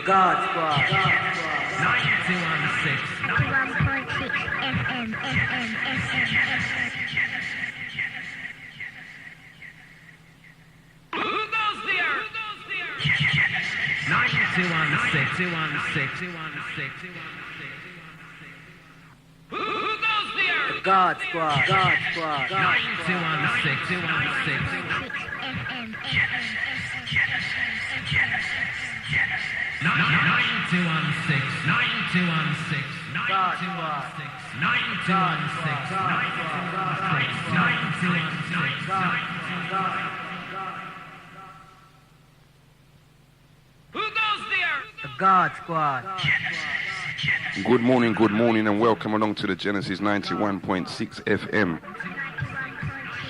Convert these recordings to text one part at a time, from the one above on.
God Squad. 9216. 91.6 FM. Who goes there? 9216. 216. Who goes there? The God Squad. God Squad. 9216. 216. 9216. 9216. 9216. Who goes there? The God Squad. Good morning, and welcome along to the Genesis 91.6 FM.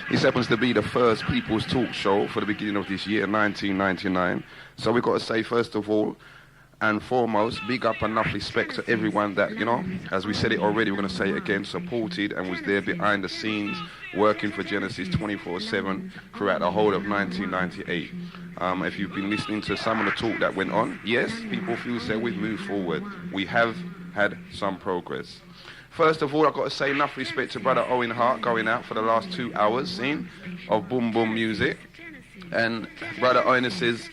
This happens to be the first People's Talk show for the beginning of this year, 1999. So we've got to say, first of all and foremost, big up and enough respect to everyone that, as we said it already, we're going to say it again, supported and was there behind the scenes, working for Genesis 24/7 throughout the whole of 1998. If you've been listening to some of the talk that went on, yes, people feel say we've moved forward. We have had some progress. First of all, I've got to say enough respect to Brother Owen Hart going out for the last 2 hours scene of boom boom music. And Brother Owen says,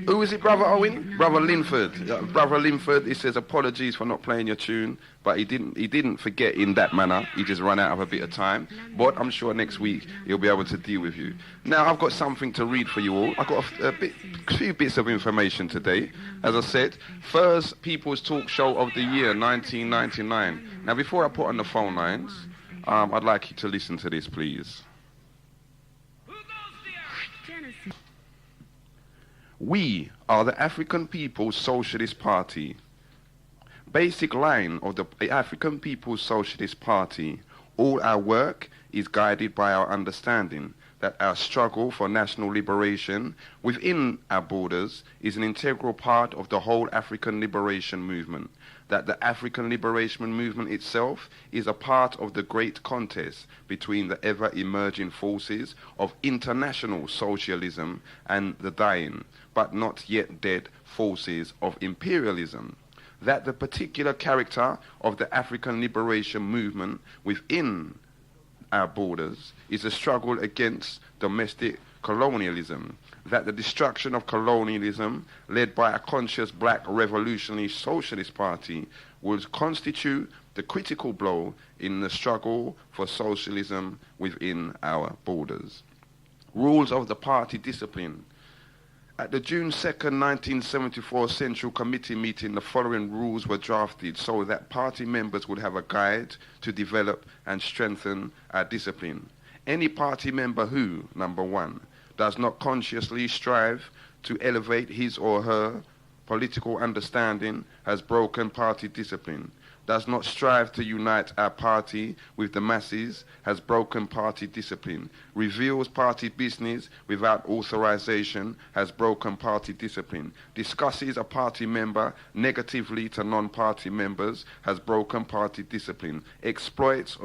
who is it, Brother Owen? Brother Linford. Brother Linford, he says, apologies for not playing your tune, but he didn't forget in that manner. He just ran out of a bit of time. But I'm sure next week he'll be able to deal with you. Now, I've got something to read for you all. I've got a few bits of information today. As I said, first People's Talk show of the year, 1999. Now, before I put on the phone lines, I'd like you to listen to this, please. We are the African People's Socialist Party. Basic line of the African People's Socialist Party. All our work is guided by our understanding that our struggle for national liberation within our borders is an integral part of the whole African liberation movement, that the African liberation movement itself is a part of the great contest between the ever-emerging forces of international socialism and the dying, but not yet dead forces of imperialism, that the particular character of the African liberation movement within our borders is a struggle against domestic colonialism, that the destruction of colonialism led by a conscious black revolutionary socialist party will constitute the critical blow in the struggle for socialism within our borders. Rules of the party discipline. At the June 2nd, 1974 Central Committee meeting, the following rules were drafted so that party members would have a guide to develop and strengthen our discipline. Any party member who, number one, does not consciously strive to elevate his or her political understanding has broken party discipline, does not strive to unite our party with the masses has broken party discipline, reveals party business without authorization has broken party discipline, discusses a party member negatively to non-party members has broken party discipline, exploits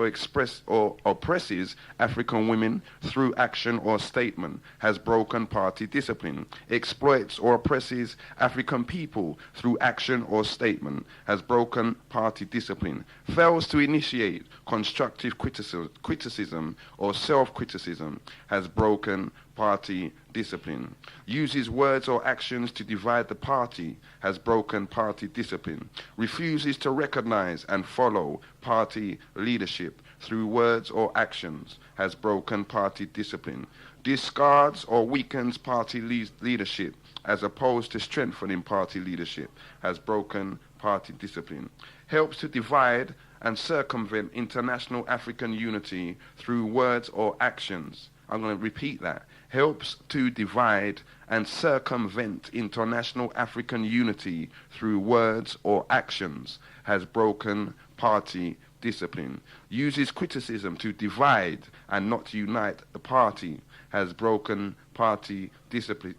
or oppresses African women through action or statement has broken party discipline, exploits or oppresses African people through action or statement has broken party discipline, fails to initiate constructive criticism or self-criticism has broken party discipline, uses words or actions to divide the party has broken party discipline, refuses to recognize and follow party leadership through words or actions has broken party discipline, discards or weakens party leadership as opposed to strengthening party leadership has broken party discipline, helps to divide and circumvent international African unity through words or actions. I'm going to repeat that. Helps to divide and circumvent international African unity through words or actions has broken party discipline. Uses criticism to divide and not unite the party has broken party discipline.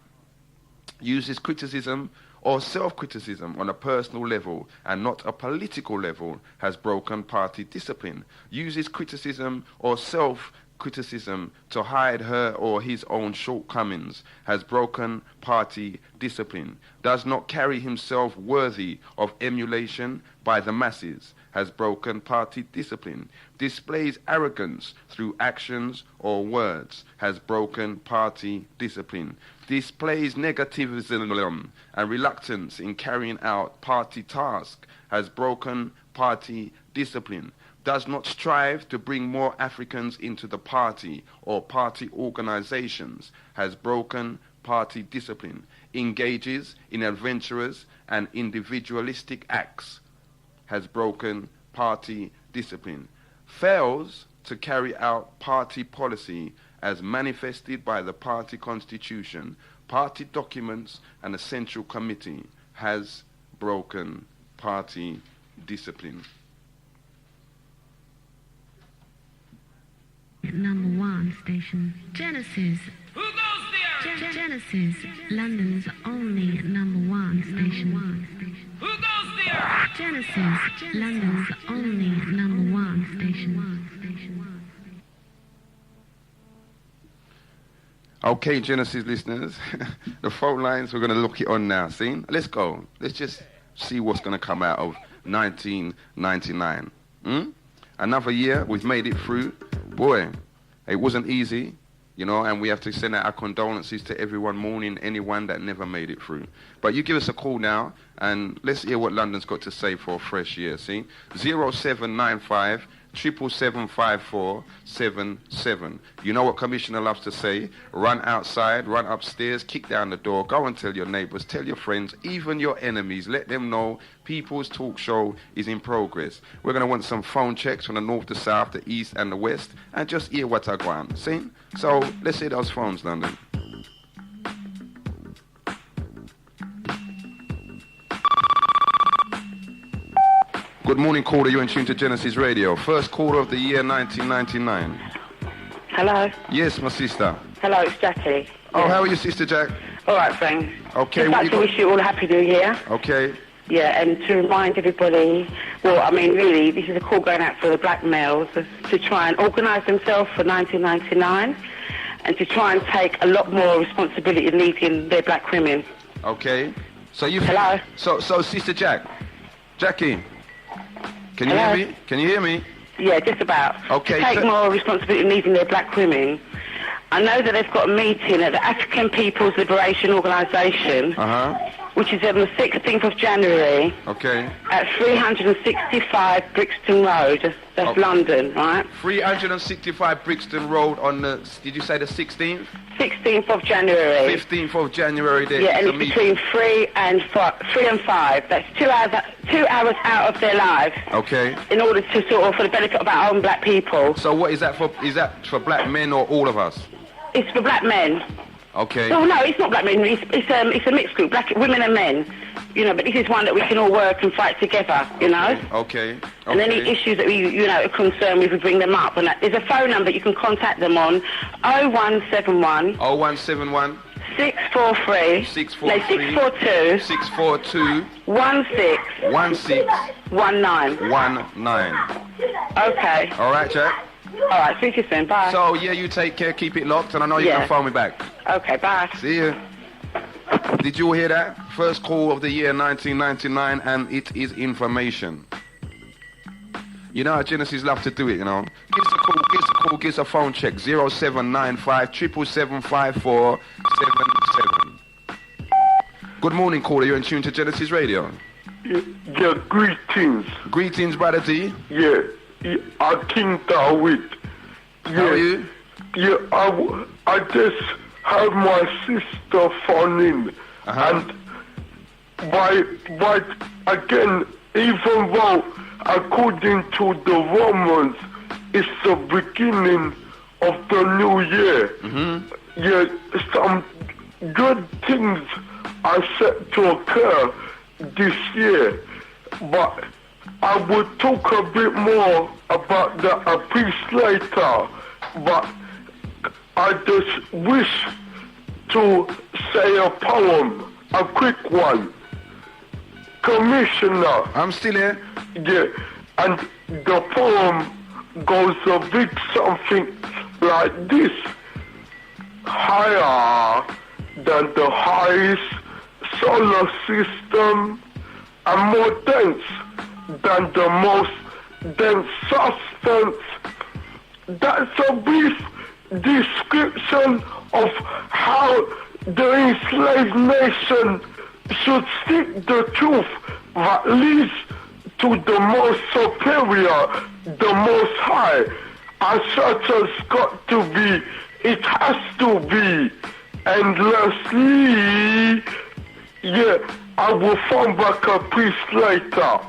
Uses criticism or self-criticism on a personal level and not a political level has broken party discipline, uses criticism or self-criticism to hide her or his own shortcomings, has broken party discipline, does not carry himself worthy of emulation by the masses, has broken party discipline, displays arrogance through actions or words, has broken party discipline, displays negativism and reluctance in carrying out party tasks, has broken party discipline, does not strive to bring more Africans into the party or party organizations, has broken party discipline, engages in adventurous and individualistic acts, has broken party discipline, fails to carry out party policy as manifested by the party constitution, party documents and a central committee, has broken party discipline. Number 1 station, Genesis. Who goes there? Genesis, London's only number 1 station. Who goes there? Genesis, London's only number 1 station. Okay, Genesis listeners, the phone lines, we're going to look it on now. See? Let's go. Let's just see what's going to come out of 1999. Another year, we've made it through. Boy, it wasn't easy, you know, and we have to send out our condolences to everyone mourning anyone that never made it through. But you give us a call now, and let's hear what London's got to say for a fresh year, see? 0795 777. You know what Commissioner loves to say? Run outside, run upstairs, kick down the door, go and tell your neighbors, tell your friends, even your enemies. Let them know People's Talk Show is in progress. We're going to want some phone checks from the north, the south, the east, and the west, and just hear what I go on. See? So let's hear those phones, London. Good morning, caller. You're in tune to Genesis Radio. First caller of the year 1999. Hello. Yes, my sister. Hello, it's Jackie. Oh, how are you, Sister Jack? All right, thanks. Okay. Just like to wish you all a happy new year. Okay. Yeah, and to remind everybody, well, I mean, really, this is a call going out for the black males to try and organise themselves for 1999 and to try and take a lot more responsibility in leading their black women. Okay. So you... Hello. So, Sister Jackie, can you Hello? hear me? Can you hear me? Yeah, just about. Okay, To take so- more responsibility in leading their black women. I know that they've got a meeting at the African People's Liberation Organisation, which is on the 16th of January. Okay. At 365 Brixton Road. That's London, right? 365 Brixton Road on the... Did you say the 16th? 16th of January. 15th of January. There Yeah, and is a it's meeting. between 3 and 5. That's 2 hours out of their lives. Okay. In order to sort of, for the benefit of our own black people. So what is that for? Is that for black men or all of us? It's for black men. Okay. No, it's not black men. It's a mixed group, black women and men. You know, but this is one that we can all work and fight together. You know. Okay. And any issues that we, are concerned with, we bring them up. And there's a phone number you can contact them on: 0171. 0171. 643. 643. No, 642. 642. 16. 19. Okay. All right, Jack. All right, see you soon. Bye. So, yeah, you take care, keep it locked, and I know you can phone me back. Okay, bye. See you. Did you hear that? First call of the year 1999, and it is information. You know how Genesis love to do it, you know. Give us a call, give us a phone check. 0795 777. Good morning, caller. You're in tune to Genesis Radio. Yeah, greetings. Greetings, Brother D. Yeah, I King David. Yeah, How are you? Yeah, I just had my sister phone in, and by again, even though according to the Romans, it's the beginning of the new year. Yeah, some good things are set to occur this year, but I will talk a bit more about that a piece later, but I just wish to say a poem, a quick one. Commissioner. I'm still here. Yeah, and the poem goes a bit something like this. Higher than the highest solar system and more dense than the most dense substance. That's a brief description of how the enslaved nation should seek the truth that leads to the most superior, the most high. As such has got to be, it has to be endlessly. Yeah, I will phone back a piece later.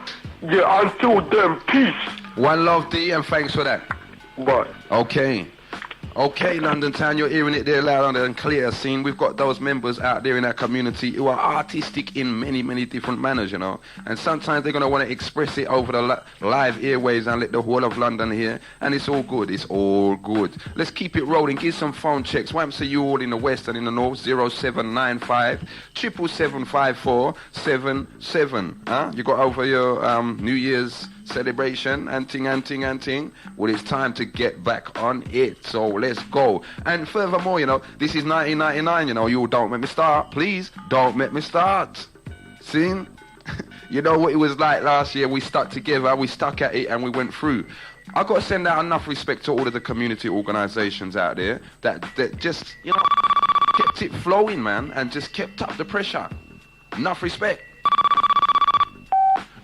Yeah, until then, peace. One love, D, and thanks for that. Bye. Okay. Okay, London Town, you're hearing it there loud and clear. Scene. We've got those members out there in our community who are artistic in many, many different manners, you know. And sometimes they're going to want to express it over the live airwaves and let the whole of London hear. And it's all good. It's all good. Let's keep it rolling. Give some phone checks. Why to you all in the west and in the north? 0795 777. Huh? You got over your New Year's celebration and ting. Well, it's time to get back on it, so let's go. And furthermore, you know, this is 1999, you know. You don't make me start, please don't make me start. See? You know what it was like last year. We stuck together, we stuck at it, and we went through. I've got to send out enough respect to all of the community organizations out there that just, you know, kept it flowing, man, and just kept up the pressure. Enough respect.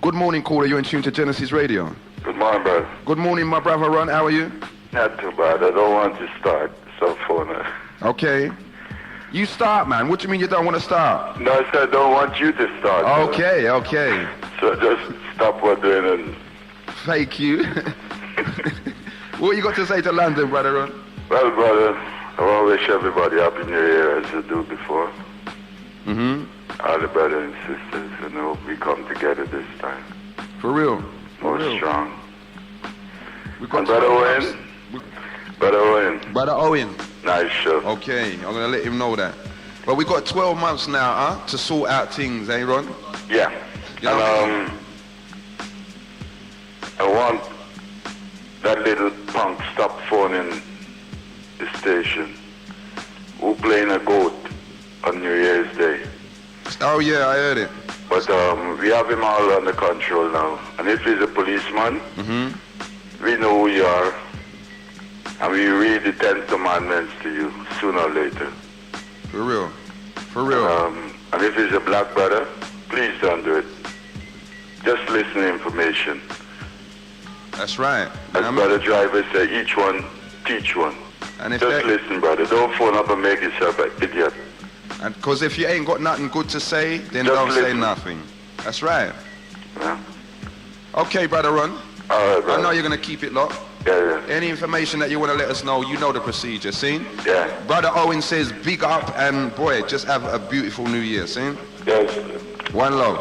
Good morning, caller. You're in tune to Genesis Radio. Good morning, brother. Good morning, my brother Ron. How are you? Not too bad. I don't want to start. So phone. Okay. You start, man. What do you mean you don't want to start? No, I said I don't want you to start. Okay. So just stop what you're doing and... Fake you. What you got to say to London, brother Ron? Well, brother, I want to wish everybody Happy New Year as you do before. Mm-hmm. All the brothers and sisters, and I hope we come together this time. For real? More strong. We got and Brother Owen. Brother Owen. Nice show. Okay, I'm going to let him know that. But we got 12 months now, to sort out things, eh, Ron? Yeah. You know and I want that little punk stop phoning the station who playing a goat on New Year's Day. Oh yeah, I heard it. But we have him all under control now. And if he's a policeman, we know who you are. And we read the 10 commandments to you sooner or later. For real. For real. And if he's a black brother, please don't do it. Just listen to information. That's right. As brother driver say, each one, teach one. And if just listen, brother. Don't phone up and make yourself an idiot. And because if you ain't got nothing good to say, then just don't listen. say nothing. That's right. Yeah. Okay, brother Ron. All right, brother. I know you're going to keep it locked. Yeah. Any information that you want to let us know, you know the procedure, see? Yeah. Brother Owen says big up and boy, just have a beautiful new year, see? Yes. One love.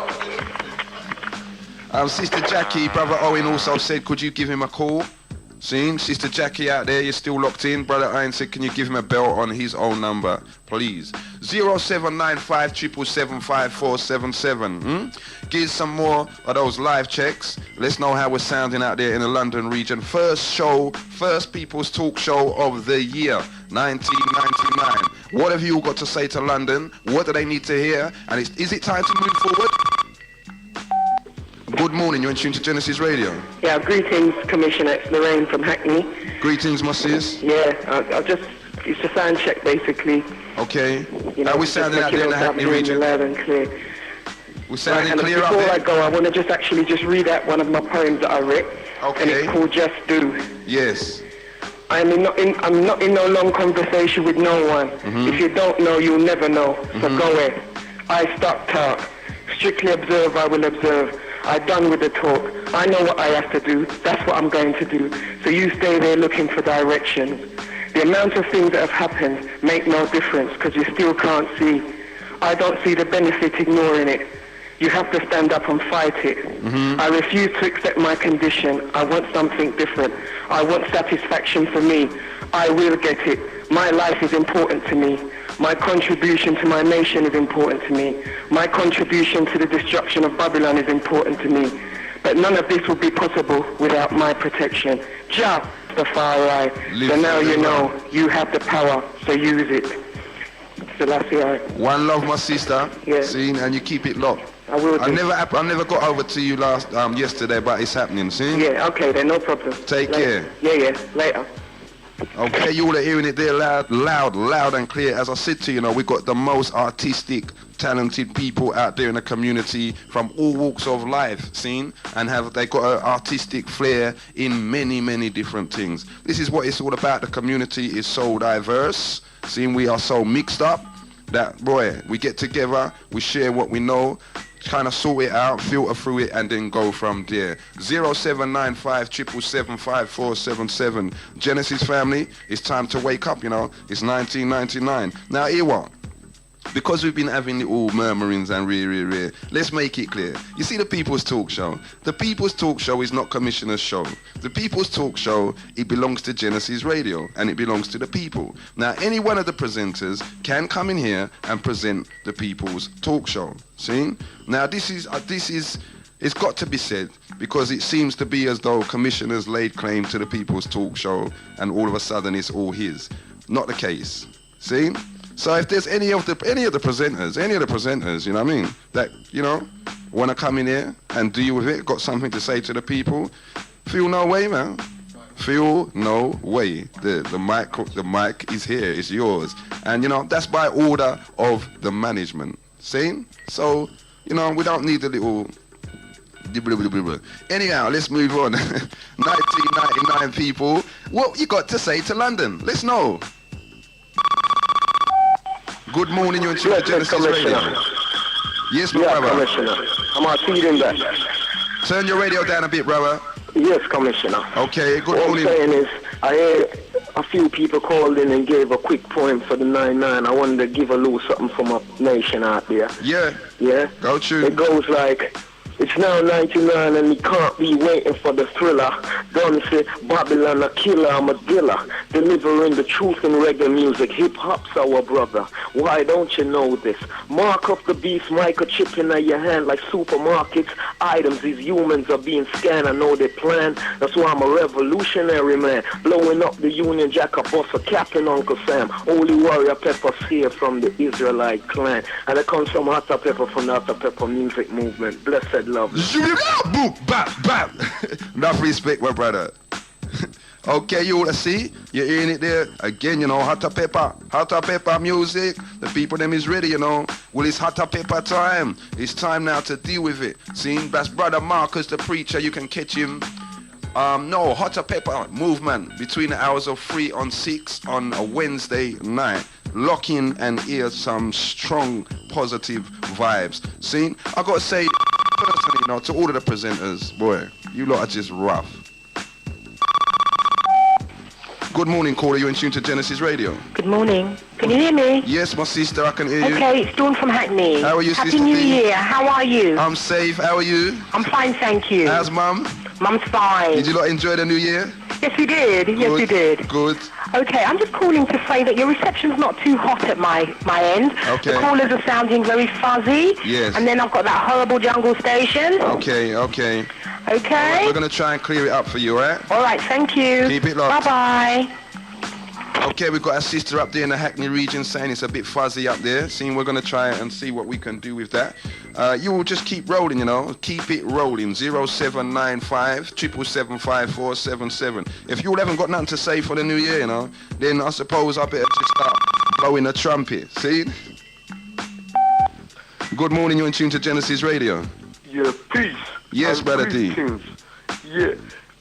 Sister Jackie, Brother Owen also said, could you give him a call? See? Sister Jackie out there, you're still locked in. Brother Owen said, can you give him a bell on his own number, please? 0795 777. Give some more of those live checks. Let's know how we're sounding out there in the London region. First People's Talk Show of the year, 1999. What have you all got to say to London? What do they need to hear? And is it time to move forward? Good morning, you're in tune to Genesis Radio. Yeah, greetings, Commissioner. It's Lorraine from Hackney. Greetings, my sis. Yeah, it's a sound check, basically. Okay. You know, are we sounding out there in the Hackney region? Loud and clear. We're sounding and clear out before there? I go, I want to just read out one of my poems that I wrote. Okay. And it's called Just Do. Yes. I'm not in no long conversation with no one. If you don't know, you'll never know. So go ahead. I stop talk. Strictly observe, I will observe. I'm done with the talk. I know what I have to do. That's what I'm going to do. So you stay there looking for directions. The amount of things that have happened make no difference because you still can't see. I don't see the benefit ignoring it. You have to stand up and fight it. I refuse to accept my condition. I want something different. I want satisfaction for me. I will get it. My life is important to me. My contribution to my nation is important to me. My contribution to the destruction of Babylon is important to me. But none of this would be possible without my protection. Jah, the far right. So now you know you have the power, so use it. Selassie, I. One love, my sister. Yeah. See, and you keep it locked. I will do. I never got over to you yesterday, but it's happening. See? Yeah, okay then, no problem. Take Later. care. Yeah, later. Okay, you all are hearing it there loud and clear. As I said to you, we've got the most artistic, talented people out there in the community from all walks of life, seen? And they got an artistic flair in many, many different things. This is what it's all about. The community is so diverse, seeing we are so mixed up that, boy, we get together, we share what we know, kind of sort it out, filter through it, and then go from there. 0795 777 5477. Genesis family, it's time to wake up, It's 1999. Now, hear what? Because we've been having little murmurings and let's make it clear. You see the People's Talk Show? The People's Talk Show is not Commissioner's show. The People's Talk Show, it belongs to Genesis Radio, and it belongs to the people. Now, any one of the presenters can come in here and present the People's Talk Show. See? Now, this is it's got to be said, because it seems to be as though commissioners laid claim to the People's Talk Show, and all of a sudden it's all his. Not the case. See? So if there's any of the presenters, you know what I mean, that, want to come in here and deal with it, got something to say to the people, feel no way, man. Feel no way. The mic is here, it's yours. And, that's by order of the management. See? So, we don't need the little... Anyhow, let's move on. 1999 people. What you got to say to London? Let's know. Good morning, you're in tune to Genesis Radio. Yes, my brother. Commissioner. I'm feeding that. Turn your radio down a bit, brother. Yes, Commissioner. Okay, good morning. What I'm saying is, I heard a few people called in and gave a quick poem for the 9-9. I wanted to give a little something for my nation out there. Yeah. Yeah? Go true. It goes like... It's now 99 and we can't be waiting for the thriller. Don't say Babylon a killer, I'm a dealer. Delivering the truth in reggae music. Hip-hop's our brother. Why don't you know this? Mark of the beast, microchip in your hand like supermarkets. Items, these humans are being scanned. I know they plan. That's why I'm a revolutionary man. Blowing up the Union Jack, a boss, a Captain Uncle Sam. Holy warrior peppers here from the Israelite clan. And it comes from Hotta Pepper from the Hotta Pepper music movement. Blessed love. Boop, bap, bap. Enough respect, my brother. Okay, you all see? You're hearing it there. Again, Hotta Pepper music. The people them is ready, Well, it's Hotta Pepper time. It's time now to deal with it. See, that's Brother Marcus, the preacher. You can catch him. Hotta Pepper movement between the hours of 3 and 6 on a Wednesday night. Lock in and hear some strong, positive vibes. See, I got to say, personally, to all of the presenters, boy, you lot are just rough. Good morning, caller. You're in tune to Genesis Radio. Good morning. Can you hear me? Yes, my sister, I can hear you. Okay, it's Dawn from Hackney. How are you, Happy Sister New D? Year. How are you? I'm safe. How are you? I'm fine, thank you. How's Mum? Mum's fine. Did you lot enjoy the New Year? Yes, we did. Yes, we did. Good. Okay, I'm just calling to say that your reception's not too hot at my end. Okay. The callers are sounding very fuzzy. Yes. And then I've got that horrible jungle station. Okay. Okay? We're going to try and clear it up for you, all right? All right, thank you. Keep it locked. Bye-bye. Okay, we've got a sister up there in the Hackney region saying it's a bit fuzzy up there. Seeing we're going to try and see what we can do with that. You will just keep rolling, Keep it rolling. 0795 777 5477. If you all haven't got nothing to say for the new year, then I suppose I better just start blowing a trumpet. See? Good morning, you're in tune to Genesis Radio. Yeah, peace. Yes, Brother D. Yeah,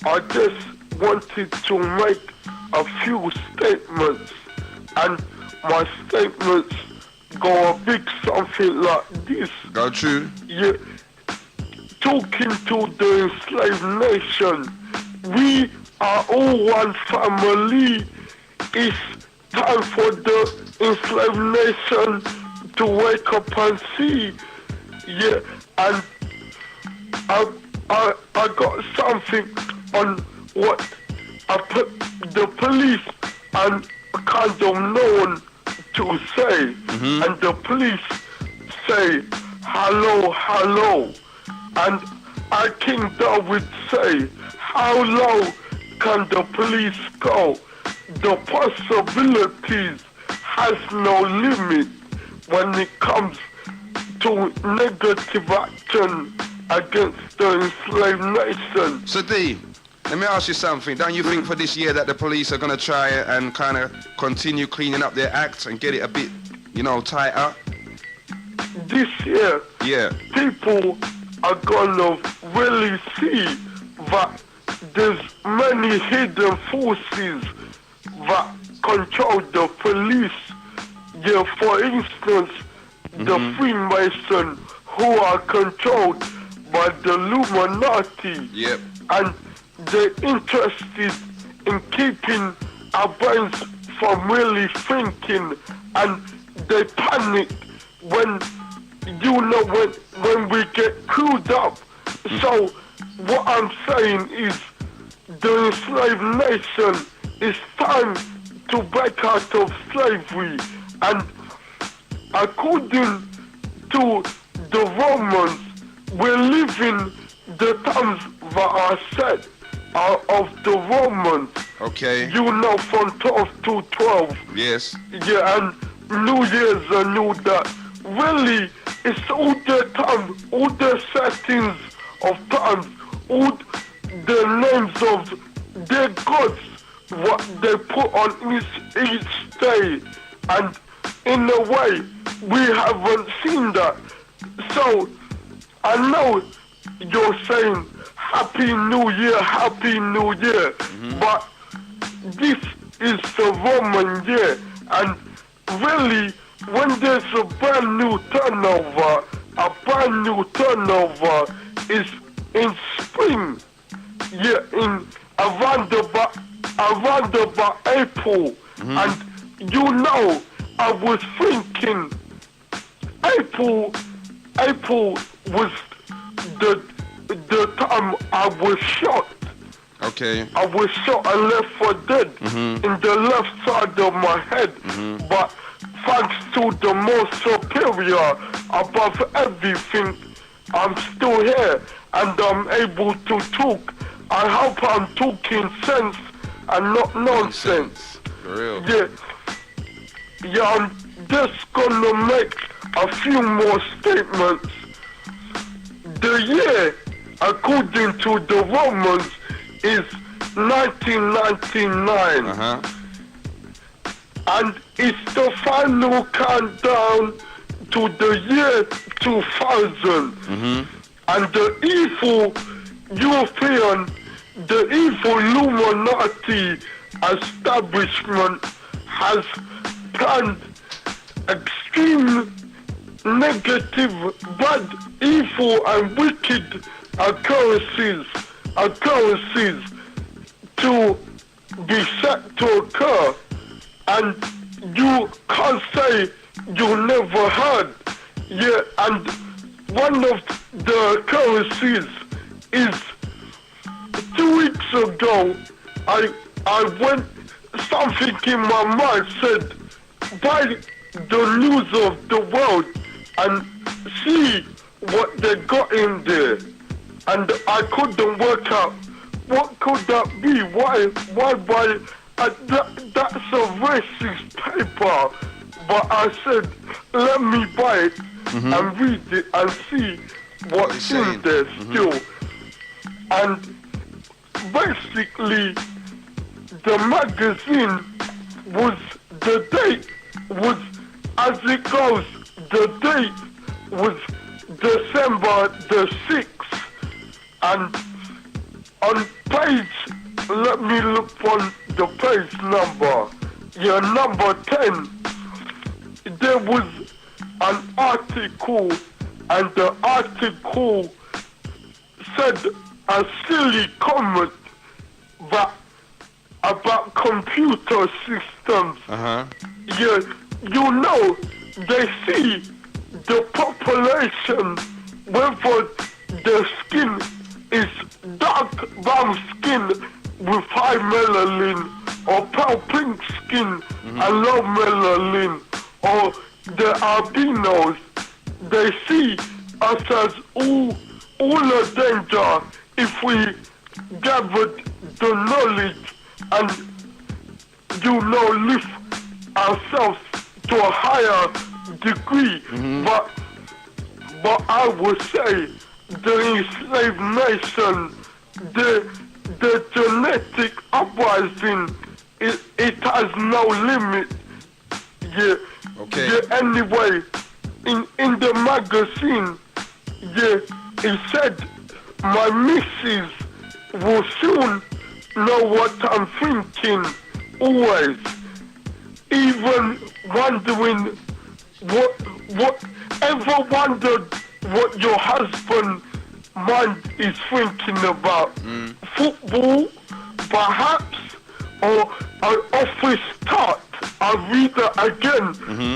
I just wanted to make a few statements, and my statements go a big something like this. Go true. Yeah, talking to the enslaved nation, we are all one family. It's time for the enslaved nation to wake up and see. Yeah, and I got something on what the police and kind of known to say, and the police say, hello, hello. And our King David say, how low can the police go? The possibilities has no limit when it comes to negative action against the enslaved nation. So D, let me ask you something. Don't you think for this year that the police are going to try and kind of continue cleaning up their act and get it a bit, tighter? This year, Yeah. people are gonna really see that there's many hidden forces that control the police. Yeah, for instance, the Freemason who are controlled by the Illuminati. Yep. And they're interested in keeping our brains from really thinking, and they panic when we get crewed up. So what I'm saying is the enslaved nation, it's time to break out of slavery. And according to the Romans, we're living the times that are set of the Romans. Okay. From 12 to 12. Yes. Yeah, and New Year's and all that. Really, it's all the time, all the settings of time, all the names of their gods, what they put on each day. And in a way, we haven't seen that. So, I know you're saying, Happy New Year, but this is the Roman year, and really, when there's a brand new turnover is in spring, in around about April, and I was thinking April was the time I was shot. Okay. I was shot and left for dead in the left side of my head. But thanks to the most superior above everything, I'm still here and I'm able to talk. I hope I'm talking sense and not nonsense. For real. Yeah, I'm just gonna make a few more statements. The year, according to the Romans, is 1999. And it's the final countdown to the year 2000. And the evil European, the evil Illuminati establishment has planned extreme negative, bad, evil and wicked occurrences to be set to occur, and you can't say you never heard. Yeah, and one of the occurrences is 2 weeks ago, I went, something in my mind said, buy the news of the world and see what they got in there. And I couldn't work out what could that be. Why that's a racist paper. But I said, let me buy it and read it and see what's in there still. And basically, the magazine was, the date was, as it goes, the date was December the 6th. And on page, let me look on the page number. Yeah, number 10, there was an article, and the article said a silly comment that about computer systems. Yeah, they see the population, whether the skin is dark brown skin with high melanin or pale pink skin and low melanin, or the albinos, they see us as all a danger if we gathered the knowledge and, lift ourselves to a higher degree. But I would say the enslaved nation, the genetic uprising, it has no limit. Yeah. Okay. Yeah, anyway, in the magazine, yeah, it said my missus will soon know what I'm thinking, always. Even wondering ever wondered what your husband mind is thinking about? Football, perhaps, or an office tart. I'll read it again.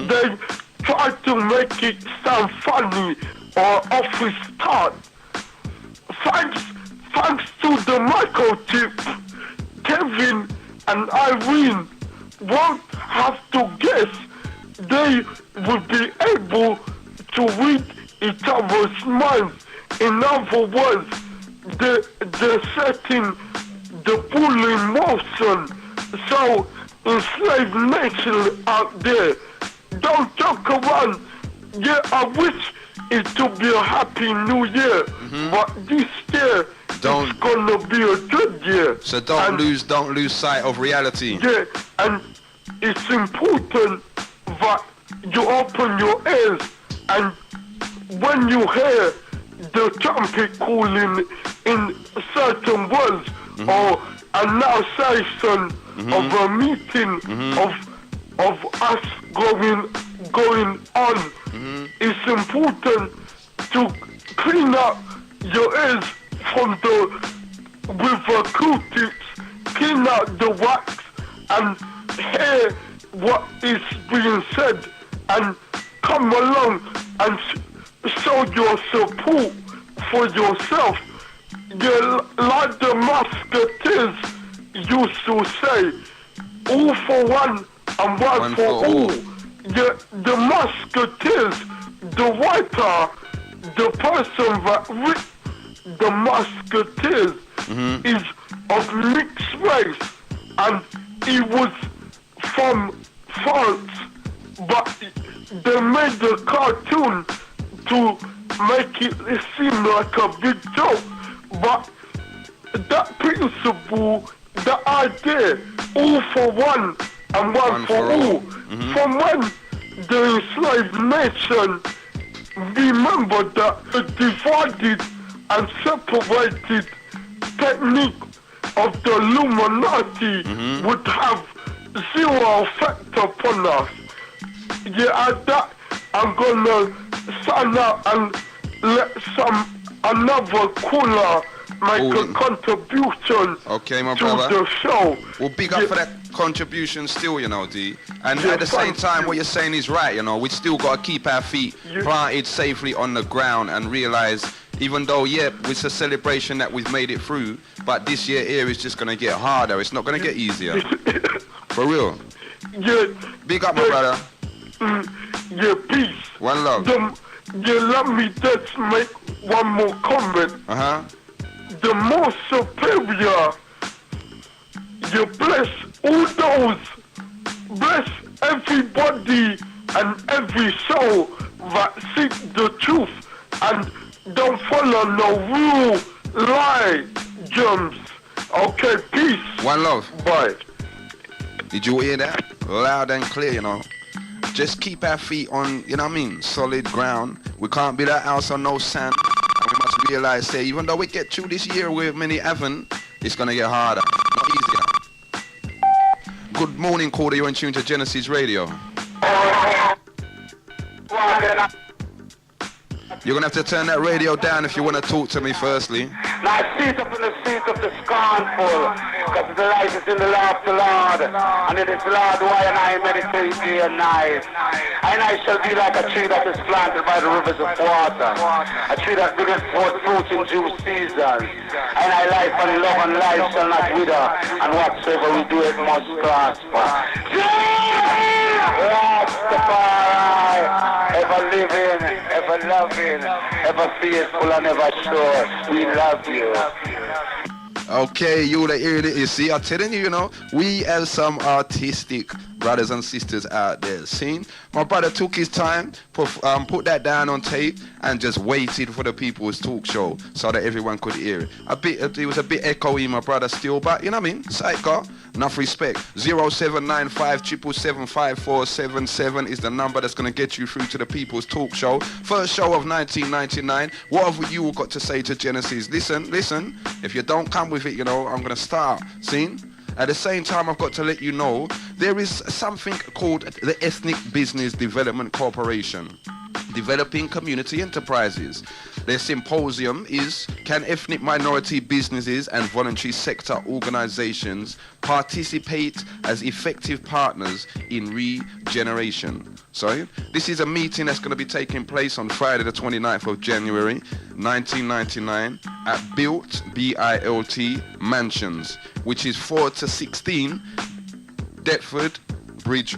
They try to make it sound funny, or office tart. Thanks to the microchip, Kevin and Irene won't have to guess. They will be able to read each other's minds. In other words, they're setting the bull in motion. So, enslaved nation out there, don't joke around. Yeah, I wish it to be a happy new year, but this year it's gonna be a good year. So don't lose sight of reality. Yeah, and it's important that you open your ears, and when you hear the trumpet calling in certain words or announcement of a meeting of us going on, it's important to clean up your ears from with a Q-tips, clean out the wax and hear what is being said and come along and show your support for yourself. Like the Musketeers used to say, all for one and one for all. The Musketeers, the writer, the person that wrote the Musketeers is of mixed race, and he was from France, but they made the cartoon to make it seem like a big joke. But that principle, the idea, all for one and one for all, from when the enslaved nation remembered that the divided and separated technique of the Illuminati would have zero effect upon us. Yeah, at that, I'm gonna sign out and let another caller make a contribution to the show. Well, big up for that contribution still, D. And at the same time, what you're saying is right, We still got to keep our feet planted safely on the ground and realize, even though, it's a celebration that we've made it through, but this year here is just going to get harder. It's not going to get easier. For real. Yeah. Big up, my brother. Peace. One love. Let me just make one more comment. The more superior, you bless all those, bless everybody and every soul that seek the truth and don't follow no rule, lie, germs. Okay, peace. One love. Bye. Did you hear that? Loud and clear, Just keep our feet on, solid ground. We can't build our house on no sand. And we must realize, even though we get through this year where many haven't, it's going to get harder, not easier. Good morning, caller. You're in tune to Genesis Radio. You're going to have to turn that radio down if you want to talk to me firstly. Now sit up in the seat of the scornful, because the light is in the law of the Lord, and it is the Lord why and I meditate day and night. And I shall be like a tree that is planted by the rivers of water, a tree that bringeth forth fruit in due season. And I life and love and life shall not wither, and whatsoever we do it must prosper. Rastafari! loving, ever faithful and ever sure. We love you. Okay, you the hear it. You see, I'm telling you, you know, we have some artistic brothers and sisters out there. See, my brother took his time, put that down on tape, and just waited for the People's Talk Show so that everyone could hear it. It was a bit echoey, my brother, still, but you know what I mean? Psycho, enough respect. 0795 777 is the number that's going to get you through to the People's Talk Show. First show of 1999. What have you all got to say to Genesis? Listen. If you don't come with it, you know, I'm going to start. See? At the same time, I've got to let you know there is something called the Ethnic Business Development Corporation, developing community enterprises. Their symposium is, can ethnic minority businesses and voluntary sector organizations participate as effective partners in regeneration? So this is a meeting that's going to be taking place on Friday the 29th of January 1999 at Built, B-I-L-T, Mansions, which is 4 to 16 Deptford Bridge,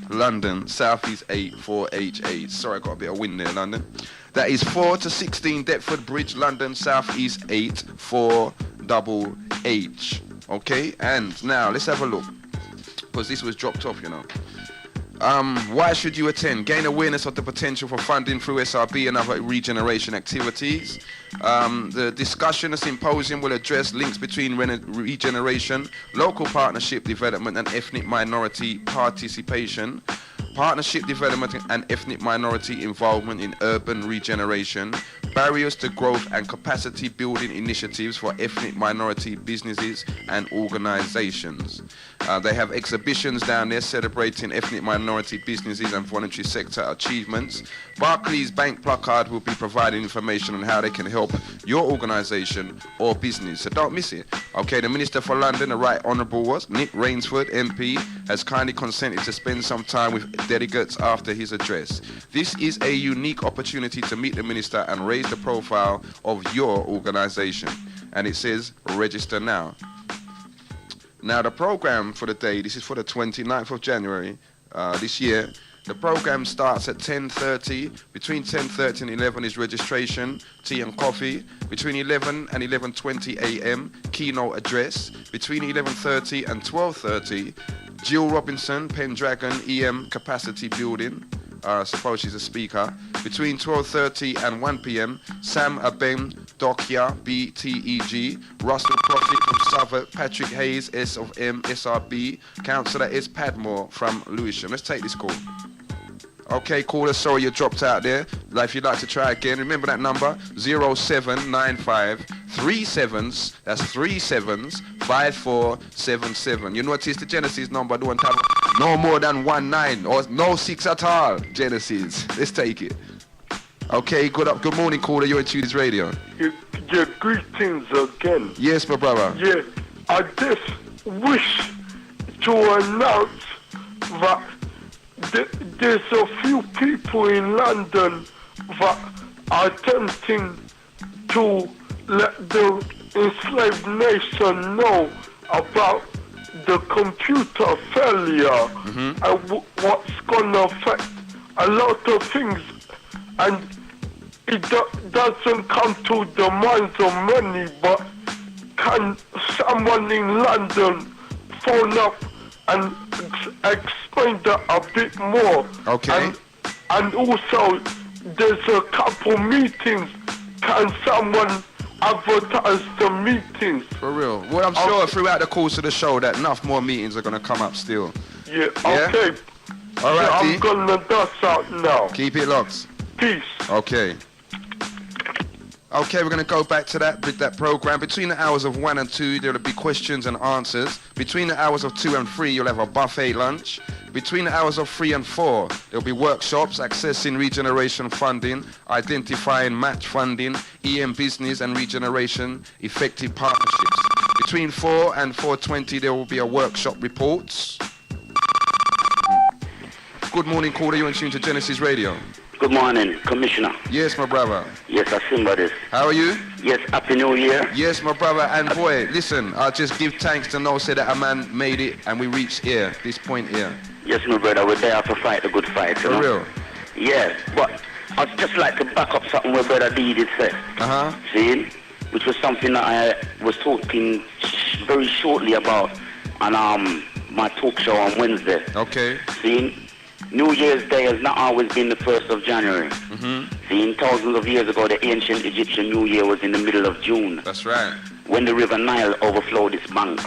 London, Southeast 84HH. Sorry, I got a bit of wind there, London. That is 4 to 16 Deptford Bridge, London, Southeast 84HH. Okay, and now let's have a look, because this was dropped off, you know. Why should you attend? Gain awareness of the potential for funding through SRB and other regeneration activities. The discussion, the symposium will address links between regeneration, local partnership development and ethnic minority participation, partnership development and ethnic minority involvement in urban regeneration, barriers to growth and capacity building initiatives for ethnic minority businesses and organizations. They have exhibitions down there celebrating ethnic minority businesses and voluntary sector achievements. Barclays Bank placard will be providing information on how they can help your organization or business, so don't miss it. Okay, the Minister for London, the Right Honourable Nick Rainsford, MP, has kindly consented to spend some time with delegates after his address. This is a unique opportunity to meet the Minister and raise the profile of your organization. And it says register now. Now the program for the day, this is for the 29th of January this year. The program starts at 10:30. Between 10:30 and 11 is registration, tea and coffee. Between 11 and 11:20 a.m., keynote address. Between 11:30 and 12:30, Jill Robinson, Pendragon EM capacity building. I suppose she's a speaker. Between 12:30 and 1 p.m, Sam Abem Dokia, BTEG, Russell Profit from Southwark, Patrick Hayes, S of M, SRB, Councillor S. Padmore from Lewisham. Let's take this call. Okay, caller, sorry you dropped out there. If you'd like to try again, remember that number, 0795 37s, that's 37s, 5477. You notice the Genesis number don't have no more than 19 or no 6 at all, Genesis. Let's take it. Okay, good morning, caller, you're on Tunes Radio. Your greetings again. Yes, my brother. Yeah, I just wish to announce that there's a few people in London that are attempting to let the enslaved nation know about the computer failure and what's going to affect a lot of things, and it doesn't come to the minds of many, but can someone in London phone up and explain that a bit more? Okay. And also, there's a couple meetings. Can someone advertise the meetings? For real. Well, I'm sure throughout the course of the show that enough more meetings are going to come up still. Yeah, okay. All right, I'm going to dust out now. Keep it locked. Peace. Okay. Okay, we're going to go back to that program. Between the hours of 1 and 2, there will be questions and answers. Between the hours of 2 and 3, you'll have a buffet lunch. Between the hours of 3 and 4, there'll be workshops, accessing regeneration funding, identifying match funding, EM business and regeneration, effective partnerships. Between 4 and 4:20, there will be a workshop reports. Good morning, caller. You're in tune to Genesis Radio. Good morning, Commissioner. Yes, my brother. Yes, I sing about this. How are you? Yes, Happy New Year. Yes, my brother. And boy, listen, I just give thanks to know say that a man made it and we reached here, this point here. Yes, my brother, we're there to fight the good fight. For real? Yes, but I'd just like to back up something where Brother D did say. See? Which was something that I was talking very shortly about on my talk show on Wednesday. Okay. See? New Year's Day has not always been the 1st of January. See, thousands of years ago, the ancient Egyptian New Year was in the middle of June. That's right. When the river Nile overflowed its banks.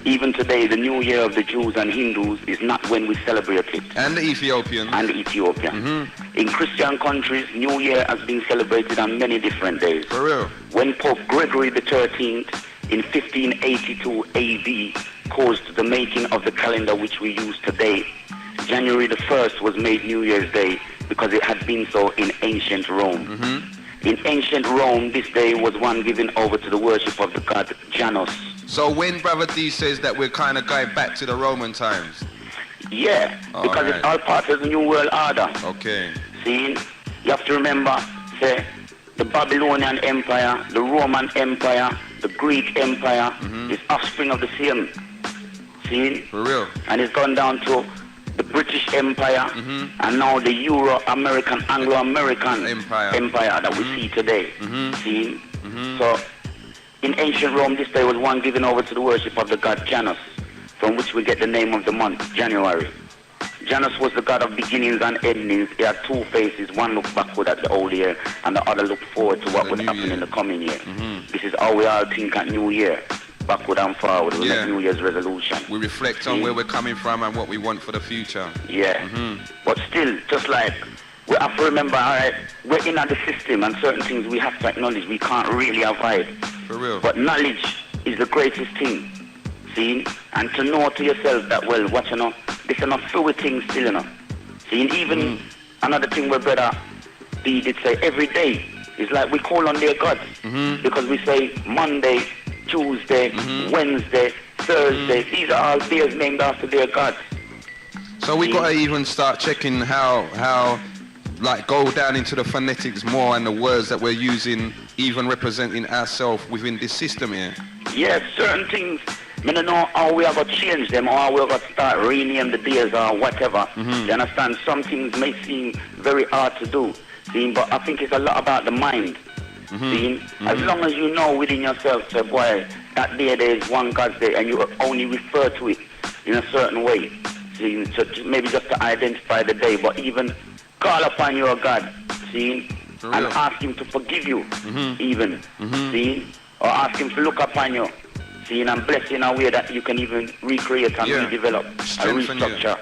Even today, the New Year of the Jews and Hindus is not when we celebrate it. And the Ethiopians. And the Ethiopians. In Christian countries, New Year has been celebrated on many different days. For real. When Pope Gregory the 13th in 1582 AD caused the making of the calendar which we use today, January the 1st was made New Year's Day because it had been so in ancient Rome. In ancient Rome, this day was one given over to the worship of the god Janus. So when Brother D says that we're kind of going back to the Roman times? Yeah, because it's all part of the New World Order. Okay. See, you have to remember, say, the Babylonian Empire, the Roman Empire, the Greek Empire is offspring of the same. See? For real. And it's gone down to the British Empire and now the Euro-American, Anglo-American Empire that we see today. See? So, in ancient Rome, this day was one given over to the worship of the god Janus, from which we get the name of the month, January. Janus was the god of beginnings and endings. He had two faces. One looked backward at the old year, and the other looked forward to what would happen in the coming year. This is how we all think at New Year, backward and forward. We make New Year's resolution. We reflect on where we're coming from and what we want for the future. Yeah. But still, just like, we have to remember, all right, we're in the system, and certain things we have to acknowledge we can't really avoid. For real. But knowledge is the greatest thing. See? And to know to yourself that, well, what you know, this is not fluid thing still, you know. See? Even another thing where Brother D did say, every day is like we call on their gods. Because we say Monday, Tuesday, Wednesday, Thursday. These are all days named after their gods. So we got to even start checking how like go down into the phonetics more and the words that we're using, even representing ourselves within this system here. Yes, certain things, I don't know how we are going to change them or how we're going to start rename the days or whatever. You understand? Some things may seem very hard to do, see, but I think it's a lot about the mind. See? As long as you know within yourself, say, boy, that day there is one God's day, and you only refer to it in a certain way. See? So maybe just to identify the day, but even call upon your God, see, and ask him to forgive you, even, see, or ask him to look upon you, see, and bless you in a way that you can even recreate and redevelop, and restructure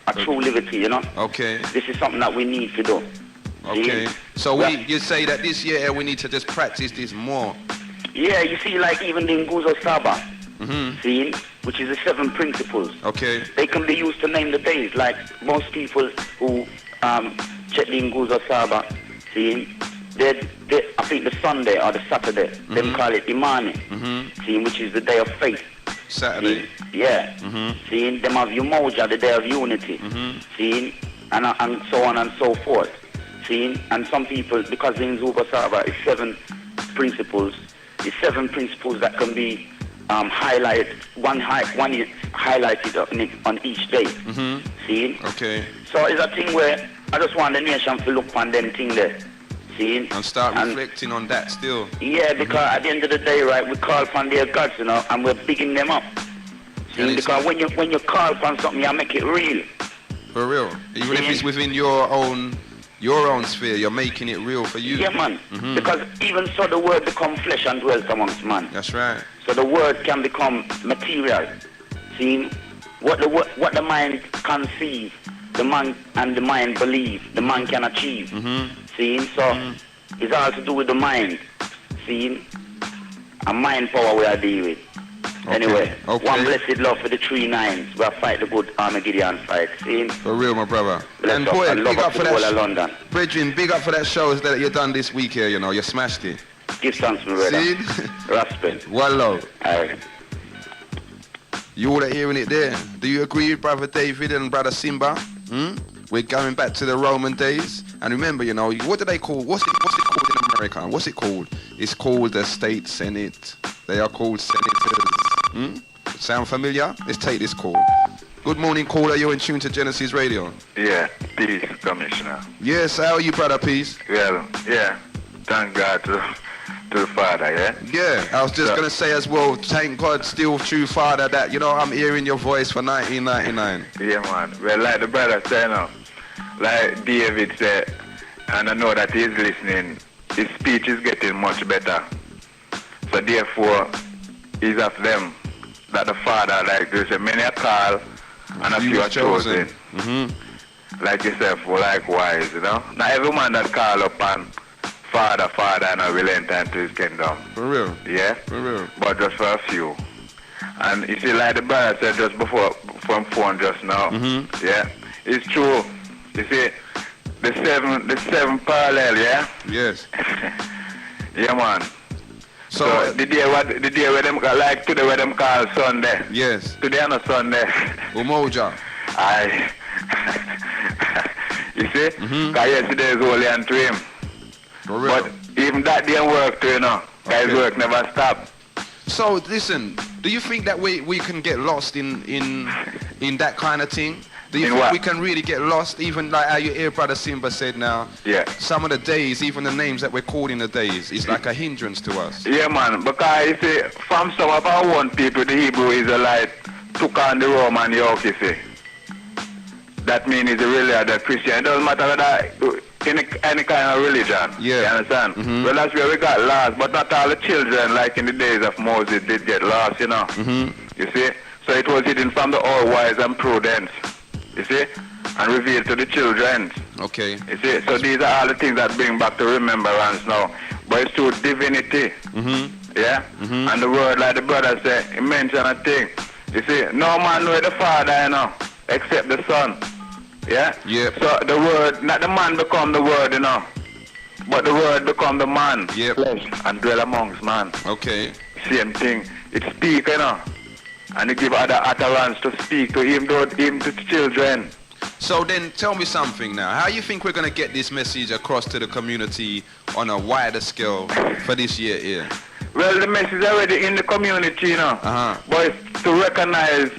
a true liberty, you know. Okay. This is something that we need to do. Okay. See? So you say that this year we need to just practice this more. Yeah, you see, like even the Nguzo Saba, see, which is the 7 principles. Okay. They can be used to name the days, like most people who check the Nguzo Saba, see, I think the Sunday or the Saturday, they call it Imani, see, which is the day of faith. Saturday. See? Yeah. See, them have Umoja, the day of unity. See, and so on and so forth. See, and some people, because the Nguzo Saba is 7 principles, it's 7 principles that can be highlighted. One is highlighted on each day. See? Okay. So it's a thing where I just want the nation to look on them thing there. See? And start reflecting on that still. Yeah, because at the end of the day, right, we call upon their gods, you know, and we're bigging them up. See? Because when you call upon something, you make it real. For real. Even if it's within your own sphere, you're making it real for you. Yeah, man. Because even so the word becomes flesh and dwells amongst man. That's right. So the word can become material. See, what the mind conceives, the man and the mind believe, the man can achieve. See, so it's all to do with the mind. See, and mind power we are dealing with. Okay. Anyway, one blessed love for the 3 9s. We'll fight the good Armageddon fight. See? For real, my brother. And boy, big up for that. London. Bridging, big up for that shows that you done this week here, you know. You smashed it. Give thanks, my brother. See? Respect. One love. All right. You all are hearing it there. Do you agree with Brother David and Brother Simba? We're going back to the Roman days. And remember, you know, what do they call, what's it called in America? What's it called? It's called the state senate. They are called senators. Sound familiar? Let's take this call. Good morning, caller. You're in tune to Genesis Radio. Yeah, peace, Commissioner. Yes, how are you, brother? Peace. Well, yeah, thank God to the Father, yeah? Yeah, I was just going to say as well, thank God, still true Father, that, you know, I'm hearing your voice for 1999. Yeah, man. Well, like the brother said, like David said, and I know that he's listening, his speech is getting much better. So therefore, it's of them that the Father, like they say, many are called and a few are chosen. Mm-hmm. Like yourself, likewise, you know. Not every man that call upon Father, and I will enter into his kingdom. For real? Yeah? For real. But just for a few. And you see, like the brother said just before, from phone just now, yeah? It's true. You see, the seven parallel, yeah? Yes. Yeah, man. So the day where them like today where them call Sunday. Yes. Today on a Sunday. Umoja. Aye. You see? Because yesterday is holy unto him. For real. But even that didn't work too, you know. Guys work never stop. So listen, do you think that we can get lost in that kind of thing? Do you think we can really get lost, even like how your ear brother Simba said now? Yeah. Some of the days, even the names that we're calling the days, is like a hindrance to us. Yeah, man. Because you see, from some of our own people, the Hebrew Israelite took on the Roman yoke, you see. That means it's really a Christian. It doesn't matter whether any kind of religion. Yeah. You understand? Well, that's where we got lost. But not all the children, like in the days of Moses, did get lost, you know. You see? So it was hidden from the all wise and prudent. You see? And revealed to the children. Okay. You see? So these are all the things that bring back to remembrance now. But it's through divinity. Yeah? And the word, like the brother said, he mentioned a thing. You see? No man know the Father, you know, except the Son. Yeah? Yep. So the word, not the man become the word, you know. But the word become the man. Yep. And dwell amongst man. Okay. Same thing. It speak, you know. And it give other utterance to speak to him, to the children. So then tell me something now. How you think we're going to get this message across to the community on a wider scale for this year here? Well, the message is already in the community, you know. But it's to recognize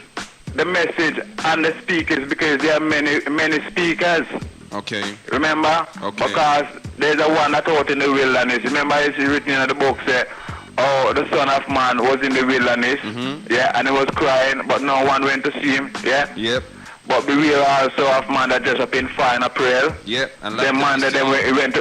the message and the speakers, because there are many speakers. Okay. Remember? Okay. Because there's a one that out in the wilderness. Remember it's written in the book, say, oh, the Son of Man was in the wilderness. Yeah, and he was crying, but no one went to see him. Yeah? Yep. But beware also of man that dress up in fine apparel. Yep. And them man that they went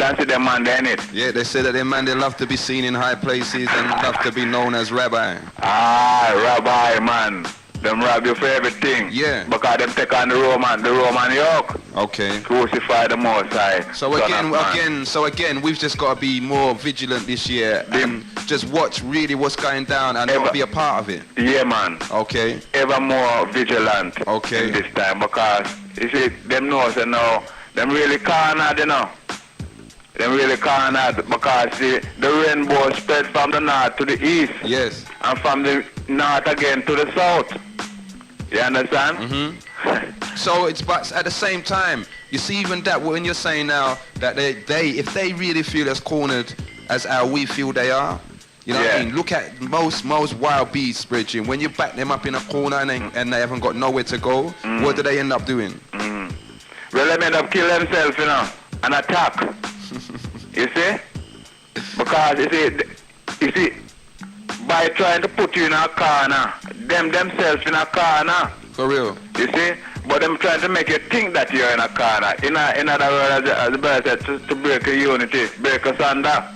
and see them man there in it. Yeah, they said that them man, they love to be seen in high places and love to be known as rabbi. Ah, rabbi, man. Them rob you for everything. Yeah. Because them take on the Roman yoke. Okay. Crucify the Most High. So again, we've just got to be more vigilant this year and just watch really what's going down and not be a part of it. Yeah, man. Okay. Ever more vigilant. Okay. In this time, because you see, them knows and now, them really cornered, you know. Them really cornered because see, the rainbow spread from the north to the east. Yes. And from the north again to the south. You understand? So but at the same time, you see even that when you're saying now that if they really feel as cornered as how we feel they are, you know what I mean? Look at most wild beasts, Bridget. When you back them up in a corner and they haven't got nowhere to go, what do they end up doing? Well, they end up killing themselves, you know, and attack. You see? Because you see, by trying to put you in a corner, themselves in a corner. For real. You see? But them trying to make you think that you're in a corner. In other words, as the brother said, to break a unity, break asunder.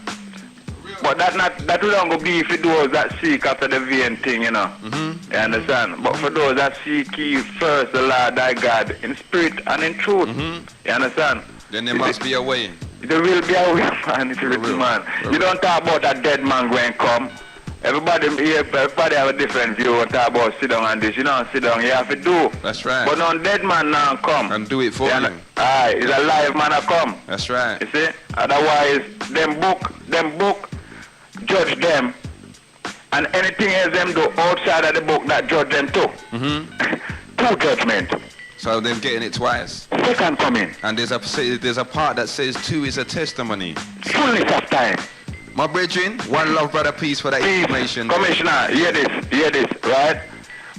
But that will only be for those that seek after the vain thing, you know. You understand? But for those that seek ye first the Lord thy God in spirit and in truth. You understand? Then there must be a way. There will be a way, man, if you're a man. You don't talk about a dead man going come. Everybody have a different view and talk about sit down and this. You don't sit down, you have to do. That's right. But no dead man now come. And do it for you. Aye, it's a live man a come. That's right. You see? Otherwise, them book, judge them. And anything else them do outside of the book that judge them too. Two judgment. So them getting it twice. Second coming. And there's a part that says 2 is a testimony. Fullness of time. My brethren, one love, brother, peace for that information. Commissioner, hear this, right?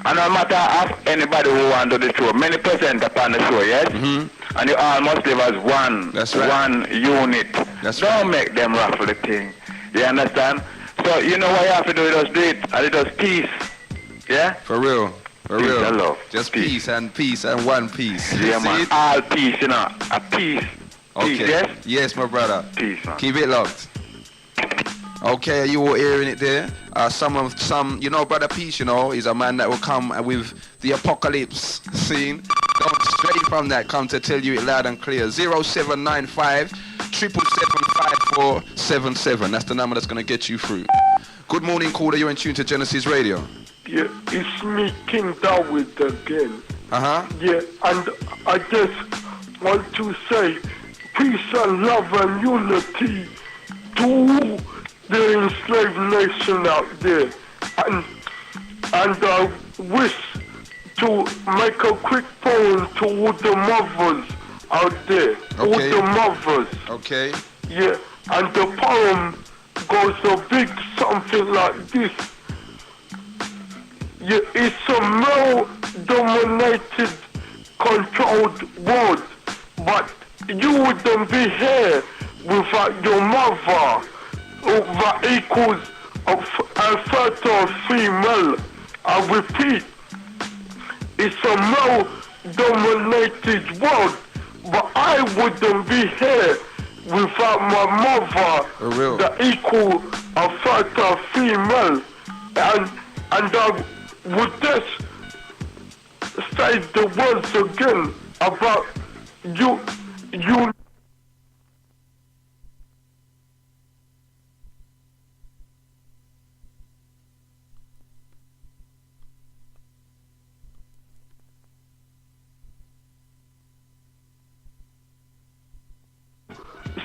And no matter of anybody who want to do the show, many present upon the show, yes? Mm-hmm. And you all must live as one. That's right. One unit. That's Don't right. make them ruffle the thing. You understand? So you know what you have to do, you just do it, and it does peace. Yeah? For real. For Peace real. and love. Just peace and one piece. Yeah, See man. it? All peace, you know. A peace. Okay. Peace, yes? Yes, my brother. Peace, man. Keep it locked. Okay, you all hearing it there? You know, Brother Peace, you know, is a man that will come with the apocalypse scene. Don't stray from that, come to tell you it loud and clear. 0795 777 That's the number that's going to get you through. Good morning, caller. You're in tune to Genesis Radio. Yeah, it's me, King David again. Uh-huh. Yeah, and I just want to say peace and love and unity to the enslaved nation out there. And I wish to make a quick poem to all the mothers out there. Okay. All the mothers. Okay. Yeah, and the poem goes a big something like this. Yeah, it's a male-dominated, controlled world, but you wouldn't be here without your mother, that equals a fertile female. I repeat, it's a male-dominated world, but I wouldn't be here without my mother, the equal of fertile female, and I would just say the words again about you.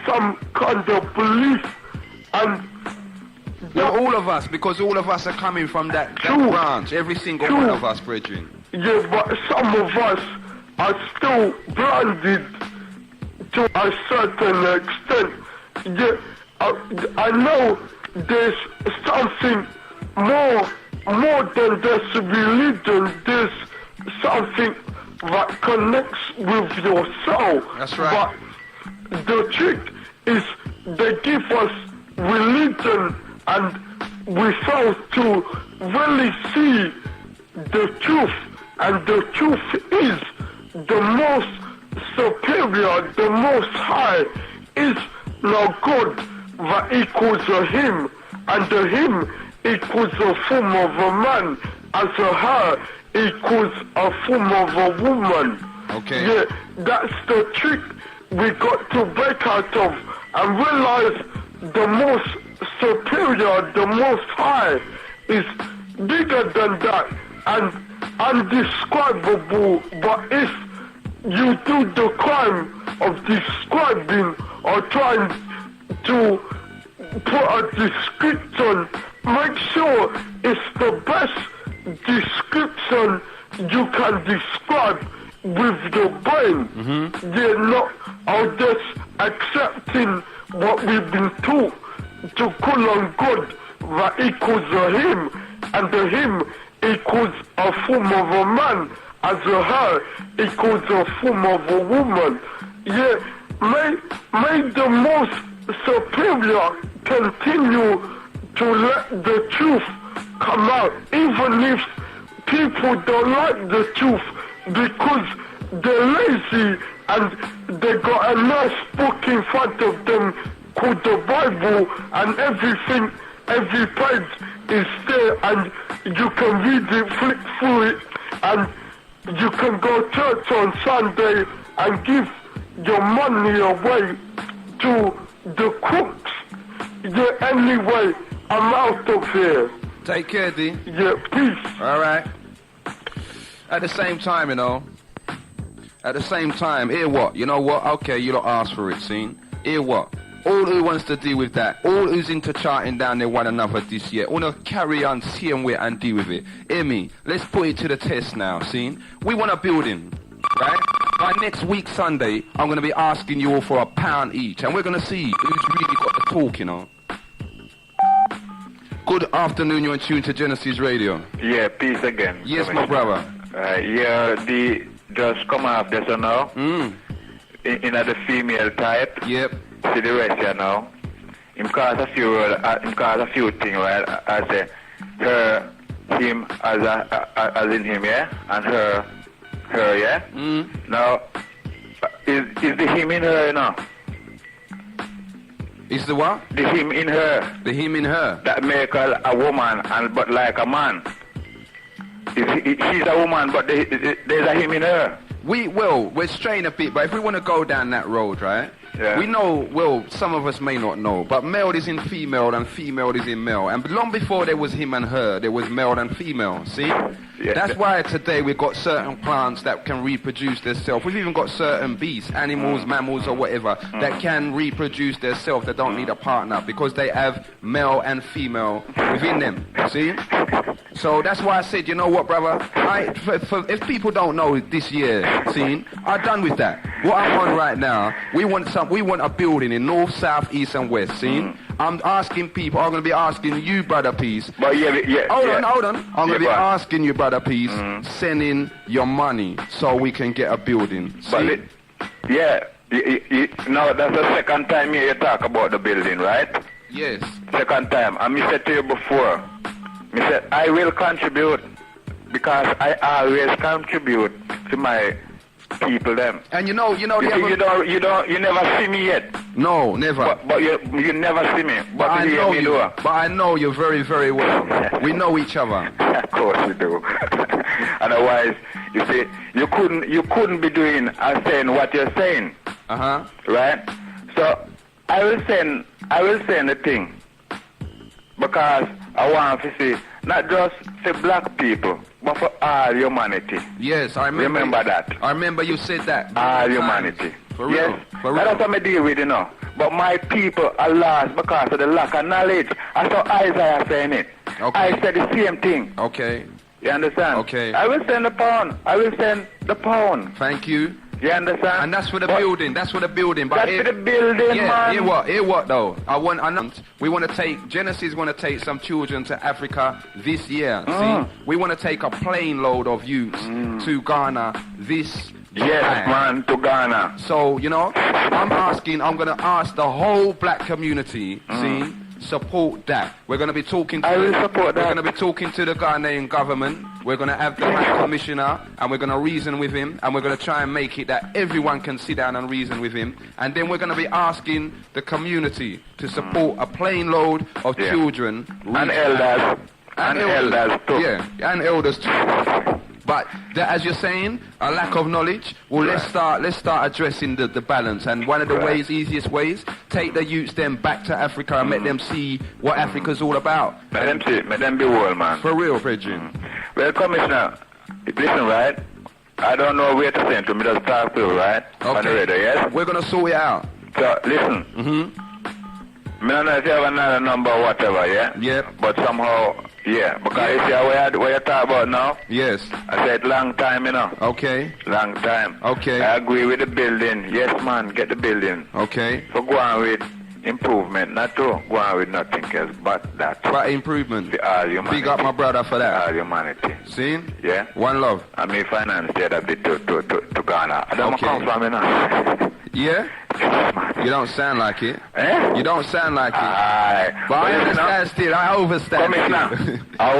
Some kind of belief, and well, all of us, because all of us are coming from that branch, every single one of us, brethren. Yeah, but some of us are still blinded to a certain extent. Yeah, I know there's something more than just religion. There's something that connects with your soul. That's right. But the trick is they give us religion and we fail to really see the truth, and the truth is the most superior, the most high is no God that equals a him, and the him equals a form of a man, as a her equals a form of a woman. Okay. Yeah, that's the trick we got to break out of and realize the most superior, the most high is bigger than that and undescribable. But if you do the crime of describing or trying to put a description, make sure it's the best description you can describe with your brain. They're not just accepting what we've been taught to call on God that equals a him, and the him equals a form of a man, as a her equals a form of a woman. Yeah, may the most superior continue to let the truth come out, even if people don't like the truth, because they're lazy and they got a nice book in front of them called the Bible, and everything, every page is there, and you can read it, flick through it, and you can go to church on Sunday and give your money away to the crooks. Yeah, anyway, I'm out of here. Take care, D. Yeah, peace. All right. At the same time, hear what? You know what? Okay, you don't ask for it, see? Hear what? All who wants to deal with that, all who's into charting down their one another this year, want to carry on, same way and deal with it. Hear me? Let's put it to the test now, see? We want a building, right? By next week, Sunday, I'm going to be asking you all for £1 each, and we're going to see who's really got the talk, Good afternoon, you're in tune to Genesis Radio. Yeah, peace again. Yes, my brother. Yeah, the just come off this now. In the female type. Yep. See the rest here now. Him cause a few things, right? I say her, him as in him, yeah, and her, yeah. Now, is the him in her, you know? Is the what? The him in her. The him in her. That make her a woman but like a man. She's a woman, but there's a him in her. We're straying a bit, but if we want to go down that road, right? Yeah. We know, some of us may not know, but male is in female and female is in male. And long before there was him and her, there was male and female, see? Yeah. That's why today we've got certain plants that can reproduce themselves. We've even got certain beasts, animals, mammals or whatever, that can reproduce themselves, that don't need a partner, because they have male and female within them, see? So that's why I said, you know what, brother? If people don't know this year, see, I'm done with that. What I'm on right now, we want a building in north, south, east and west, see? I'm asking people, I'm going to be asking you, Brother Peace. But Hold on. I'm going to be asking you, Brother Peace, send in your money so we can get a building. See? Now that's the second time you talk about the building, right? Yes. Second time. And I said to you before, I said, I will contribute because I always contribute to my people them. And you never see me yet. No, never. But you never see me. But I know you. But I know you very, very well. We know each other. Of course we do. Otherwise, you see, you couldn't be doing and saying what you're saying. Right? So I will send the thing because I want to see not just for black people, but for all humanity. Yes, I remember. Remember that. I remember you said that. All humanity. For real. Yes. For real. That's what I deal with, you know. But my people are lost because of the lack of knowledge. I saw Isaiah saying it. Okay. I said the same thing. Okay. You understand? Okay. I will send the pound. Thank you. You understand? And that's for the building. That's for the building. But that's for the building, man. Hear what though? We want to take Genesis. Want to take some children to Africa this year. See, we want to take a plane load of youths to Ghana this. Yes, man, to Ghana. So I'm going to ask the whole black community. See. Support that. We're going to be talking to We're going to be talking to the Ghanaian government. We're going to have the High Commissioner and we're going to reason with him and we're going to try and make it that everyone can sit down and reason with him. And then we're going to be asking the community to support a plane load of children and elders. And elders too. Yeah, and elders too. But as you're saying, a lack of knowledge. Well, let's start addressing the balance. And one of the easiest ways, take the youths then back to Africa and make them see what Africa's all about. Make them be world, man. For real, Bridget. Well, Commissioner, listen, right? I don't know where to send to me. Just talk to you, right? Okay. On the radio, yes? We're gonna sort it out. So listen. I don't know if you have another number or whatever, yeah? Yep. But somehow. Yeah, because you see what you talk about now? Yes. I said long time, you know. Okay. Long time. Okay. I agree with the building. Yes, man, get the building. Okay. So go on with improvement, not to go on with nothing else but that. But improvement. The all humanity. Big up my brother for that. The all humanity. See? Yeah. One love. I mean, finance the other bit to Ghana. I don't come from, you know. Yeah? You don't sound like it. Eh? You don't sound like it. Aye. But I understand still. I overstand still. I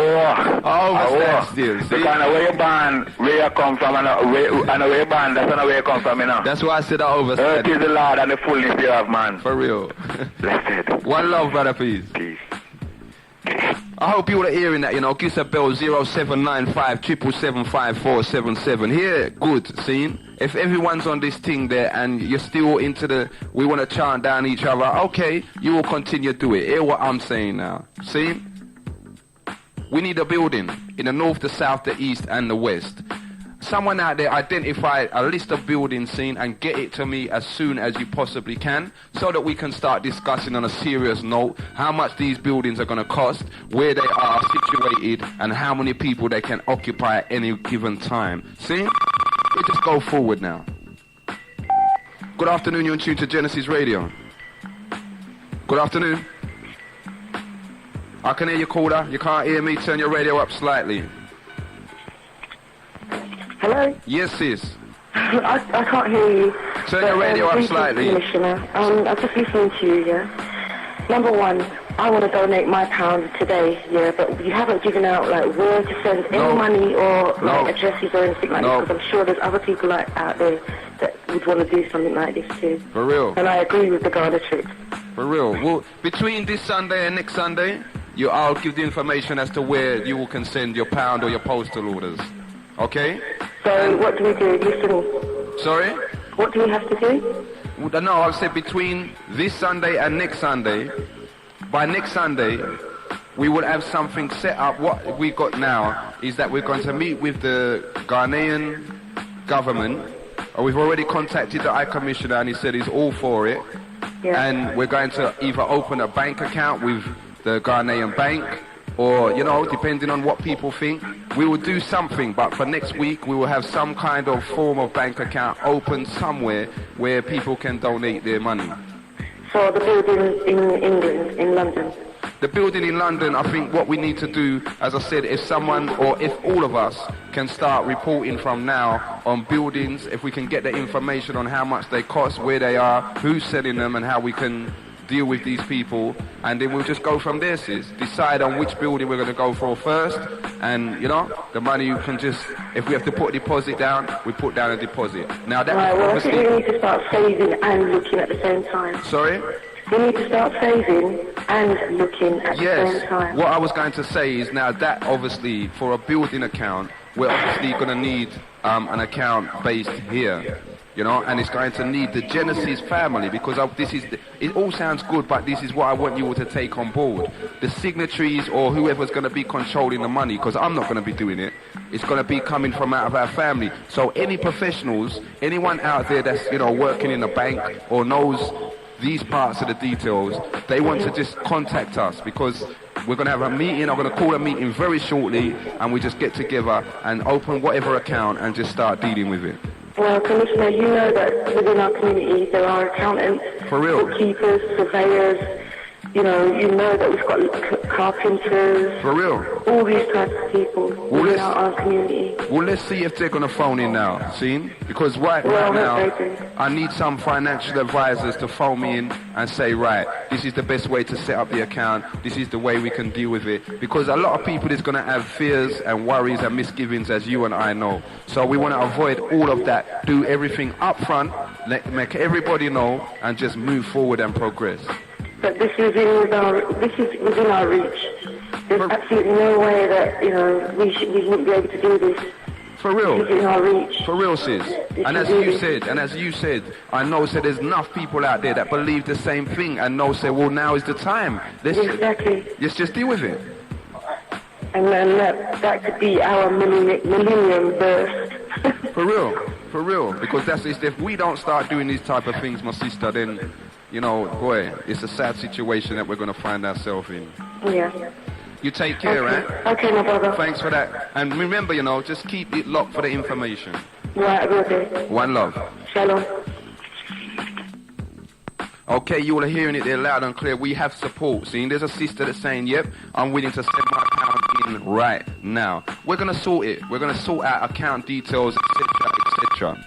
overstand still. See? Because where you born, where you come from, and where you born, that's not where you come from, you know. That's why I said I overstand. Earth is the Lord and the fullness thereof, man. For real. Blessed. One love, brother, please. Peace. I hope you are hearing that, you know. Give us a bell 0795 777 Here, good, see? If everyone's on this thing there and you're still into we want to chant down each other, okay, you will continue to do it. Hear what I'm saying now. See? We need a building in the north, the south, the east, and the west. Someone out there identify a list of buildings seen and get it to me as soon as you possibly can so that we can start discussing on a serious note how much these buildings are going to cost, where they are situated, and how many people they can occupy at any given time. See? We just go forward now. Good afternoon, you're in tune to Genesis Radio. Good afternoon. I can hear you, caller. You can't hear me. Turn your radio up slightly. Hello? Yes, sis. I can't hear you. Turn your radio up slightly. Commissioner, I'm just listening to you, yeah? Number one, I want to donate my pound today, yeah, but you haven't given out, like, where to send any money or, like, addresses or anything like this, because I'm sure there's other people out there that would want to do something like this too. For real. And I agree with the Ghana trip. For real. Well, between this Sunday and next Sunday, I'll give the information as to where you can send your pound or your postal orders. Okay? So what do we do? Listen. Sorry? What do we have to do? Well, no, I've said between this Sunday and next Sunday. By next Sunday, we will have something set up. What we got now is that we're going to meet with the Ghanaian government. We've already contacted the High Commissioner and he said he's all for it. Yeah. And we're going to either open a bank account with the Ghanaian bank or, you know, depending on what people think, we will do something. But for next week, we will have some kind of form of bank account open somewhere where people can donate their money. So the building in England, in London? The building in London, I think what we need to do, as I said, if someone or if all of us can start reporting from now on buildings, if we can get the information on how much they cost, where they are, who's selling them and how we can deal with these people, and then we'll just go from there, sis. Decide on which building we're going to go for first, and, you know, the money you can just, if we have to put a deposit down, we put down a deposit. Now that right, well, I think we need to start saving and looking at the same time. Sorry? We need to start saving and looking at the same time. What I was going to say is now that obviously for a building account, we're obviously going to need an account based here, you know, and it's going to need the Genesis family because it all sounds good, but this is what I want you all to take on board. The signatories or whoever's going to be controlling the money, because I'm not going to be doing it, it's going to be coming from out of our family. So any professionals, anyone out there that's, you know, working in a bank or knows these parts of the details, they want to just contact us because we're going to have a meeting. I'm going to call a meeting very shortly and we just get together and open whatever account and just start dealing with it. Well, Commissioner, you know that within our community there are accountants, for real, bookkeepers, surveyors, you know that we've got carpenters, for real, all these types of people within our community. Well, let's see if they're going to phone in now, see? Because right now, I need some financial advisors to phone me in and say, right, this is the best way to set up the account, this is the way we can deal with it. Because a lot of people is going to have fears and worries and misgivings, as you and I know. So we want to avoid all of that, do everything up front, make everybody know, and just move forward and progress. But this is within our reach. There's absolutely no way that, you know, we wouldn't be able to do this. For real. Within our reach. For real, sis. And as you said, I know there's enough people out there that believe the same thing and know say, well, now is the time. Let's just deal with it. And then that could be our millennium burst. For real. Because that's if we don't start doing these type of things, my sister, then, you know, boy, it's a sad situation that we're going to find ourselves in. Yeah. You take care, right? Okay, my brother. Thanks for that. And remember, you know, just keep it locked for the information. Right, will do. One love. Shalom. Okay, you all are hearing it there loud and clear. We have support. See, there's a sister that's saying, yep, I'm willing to send my account in right now. We're going to sort it. We're going to sort out account details, etc., etc.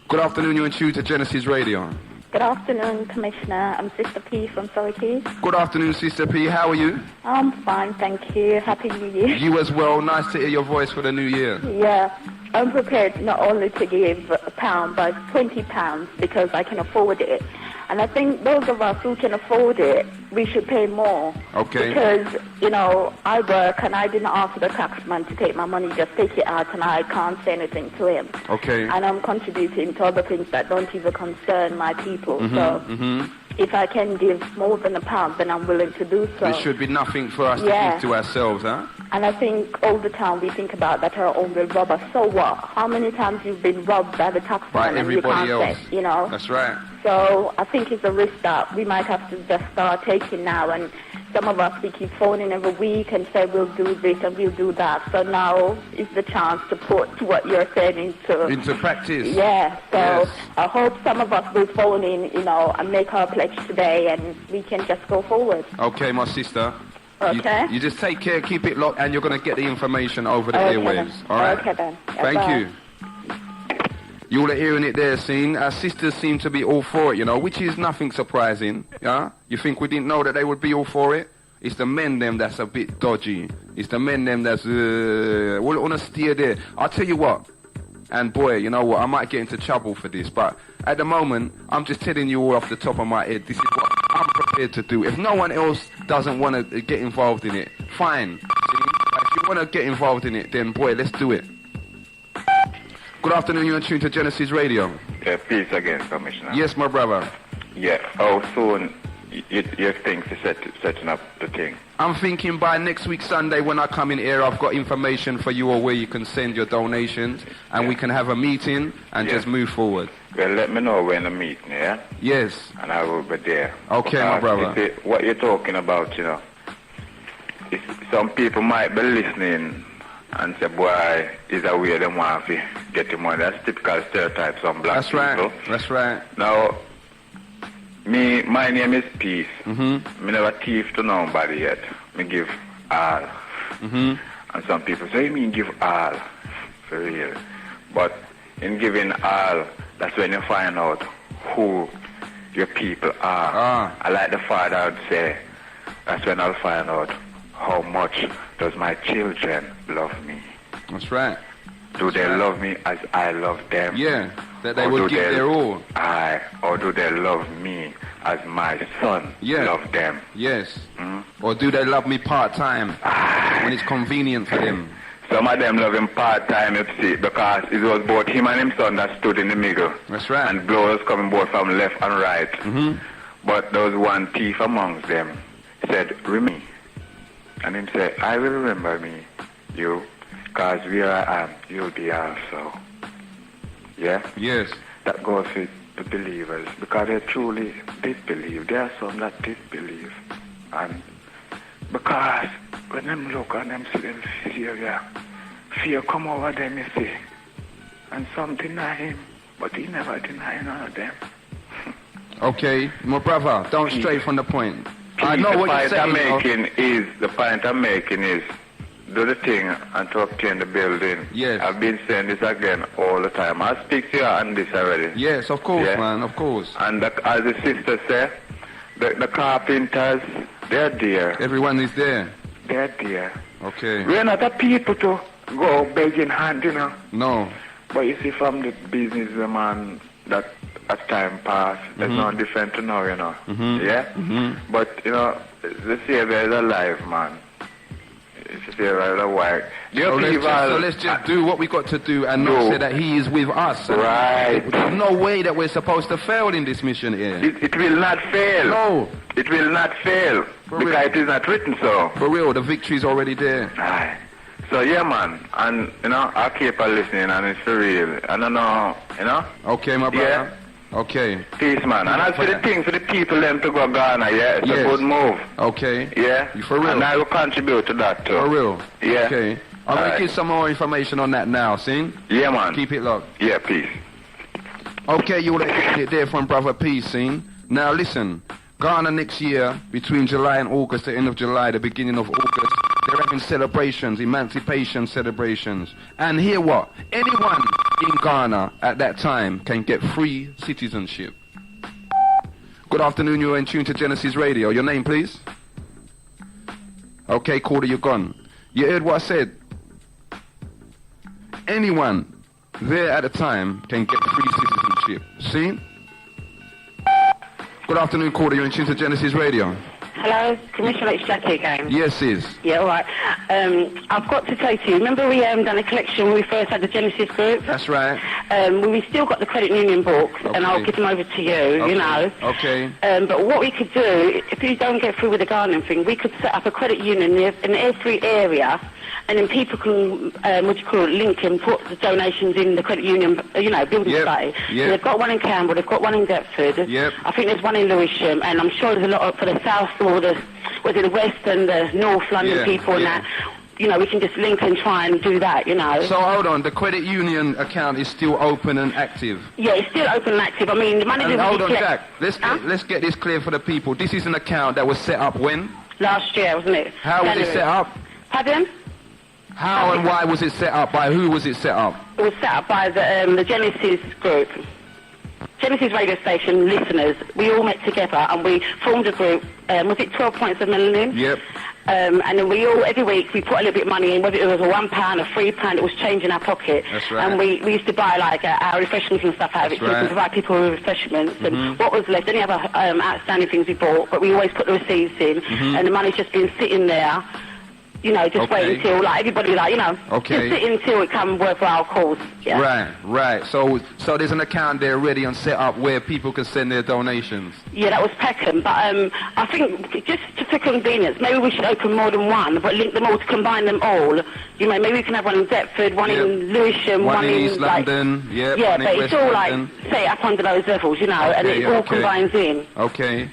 Good afternoon, you're in tune to Genesis Radio. Good afternoon, Commissioner. I'm Sister P from Surrey Keys. Good afternoon, Sister P. How are you? I'm fine, thank you. Happy New Year. You as well. Nice to hear your voice for the new year. Yeah. I'm prepared not only to give £1, but £20 because I can afford it. And I think those of us who can afford it, we should pay more. Okay. Because, you know, I work and I didn't ask the taxman to take my money, just take it out, and I can't say anything to him. Okay. And I'm contributing to other things that don't even concern my people. If I can give more than £1, then I'm willing to do so. There should be nothing for us to give to ourselves, huh? And I think all the time we think about that our own will rob us. So what? How many times you've been robbed by the taxman by and everybody you can't else? Say, you know? That's right. So I think it's a risk that we might have to just start taking now and some of us, we keep phoning every week and say we'll do this and we'll do that. So now is the chance to put what you're saying into practice. Yeah. So Yes. I hope some of us will phone in, and make our pledge today, and we can just go forward. Okay, my sister. Okay. You just take care, keep it locked, and you're going to get the information over the Okay airwaves. then. All right? Okay then. Thank Bye. you. You all are hearing it there, scene. Our sisters seem to be all for it, which is nothing surprising. Yeah? You think we didn't know that they would be all for it? It's the men them that's a bit dodgy. It's the men them that's, want to steer there. I'll tell you what. And boy, you know what? I might get into trouble for this, but at the moment, I'm just telling you all off the top of my head, this is what I'm prepared to do. If no one else doesn't want to get involved in it, fine. See? If you want to get involved in it, then boy, let's do it. Good afternoon, you're tuned to Genesis Radio. Yeah, peace again, Commissioner. Yes, my brother. Yeah, how soon you think to setting up the thing? I'm thinking by next week Sunday when I come in here, I've got information for you all where you can send your donations, and we can have a meeting and just move forward. Well, let me know when the meeting, yeah? Yes. And I will be there. Okay, my brother. You see, what you're talking about, some people might be listening and say, boy, is a way they want to get the money. That's typical stereotypes on black people. Right. That's right. Now, my name is Peace. Mm-hmm. Me never thief to nobody yet. Me give all. Mm-hmm. And some people say, you mean give all? For real. But in giving all, that's when you find out who your people are. I like the father would say, that's when I'll find out how much does my children love me. That's right. Do they love me as I love them? Yeah, that they would give their all. Or do they love me as my son love them? Yes. Or do they love me part-time when it's convenient for them? Some of them love him part-time, you see, because it was both him and his son that stood in the middle. That's right. And blows coming both from left and right. Mm-hmm. But there was one thief amongst them said, "Remy." And him said, "I will remember me, you, because where I am, you'll be also." Yeah? Yes. That goes with the believers, because they truly disbelieve. There are some that disbelieve. And because when them look and them see them fear come over them, you see. And some deny him, but he never deny none of them. Okay, my brother, don't stray from the point. I know the what you're point saying. The point I'm making is do the thing and to obtain the building. Yes. I've been saying this again all the time. I speak to you on this already. Yes, of course, man, of course. And as the sister said, the carpenters, they're there. Everyone is there. They're there. Okay. We're not the people to go begging hand, No. But you see, from the businessman that as time pass, there's no different to now, Mm-hmm. Yeah? Mm-hmm. But, the Savior is alive, man. It's the Savior is alive. So let's just do what we got to do and not say that he is with us. Right. There's no way that we're supposed to fail in this mission here. It will not fail. No. It will not fail. Because it is not written so. For real, the victory's already there. Aye. So, yeah, man. And, I keep on listening, and it's for real. I don't know, Okay, my brother. Yeah. Okay. Peace, man. And as for the thing, for the people them to go Ghana, it's a good move. Okay. Yeah? For real. And I will contribute to that, too. For real. Yeah. Okay. I'm going to give some more information on that now, see? Yeah, man. Keep it locked. Yeah, peace. Okay, you would have it there from Brother Peace, see? Now, listen. Ghana next year, between July and August, the end of July, the beginning of August, they're having celebrations, emancipation celebrations. And hear what? Anyone in Ghana at that time can get free citizenship. Good afternoon, you're in tune to Genesis Radio. Your name, please? Okay, caller, you're gone. You heard what I said? Anyone there at the time can get free citizenship. See? Good afternoon, caller, you're in tune to Genesis Radio. Hello, Commissioner, it's Jackie again. Yes, sis. Yeah, all right. I've got to say to you, remember we done a collection when we first had the Genesis group? That's right. we've still got the credit union books, and I'll give them over to you, you know. Okay. But what we could do, if you don't get through with the gardening thing, we could set up a credit union in every area, and then people can, link and put the donations in the credit union, building society. So they've got one in Campbell, they've got one in Deptford. I think there's one in Lewisham, and I'm sure there's a lot for the south or the west and the north London people and that. You know, we can just link and try and do that, you know. So hold on, the credit union account is still open and active? Yeah, it's still open and active. I mean, the money... Hold on, Jack. Let's get this clear for the people. This is an account that was set up when? Last year, wasn't it? How was it set up? Pardon? How and why was it set up? By who was it set up? It was set up by the Genesis group. Genesis radio station listeners. We all met together and we formed a group. Was it 12 Points of Melanin? Yep. And then we all, every week, we put a little bit of money in, whether it was a £1, a £3, it was change in our pocket. That's right. And we used to buy, like, our refreshments and stuff out of it, so we could provide people with refreshments. And what was left, any other outstanding things we bought, but we always put the receipts in, and the money's just been sitting there, you know, just wait until, like, everybody, like, you know, just sit until it comes worthwhile cause. Yeah. Right. So there's an account there ready and set up where people can send their donations. Yeah, that was Peckham, but I think just for convenience, maybe we should open more than one, but link them all to combine them all. You know, maybe we can have one in Deptford, one in Lewisham, one in East London, yeah, but it's all London. Like set up under those levels, you know, and it all combines in. Okay.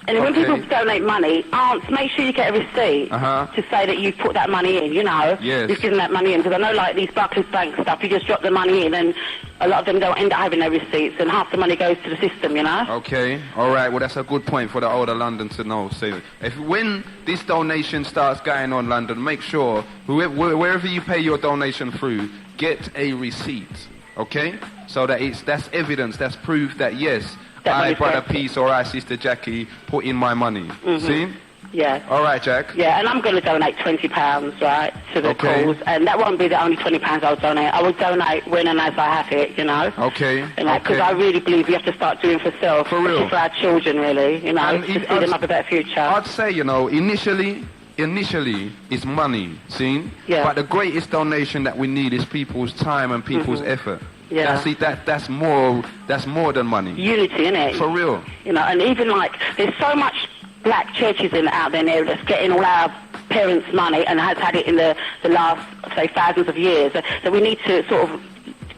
And then when people donate money, make sure you get a receipt to say that you put that money in, you know. Yes. You've given that money in. Because I know, like, these Barclays Bank stuff, you just drop the money in and a lot of them don't end up having their receipts and half the money goes to the system, you know. Okay. All right. Well, that's a good point for the older London to know. So when this donation starts going on, London, make sure, wherever you pay your donation through, get a receipt, okay? So that's evidence, that's proof that, yes, I, Brother Peace, or I, Sister Jackie, put in my money. See? Yeah. All right, Jack. Yeah, and I'm going to donate £20, right, to the cause. And that won't be the only £20 I'll donate. I will donate when and as I have it, you know. Okay. Because I really believe we have to start doing for self. For real. For our children, really, you know, to see them have a better future. I'd say, you know, initially it's money, see? Yeah. But the greatest donation that we need is people's time and people's effort. Yeah. That's more than money. Unity, innit? For real. You know, and even like there's so much black churches out there now that's getting all our parents' money and has had it in the last, say, thousands of years. So we need to sort of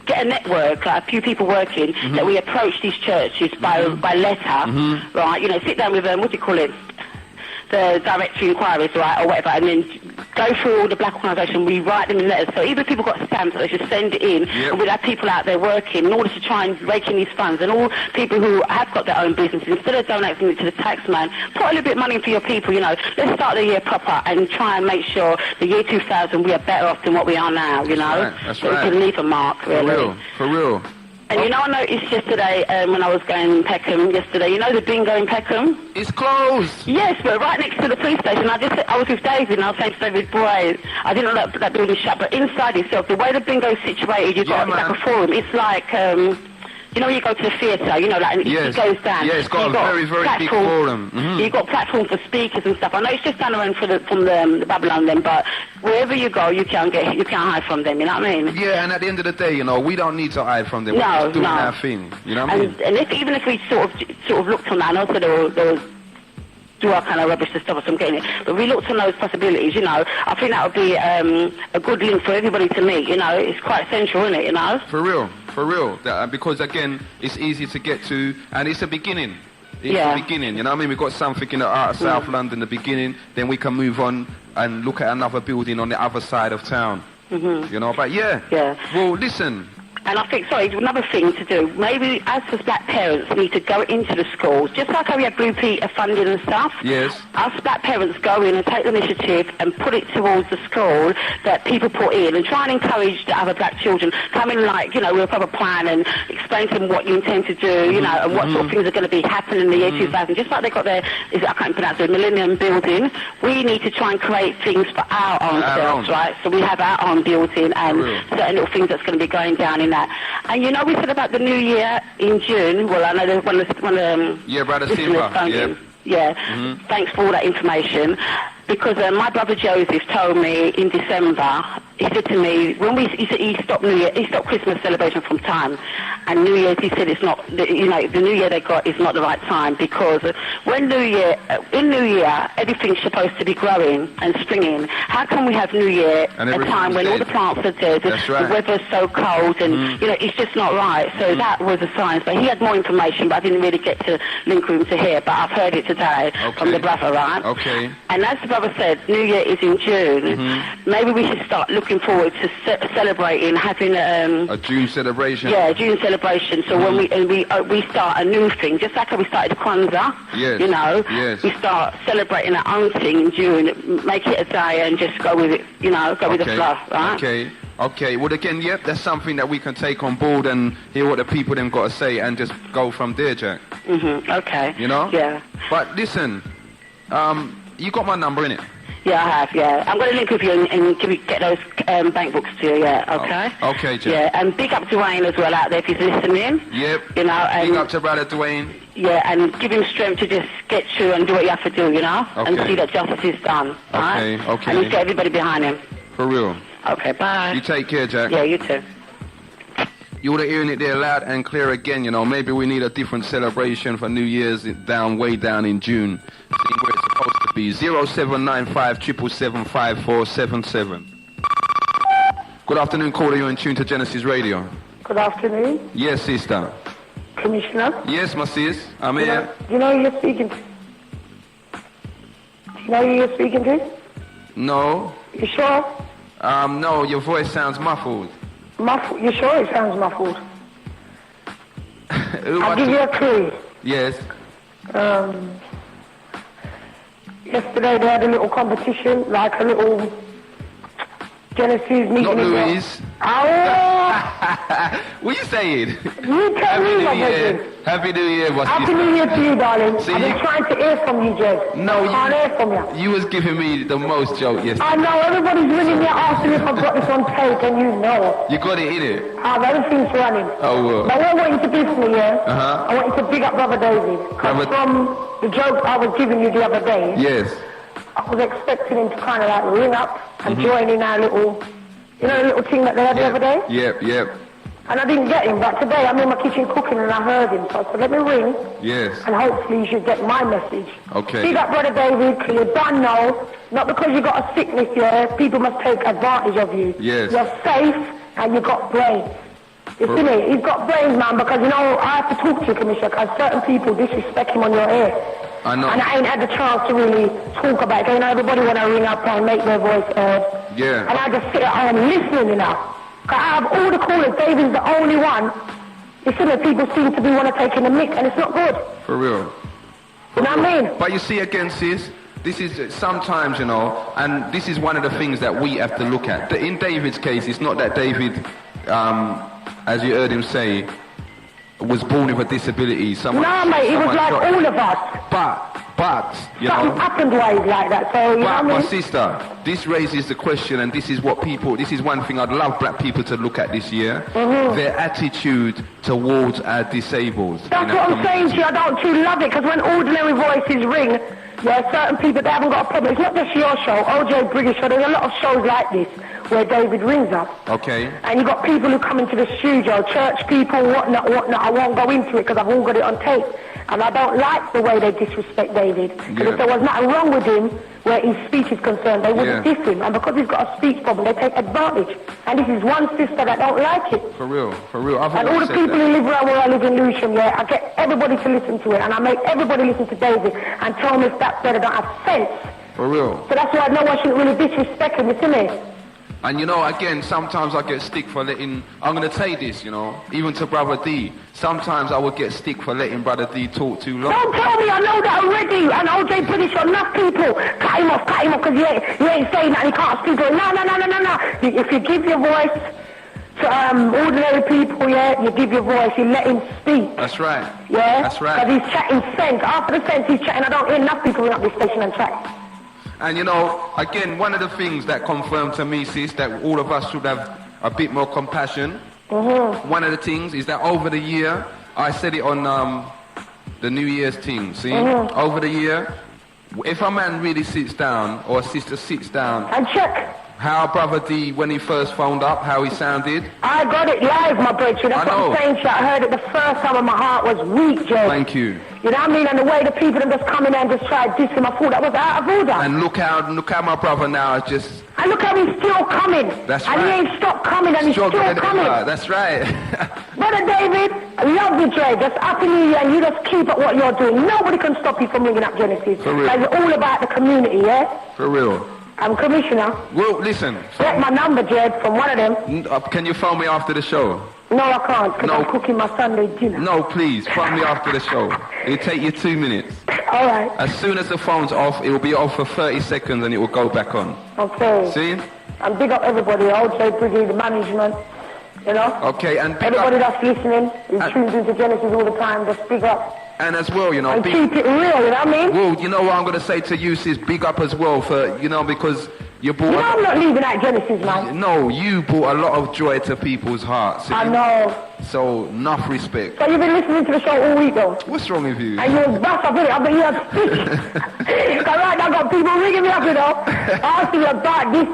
get a network, like a few people working, that we approach these churches by letter, right? You know, sit down with the directory inquiries, right, or whatever, and then go through all the black organisation, we write them in letters. So even if people got stamps, they should send it in, and we'd have people out there working in order to try and rake in these funds. And all people who have got their own businesses, instead of donating it to the tax man, put a little bit of money for your people, you know. Let's start the year proper and try and make sure the year 2000 we are better off than what we are now, you know. That's so right. we can leave a mark, really. For real. And you know, I noticed yesterday when I was going in Peckham yesterday, you know the bingo in Peckham? It's closed. Yes, but right next to the police station. I was with David and I was saying to David, boy, I didn't know that building shut, but inside itself, the way the bingo's situated, you've got like a forum. It's like, you know, when you go to the theatre, you know, like, and it goes down. Yeah, it's got a very, very big forum. You've got platforms for speakers and stuff. I know it's just down the road from the Babylon then, but wherever you go, you can't hide from them, you know what I mean? Yeah, and at the end of the day, you know, we don't need to hide from them. We're just doing our thing, you know what I mean? And even if we sort of looked on that, and also there was do our kind of rubbish to stop us from getting it. But we looked on those possibilities, you know. I think that would be a good link for everybody to meet, you know. It's quite essential, isn't it, you know? For real. Because, again, it's easy to get to, and it's a beginning. It's the beginning, you know what I mean? We've got something in the art of South London, the beginning, then we can move on and look at another building on the other side of town. You know, but well, listen. And I think, another thing to do, maybe us as black parents need to go into the schools, just like how we have Blue Peter funding and stuff. Yes. Us black parents go in and take the initiative and put it towards the school that people put in and try and encourage the other black children, come in like, you know, with a proper plan and explain to them what you intend to do, you know, and what sort of things are going to be happening in the year 2000. Just like they got their, I can't pronounce it, Millennium Building, we need to try and create things for our own selves, right? So we have our own building and certain little things that's going to be going down in that. And you know, we said about the New Year in June. Well, I know there's one of Brother Simba. Thanks for all that information. because my brother Joseph told me in December, he said to me, he stopped New Year, he stopped Christmas celebration from time, and New Year's, he said it's not, the New Year they got is not the right time, because when in New Year, everything's supposed to be growing and springing. How can we have New Year and a time when all the plants are dead, That's right. the weather's so cold, and it's just not right. So that was a sign. But he had more information, but I didn't really get to link with him to hear. But I've heard it today from the brother, right? Okay. And as the brother said, New Year is in June. Maybe we should start looking forward to celebrating, having a June celebration. Yeah, June celebration. So when we start a new thing, just like how we started Kwanzaa. Yes. Yes. We start celebrating our own thing in June, make it a day, and just go with it. Go with the flow, right? Okay. Okay. Well, again, yep, that's something that we can take on board and hear what the people then got to say, and just go from there, Jack. Okay. Yeah. But listen, you got my number, innit? Yeah, I have, yeah. I'm going to link with you and get those bank books to you, yeah, okay? Okay, Jack. Yeah, and big up Dwayne as well out there if he's listening. Yep. And big up to brother Dwayne. Yeah, and give him strength to just get through and do what you have to do, and see that justice is done, right? Okay. And he's got everybody behind him. For real. Okay, bye. You take care, Jack. Yeah, you too. You would have hearing it there loud and clear again, maybe we need a different celebration for New Year's way down in June. Seeing where it's supposed to be. 0795 777 5477. Good afternoon, caller. You're in tune to Genesis Radio. Good afternoon. Yes, sister. Commissioner? Yes, my sis. I'm here. Do you know who you're speaking to? Do you know who you're speaking to? No. You sure? No, your voice sounds muffled. Muffled? You sure it sounds muffled? I'll give you a clue. Yes. Yesterday they had a little competition, like a little Genesis meeting. Not Louise. Oh! What are you saying? You tell me, my husband. Happy New Year, what's Happy New Year to you, darling. See, I've been trying to hear from you, Jez. No, I can't hear from you. You was giving me the most joke yesterday. I know, everybody's ringing me asking if I've got this on tape, and you know it. You got it, innit? Everything's running. Oh, well. But what I want you to do for me, I want you to big up Brother David. Because from the joke I was giving you the other day, yes, I was expecting him to kind of like ring up and join in our little, the little thing that they had the other day. Yep. And I didn't get him, but today I'm in my kitchen cooking and I heard him. So I said, let me ring. Yes. And hopefully you should get my message. Okay. Big up Brother David, because you're done now. Not because you got a sickness here. People must take advantage of you. Yes. You're safe and you got brains. You see me? He's got brains, man, because, I have to talk to you, Commissioner, because certain people disrespect him on your ear. I know. And I ain't had the chance to really talk about it. Everybody want to ring up and make their voice heard. Yeah. And I just sit at home listening, Because out of all the callers, David's the only one. You see, people seem to be want to take in the mix, and it's not good. For real. You know what I mean? But you see, again, sis, this is sometimes, and this is one of the things that we have to look at. In David's case, it's not that David, as you heard him say, was born with a disability. No, mate, it was like all of us. But, something happened ways like that, so you know what I mean? My sister, this raises the question, and this is one thing I'd love black people to look at this year, their attitude towards our disabled. That's what I'm saying to you, I don't too love it, because when ordinary voices ring, certain people, they haven't got a problem. It's not just your show, OJ British show, there's a lot of shows like this, where David rings up. Okay. And you've got people who come into the studio, church people, whatnot. I won't go into it because I've all got it on tape. And I don't like the way they disrespect David. Because if there was nothing wrong with him, where his speech is concerned, they wouldn't diss him. And because he's got a speech problem, they take advantage. And this is one sister that don't like it. For real. And all the people who live around where I live in Lewisham, I get everybody to listen to it. And I make everybody listen to David and tell me if that's better, don't have sense. For real. So that's why no one shouldn't really disrespect him, you see me? And again, sometimes I get stick for letting, I'm going to say this, even to Brother D, sometimes I would get stick for letting Brother D talk too long. Don't tell me, I know that already. And OJ British, enough people, cut him off, because you ain't saying that and he can't speak. No. If you give your voice to ordinary people, you give your voice, you let him speak. That's right. Yeah? That's right. Because he's chatting sense. After the sense he's chatting, I don't hear enough people ring up this station and chat. And again, one of the things that confirmed to me, sis, that all of us should have a bit more compassion. One of the things is that over the year, I said it on the New Year's thing, see? Over the year, If a man really sits down, or a sister sits down... And check. How Brother D, when he first phoned up, how he sounded? I got it live, my brethren. That's what I'm saying to you. I heard it the first time and my heart was weak, Jay. Thank you. You know what I mean? And the way the people have just come in and just tried dissing, I thought that was out of order. And look how my brother now is just... And look how he's still coming. That's and right. And he ain't stopped coming and he's still coming. That's right. Brother David, I love you, Jay. Just Happy New Year, and you just keep up what you're doing. Nobody can stop you from ringing up Genesis. For real. Like, you're all about the community, yeah? For real. I'm commissioner. Well, listen. Get my number, Jed, from one of them. Can you phone me after the show? No, I can't, because I'm cooking my Sunday dinner. No, please, phone me after the show. It'll take you 2 minutes. All right. As soon as the phone's off, it will be off for 30 seconds and it will go back on. Okay. See? And big up everybody, OJ Briggy, the management, you know? Okay, and everybody that's listening, who tunes into Genesis all the time, just big up. And as well, you know... And keep it real, you know what I mean? Well, you know what I'm going to say to you, sis, big up as well for, you know, because... You brought I'm not leaving out Genesis, man. No, you brought a lot of joy to people's hearts. I know. So, enough respect. So you've been listening to the show all week, though? What's wrong with you? And you're back up, innit? I bet you're fish. Because right now I've got people ringing me up, you know. I asked you about this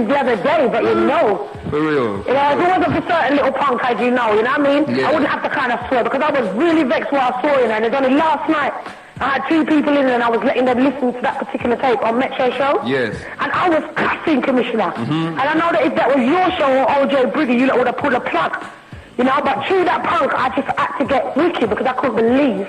the other day, but you know. For real. You know, if it wasn't for certain little punk, as you know what I mean? Yeah. I wouldn't have to kind of swear, because I was really vexed when I saw you, and it's only last night. I had 2 people in and I was letting them listen to that particular tape on Metro Show. Yes. And I was cussing, Commissioner. And I know that if that was your show or OJ Briggy, you lot would have pulled a plug. You know, but through that punk, I just had to get wicked because I couldn't believe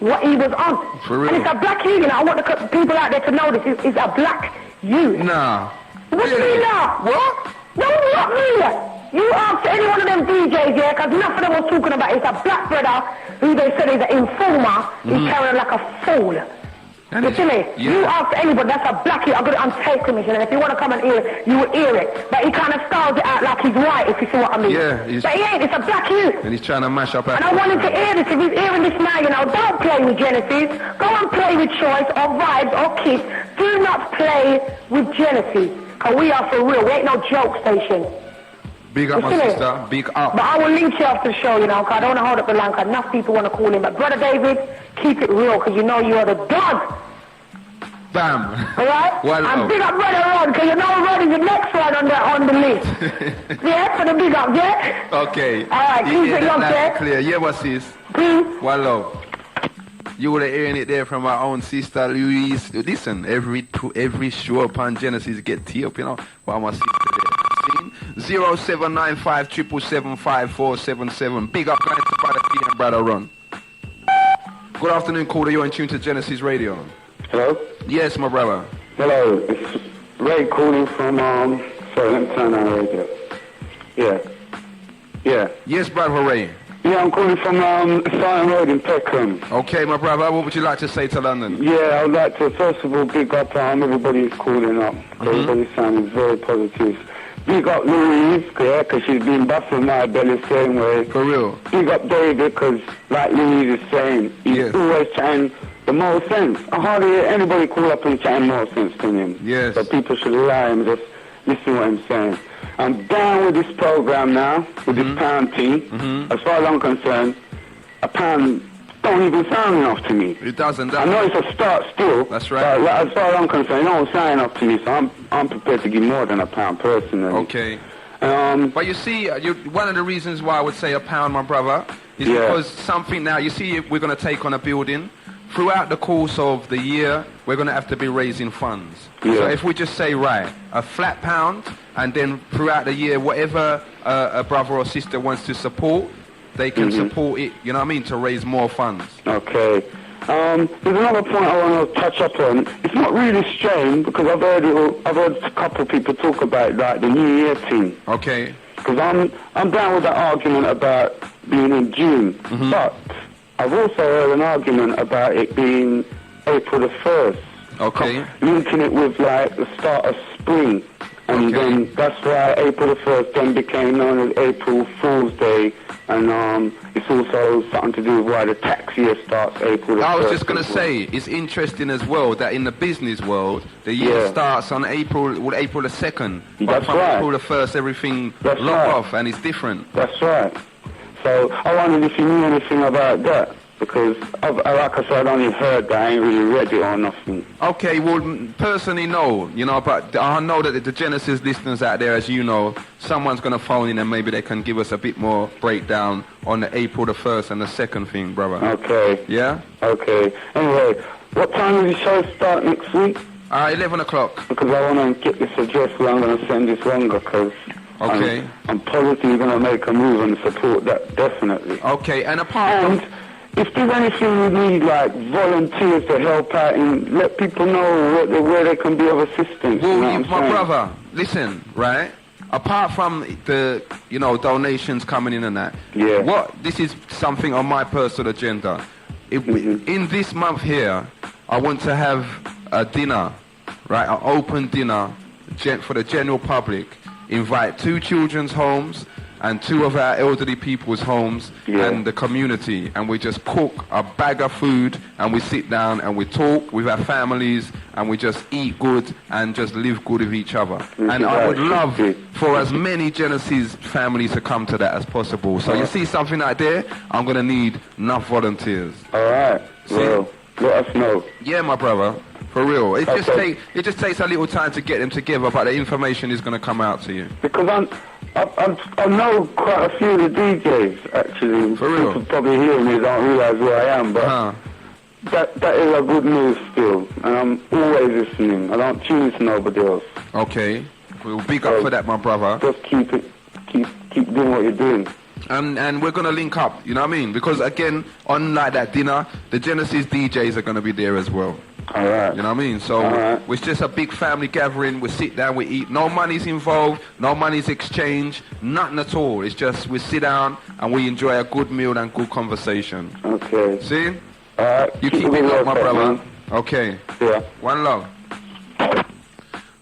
what he was on. For real. And it's a black youth, you know. I want the people out there to know this. It's a black youth. Nah. What do you mean now? What? No, not me. You ask any one of them DJs, yeah, because enough of them was talking about it's a black brother who they said is an informer. He's carrying like a fool. You see me? Yeah. You ask anybody, that's a black youth. I've got it on tape, Commission, and if you want to come and hear it, you will hear it. But he kind of styles it out like he's white, if you see what I mean. Yeah. But he ain't, it's a black youth. And he's trying to mash up... And I want him to hear this. If he's hearing this now, you know, don't play with Genesis. Go and play with Choice or Vibes or Kiss. Do not play with Genesis. Because we are for real. We ain't no joke station. Big up, my sister. Big up. But I will link you after the show, you know, because I don't want to hold up the line, because enough people want to call in. But Brother David, keep it real, because you know you are the dog. Bam. All right? Well, and big up Brother Rod, because you know Rod is the next one on the list. Yeah, for the big up, yeah? Okay. All right, keep it locked there. Clear. Yeah, what's this? Please. Well, love. You were hearing it there from our own sister Louise. Listen, every show upon Genesis get tea up, you know. While my sister there. 0795 777 Big up, guys, to Brother T and Brother Ron. Good afternoon, caller. You're in tune to Genesis Radio. Hello? Yes, my brother. Hello, it's Ray calling from, sorry, let me turn on the radio. Yeah. Yes, brother Ray. Yeah, I'm calling from, Sutton Road in Peckham. Okay, my brother, what would you like to say to London? Yeah, I would like to, first of all, big up, everybody who's calling up. Everybody's sounding very positive. Big up Louise, yeah, because she's been busting my belly the same way. For real. Big up David, because, like Louise is saying, he's always chatting the more sense. I hardly hear anybody call up and chatting more sense than him. Yes. So people should lie and just listen to what I'm saying. I'm down with this program now, with this pound team. As far as I'm concerned, a pound don't even sound enough to me. It doesn't. I know it's a start still. That's right. But as far as I'm concerned, it don't sound enough to me, so I'm prepared to give more than a pound personally. Okay. But you see, one of the reasons why I would say a pound, my brother, is because something now, you see, we're going to take on a building. Throughout the course of the year, we're going to have to be raising funds. So if we just say, right, a flat pound, and then throughout the year, whatever a brother or sister wants to support, they can support it, you know what I mean, to raise more funds. Okay. There's another point I want to touch up on. It's not really strange, because I've heard a couple of people talk about, like, the New Year thing. Okay. Because I'm down with that argument about being in June, but I've also heard an argument about it being April the 1st. Okay. Linking it with, like, the start of spring. And then that's why April the 1st then became known as April Fool's Day. And it's also something to do with why the tax year starts April the 1st. I was just going to say, it's interesting as well that in the business world, the year starts on April the 2nd. But from April the 1st, everything locked off and it's different. That's right. So I wondered if you knew anything about that. Because, like I said, I only heard that. I ain't really read it or nothing. Okay, well, personally, no, but I know that the Genesis listeners out there, as you know, someone's going to phone in and maybe they can give us a bit more breakdown on the April the 1st and the 2nd thing, brother. Okay. Yeah? Okay. Anyway, what time does the show start next week? 11 o'clock. Because I want to get this address where I'm going to send this longer, because okay. I'm positively going to make a move and support that, definitely. Okay, and apart from... If there's anything we need, like volunteers to help out and let people know where they can be of assistance. Well, my brother, listen, right? Apart from the, donations coming in and that, this is something on my personal agenda. In this month here, I want to have a dinner, right? An open dinner for the general public. Invite 2 children's homes and 2 of our elderly people's homes and the community, and we just cook a bag of food and we sit down and we talk with our families and we just eat good and just live good with each other. And I would love for as many Genesis families to come to that as possible. So you see something like that, I'm going to need enough volunteers. All right. Well, let us know. Yeah, my brother. For real. It just takes a little time to get them together, but the information is going to come out to you. Because I know quite a few of the DJs, actually. For real? People probably hear me, don't realise where I am, but that is a good move still. And I'm always listening. I don't tune to nobody else. Okay. We'll big up for that, my brother. Just keep doing what you're doing. And we're going to link up, you know what I mean? Because, again, on like that dinner, the Genesis DJs are going to be there as well. All right. You know what I mean? So it's just a big family gathering. We sit down, we eat. No money's involved. No money's exchanged. Nothing at all. It's just we sit down and we enjoy a good meal and good conversation. Okay. See? All right. You keep it up, my brother. Man. Okay. Yeah. One love.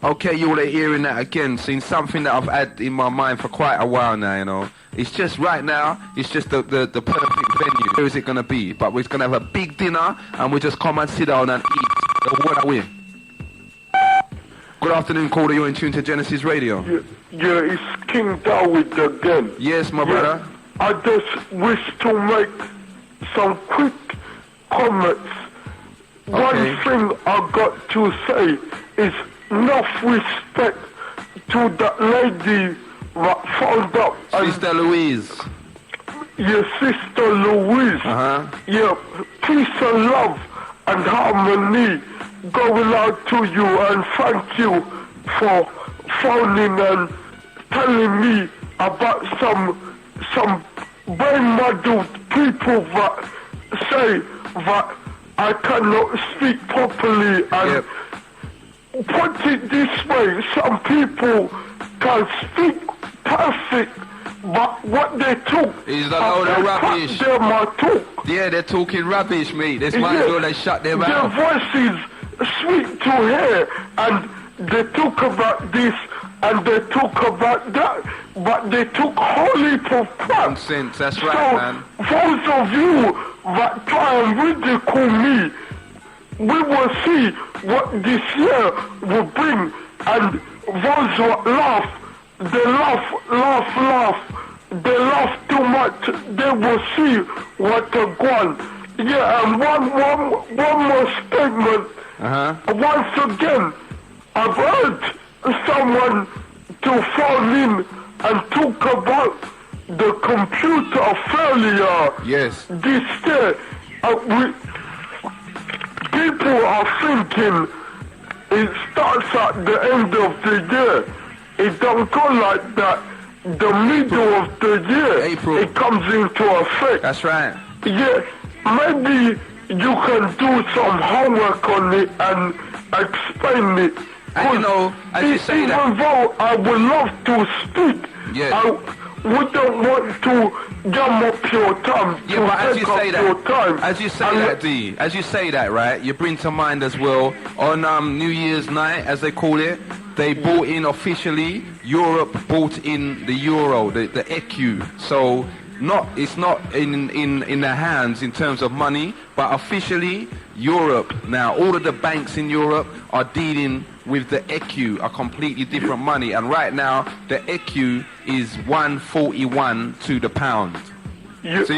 Okay, you all are hearing that again. Seen something that I've had in my mind for quite a while now, It's just right now, it's just the perfect venue. Where is it going to be? But we're going to have a big dinner and we just come and sit down and eat. So what are we? Good afternoon, caller. You're in tune to Genesis Radio. Yeah, it's King Dawid again. Yes, my brother. I just wish to make some quick comments. One thing I got to say is enough respect to that lady that found up. Sister Louise. Your Sister Louise. Yeah, peace and love and harmony going out to you, and thank you for phoning and telling me about some very muddled people that say that I cannot speak properly, and put it this way, some people can speak perfect, but what they talk is a load of rubbish. Yeah, they're talking rubbish, mate. That's why they shut their mouth. Their voices sweet to hear, and they talk about this and they talk about that, but they talk wholly for crap. Nonsense, that's right, man. Those of you that try and ridicule me, we will see what this year will bring, and those who laugh, they laugh, they laugh too much, they will see what they're going. Yeah, and one more statement. Once again, I've heard someone to phone in and talk about the computer failure. Yes. This year, people are thinking it starts at the end of the year. It don't go like that. The middle of the year, April. It comes into effect. That's right. Yeah, maybe you can do some homework on it and explain it. And you know, as you say that, even though I would love to speak, I wouldn't want to jam up your time. Yeah, but as you say that, as you say that, right, you bring to mind as well, on New Year's night, as they call it, they bought in officially, Europe bought in the euro, the ECU. So it's not in their hands in terms of money, but officially Europe now, all of the banks in Europe are dealing with the ECU, a completely different money, and right now the ECU is 141 to the pound. It's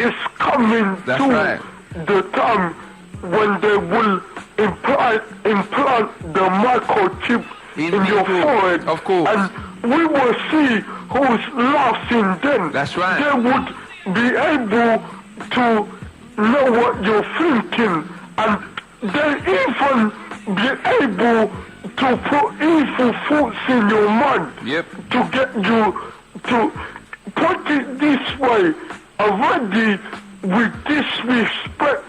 it's coming That's to right. the time when they will implant the microchip in your forehead. Of course. And we will see who's laughing then. That's right. They would be able to know what you're thinking, and they even be able to put evil thoughts in your mind. Yep. To get you to put it this way. Already we disrespect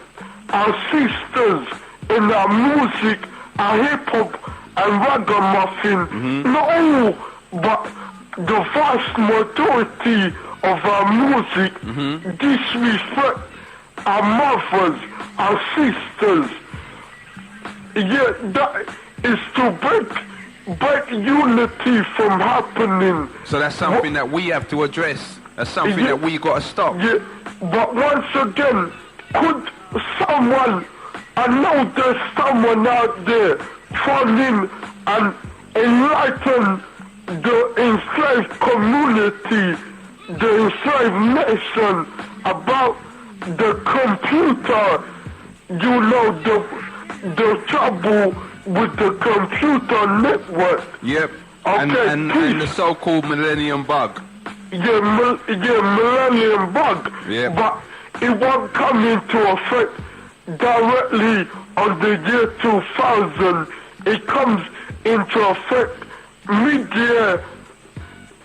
our sisters in our music, our hip-hop and ragamuffin. No, but the vast majority of our music disrespect our mothers, our sisters. Yeah, that is to break unity from happening. So that's something that we have to address. That's something that we got to stop. Yeah, but once again, could someone, I know there's someone out there trying and enlighten the enslaved community, the enslaved nation about the computer, you know, the trouble with the computer network. Yep. Okay, and the so-called millennium bug. Yeah, millennium bug. Yep. But it won't come into effect directly on the year 2000. It comes into effect mid-year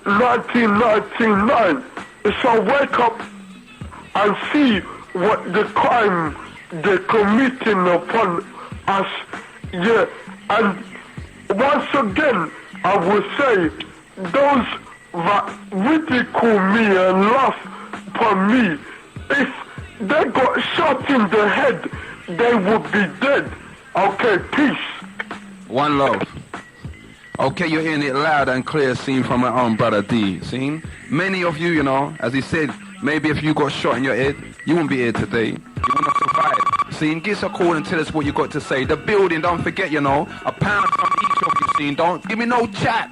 1999. So wake up and see what the crime they're committing upon us. Yeah, and once again, I will say, those that ridicule me and laugh upon me, if they got shot in the head, they would be dead. Okay, peace. One love. Okay, you're hearing it loud and clear, seen from my own brother D. Seen? Many of you, you know, as he said, maybe if you got shot in your head, you wouldn't be here today. You wouldn't have survived. Seen? Give us a call and tell us what you got to say. The building, don't forget, you know, £1 from each of you, seen? Don't give me no chat.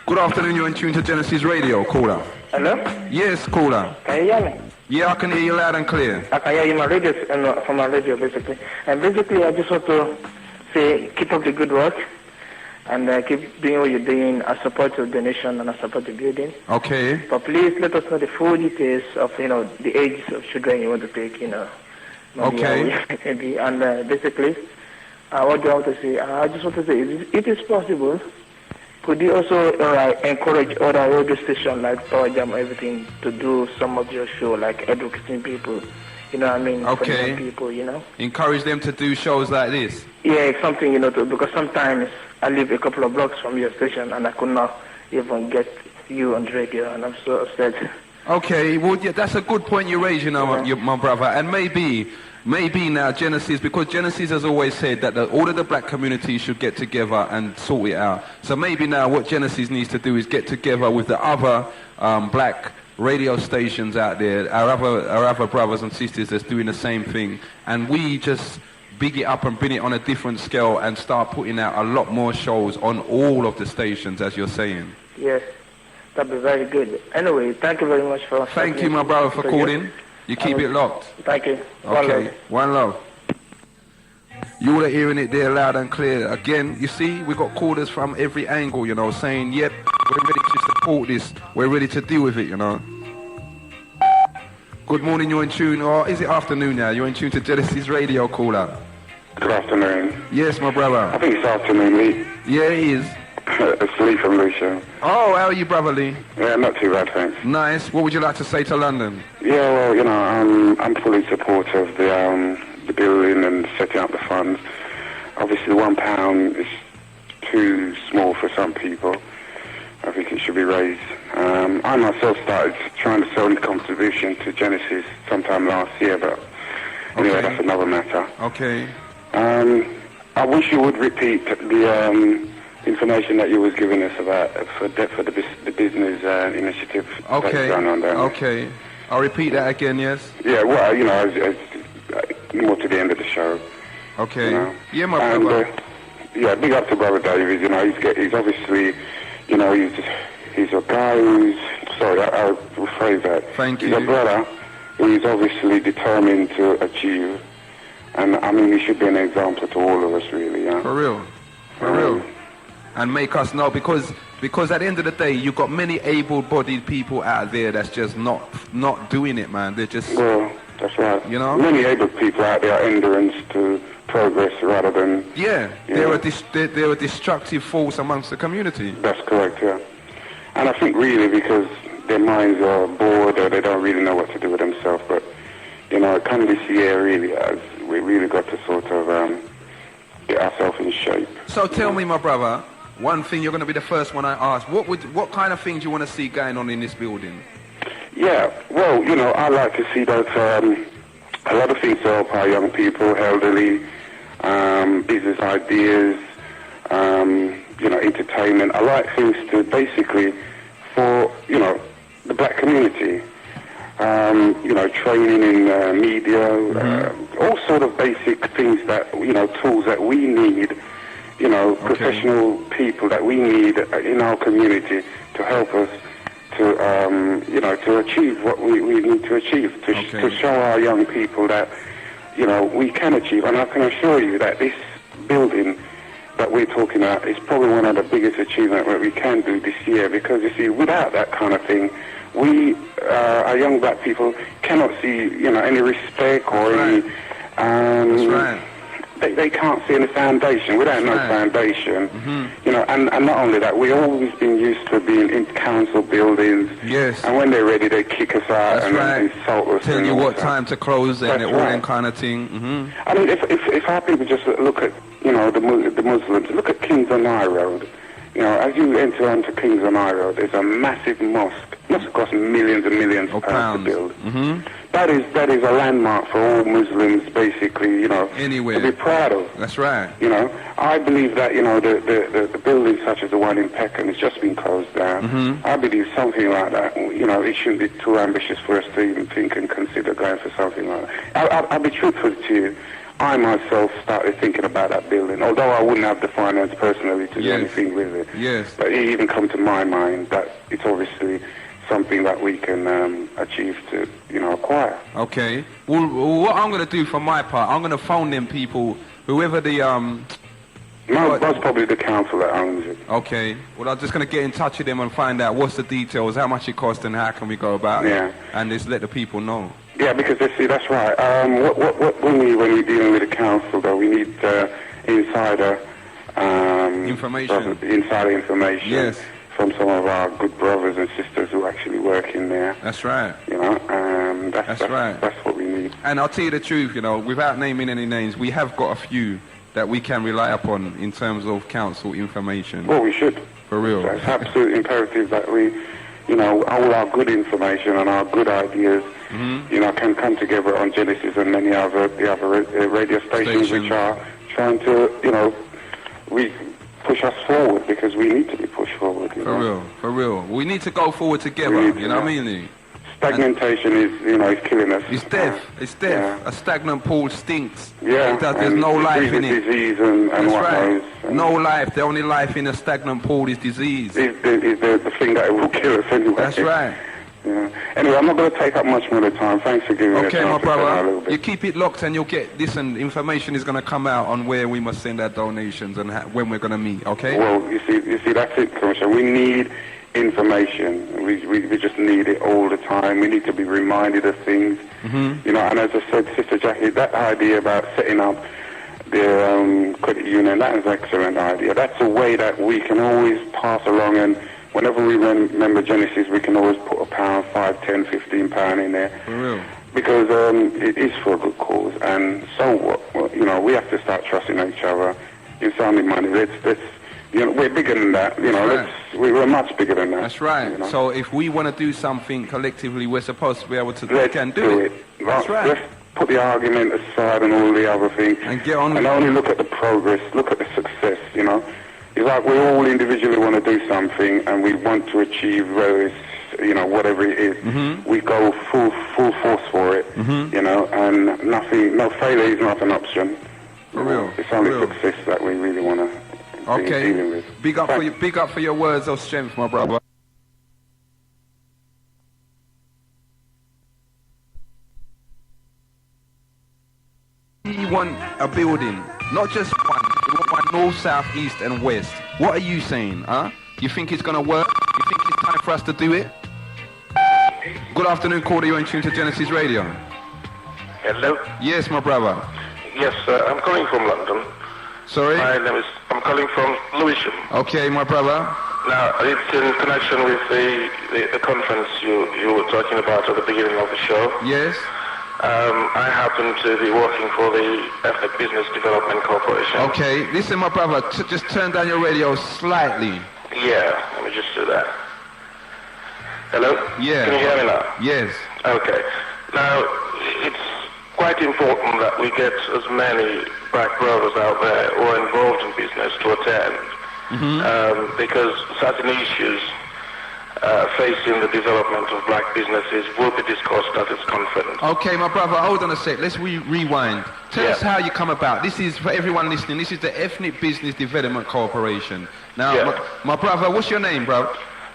Good afternoon, you're in tune to Genesis Radio. Caller. Hello? Yes, caller. Can you hear me? Yeah, I can hear you loud and clear. I can hear you my radio, from my radio, basically. And basically, I just want to say, keep up the good work. And keep doing what you're doing. I support your donation and I support the building. Okay. But please let us know the full details of, you know, the ages of children you want to take, you know. Maybe, Okay. Maybe. And basically, what do I want to say? I just want to say, if it is possible, could you also encourage other radio stations like Power Jam, everything, to do some of your show, like educating people, you know what I mean? For Okay. young people, you know? Encourage them to do shows like this. Yeah, it's something, you know, because sometimes I live a couple of blocks from your station and I could not even get you on the radio, and I'm so upset. Okay, well, yeah, that's a good point you raise, you know, my brother. And maybe now Genesis, because Genesis has always said that all of the black community should get together and sort it out. So maybe now what Genesis needs to do is get together with the other black radio stations out there, our other brothers and sisters that's doing the same thing, and we just big it up and bring it on a different scale and start putting out a lot more shows on all of the stations, as you're saying. Yes, that'd be very good. Anyway, thank you very much for... Thank you, my brother, for calling. You keep it locked. Thank you. Okay, one love. You are hearing it there loud and clear. Again, you see, we got callers from every angle, you know, saying, yep, we're ready to support this. We're ready to deal with it, you know. Good morning, you're in tune, or is it afternoon now? You're in tune to Genesis Radio, caller. Good afternoon. Yes, my brother. I think it's afternoon, Lee. Yeah, it is. It's Lee from Lucia. Oh, how are you, brother Lee? Yeah, not too bad, thanks. Nice. What would you like to say to London? Yeah, well, you know, I'm fully supportive of the building and setting up the funds. Obviously, £1 is too small for some people. I think it should be raised. I myself started trying to sell the contribution to Genesis sometime last year, but anyway, that's another matter. Okay. I wish you would repeat the information that you was giving us about for the business initiative that's going on there. Okay. I'll repeat that again, yes? Yeah, well, you know, more to the end of the show. Okay. You know? Yeah, my brother. Yeah, big up to Brother David. You know, he's obviously, you know, he's a guy who's, sorry, I'll rephrase that. Thank you. He's a brother he's obviously determined to achieve. And I mean, he should be an example to all of us, really. Yeah. For real. For real. And make us know, because at the end of the day, you've got many able-bodied people out there that's just not doing it, man. They're just... Well, that's right. You know? Many able people out there are hindrance to progress rather than... Yeah, they're a destructive force amongst the community. That's correct, yeah. And I think really because their minds are bored or they don't really know what to do with themselves. But, you know, kind of this year really has, we really got to sort of get ourselves in shape. So tell me, my brother, one thing, you're going to be the first one I ask. What kind of things do you want to see going on in this building? Yeah, well, you know, I like to see that a lot of things to help our young people, elderly, business ideas, you know, entertainment. I like things to basically for, you know, the black community. You know, training in media, all sort of basic things that, you know, tools that we need, you know, professional people that we need in our community to help us to, you know, to achieve what we need to achieve, to show our young people that, you know, we can achieve. And I can assure you that this building that we're talking about is probably one of the biggest achievements that we can do this year, because, you see, without that kind of thing, we, our young black people, cannot see, you know, any respect or any... That's right. They can't see any foundation. Without no foundation, you know, and not only that, we've always been used to being in council buildings. Yes. And when they're ready, they kick us out and insult us. Tell you what time to close and all right. that kind of thing. I mean, if our people just look at, you know, the Muslims, look at Kings on High Road. You know, as you enter onto Kings on High Road, there's a massive mosque. Must cost millions and millions of pounds to build. That is a landmark for all Muslims, basically, you know, anywhere to be proud of. That's right. You know, I believe that, you know, the buildings such as the one in Peckham has just been closed down. I believe something like that, you know, it shouldn't be too ambitious for us to even think and consider going for something like that. I'll be truthful to you. I myself started thinking about that building, although I wouldn't have the finance personally to do anything with it. Yes. But it even come to my mind that it's obviously something that we can achieve to, you know, acquire. Okay. Well, what I'm going to do for my part, I'm going to phone them people, whoever the... That's probably the council that owns it. Okay. Well, I'm just going to get in touch with them and find out what's the details, how much it costs, and how can we go about it. And just let the people know. Yeah, because you see, that's right. When we're dealing with the council, though, we need insider information. Insider information. Yes. From some of our good brothers and sisters who actually work in there. That's right. You know, that's right. That's what we need. And I'll tell you the truth, you know, without naming any names, we have got a few that we can rely upon in terms of council information. Well, we should. For real. So it's absolutely imperative that we, you know, all our good information and our good ideas, you know, can come together on Genesis and many other radio stations which are trying to, you know, push us forward, because we need to be pushed forward. For real. We need to go forward together, you know what I mean? Stagnation is, you know, is killing us. It's death. It's death. Yeah. A stagnant pool stinks. Yeah. There's no life in it. Disease and right. No life. The only life in a stagnant pool is disease. Is the thing that will kill us anyway. That's right. Yeah. Anyway, I'm not going to take up much more of the time. Thanks for giving me a chance. Okay, my brother. You keep it locked and you'll get this, and information is going to come out on where we must send our donations and when we're going to meet, okay? Well, you see, that's it, Commissioner. We need information. We just need it all the time. We need to be reminded of things. You know, and as I said, Sister Jackie, that idea about setting up the credit union, that is an excellent idea. That's a way that we can always pass along, and whenever we remember Genesis, we can always put £1, £5, £10, £15 in there. For real. Because it is for a good cause. And so what? Well, you know, we have to start trusting each other. It's only money. Let's you know, we're bigger than that. You know, we're much bigger than that. That's right. You know? So if we want to do something collectively, we're supposed to be able to do it. That's right. Let's put the argument aside and all the other things. And get on and only look at the progress, look at the success, you know. It's like we all individually want to do something and we want to achieve, whether it's, you know, whatever it is. We go full force for it, you know, and no failure is not an option. For real. It's only success that we really want to be dealing with. Big up for your words of strength, my brother. we want a building, not just one. We want one north, south, east, and west. What are you saying, huh? You think it's gonna work? You think it's time for us to do it? Good afternoon, caller. You're in tune to Genesis Radio. Hello? Yes, my brother. Yes, I'm calling from London. Sorry? I'm calling from Lewisham. Okay, my brother. Now, it's in connection with the conference you were talking about at the beginning of the show. Yes. I happen to be working for the Ethnic Business Development Corporation. Okay, listen, my brother, just turn down your radio slightly. Yeah, let me just do that. Hello? Yeah. Can you hear me now? Yes. Okay. Now, it's quite important that we get as many black brothers out there who are involved in business to attend, because certain issues facing the development of black businesses will be discussed at this conference. Okay, my brother, hold on a sec. Let's rewind. Tell us how you come about. This is, for everyone listening, this is the Ethnic Business Development Corporation. Now, my brother, what's your name, bro?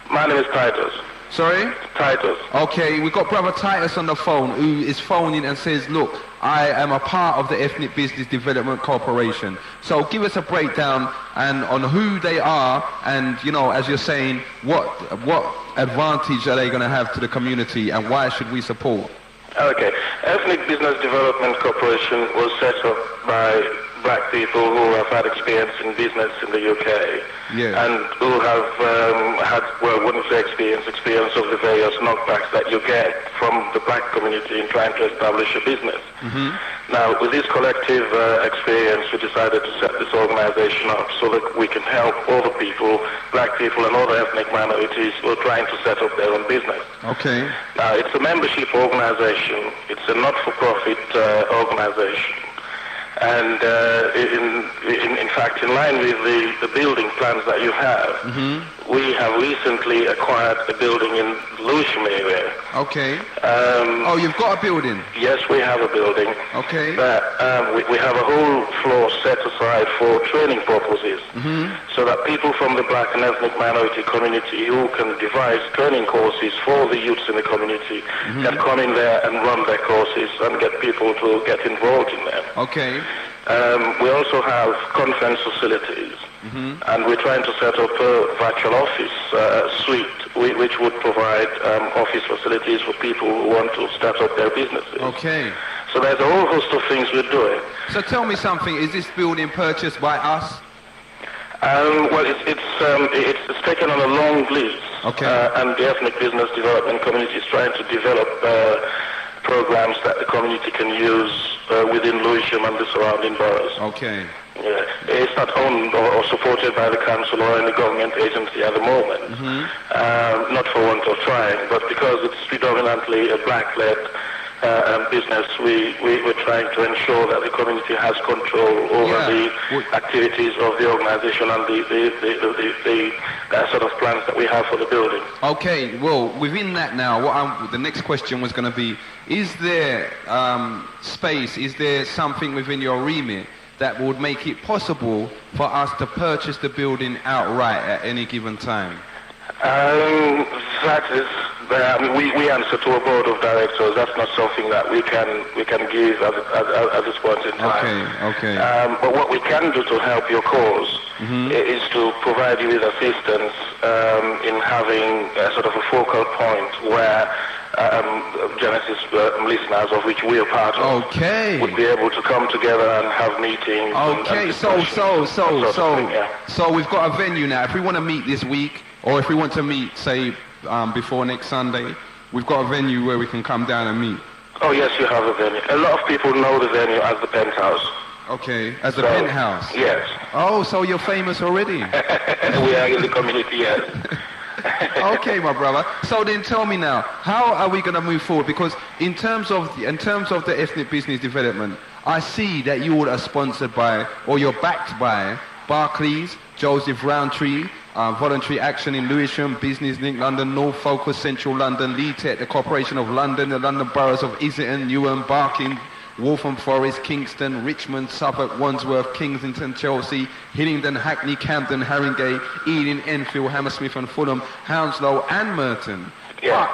My name is Titus. Sorry? Titus. Okay, we've got brother Titus on the phone who is phoning and says, look, I am a part of the Ethnic Business Development Corporation. So give us a breakdown and on who they are and, you know, as you're saying, what advantage are they going to have to the community and why should we support? Okay. Ethnic Business Development Corporation was set up by black people who have had experience in business in the UK and who have had, well, wouldn't say experience of the various knockbacks that you get from the black community in trying to establish a business. Now, with this collective experience, we decided to set this organization up so that we can help all the people, black people and other ethnic minorities who are trying to set up their own business. Okay. Now, it's a membership organization. It's a not-for-profit organization. And in fact, in line with the building plans that you have, we have recently acquired a building in the Lewisham area. Okay. Oh, you've got a building? Yes, we have a building. Okay. We have a whole floor set aside for training purposes, so that people from the black and ethnic minority community who can devise training courses for the youths in the community can come in there and run their courses and get people to get involved in them. Okay. We also have conference facilities, and we're trying to set up a virtual office suite which would provide office facilities for people who want to start up their businesses. Okay. So there's a whole host of things we're doing. So tell me something, is this building purchased by us? Well, it's taken on a long lease, and the Ethnic Business Development Community is trying to develop programs that the community can use within Lewisham and the surrounding boroughs. Okay. Yeah. It's not owned or supported by the council or any government agency at the moment, not for want of trying, but because it's predominantly a black-led business, we're trying to ensure that the community has control over the activities of the organization and the sort of plans that we have for the building. Okay, well, within that now, the next question was going to be, is there space, is there something within your remit that would make it possible for us to purchase the building outright at any given time? That is, we answer to a board of directors. That's not something that we can give at this point in time. Okay. But what we can do to help your cause is to provide you with assistance in having a sort of a focal point where Genesis listeners, of which we are part of, would be able to come together and have meetings. Okay, so we've got a venue now. If we want to meet this week, or if we want to meet, say, before next Sunday, we've got a venue where we can come down and meet. Oh yes, you have a venue. A lot of people know the venue as the Penthouse. Okay, as the Penthouse? Yes. Oh, so you're famous already? We are in the community, yes. Okay, my brother. So then tell me now, how are we going to move forward? Because in terms of the ethnic business development, I see that you all are sponsored by, or you're backed by, Barclays, Joseph Roundtree, Voluntary Action in Lewisham, Business Link London, North Focus Central London, Lead Tech, the Corporation of London, the London boroughs of Islington, Newham, Barking, Waltham Forest, Kingston, Richmond, Suffolk, Wandsworth, Kensington, Chelsea, Hillingdon, Hackney, Camden, Haringey, Ealing, Enfield, Hammersmith and Fulham, Hounslow and Merton. Yeah.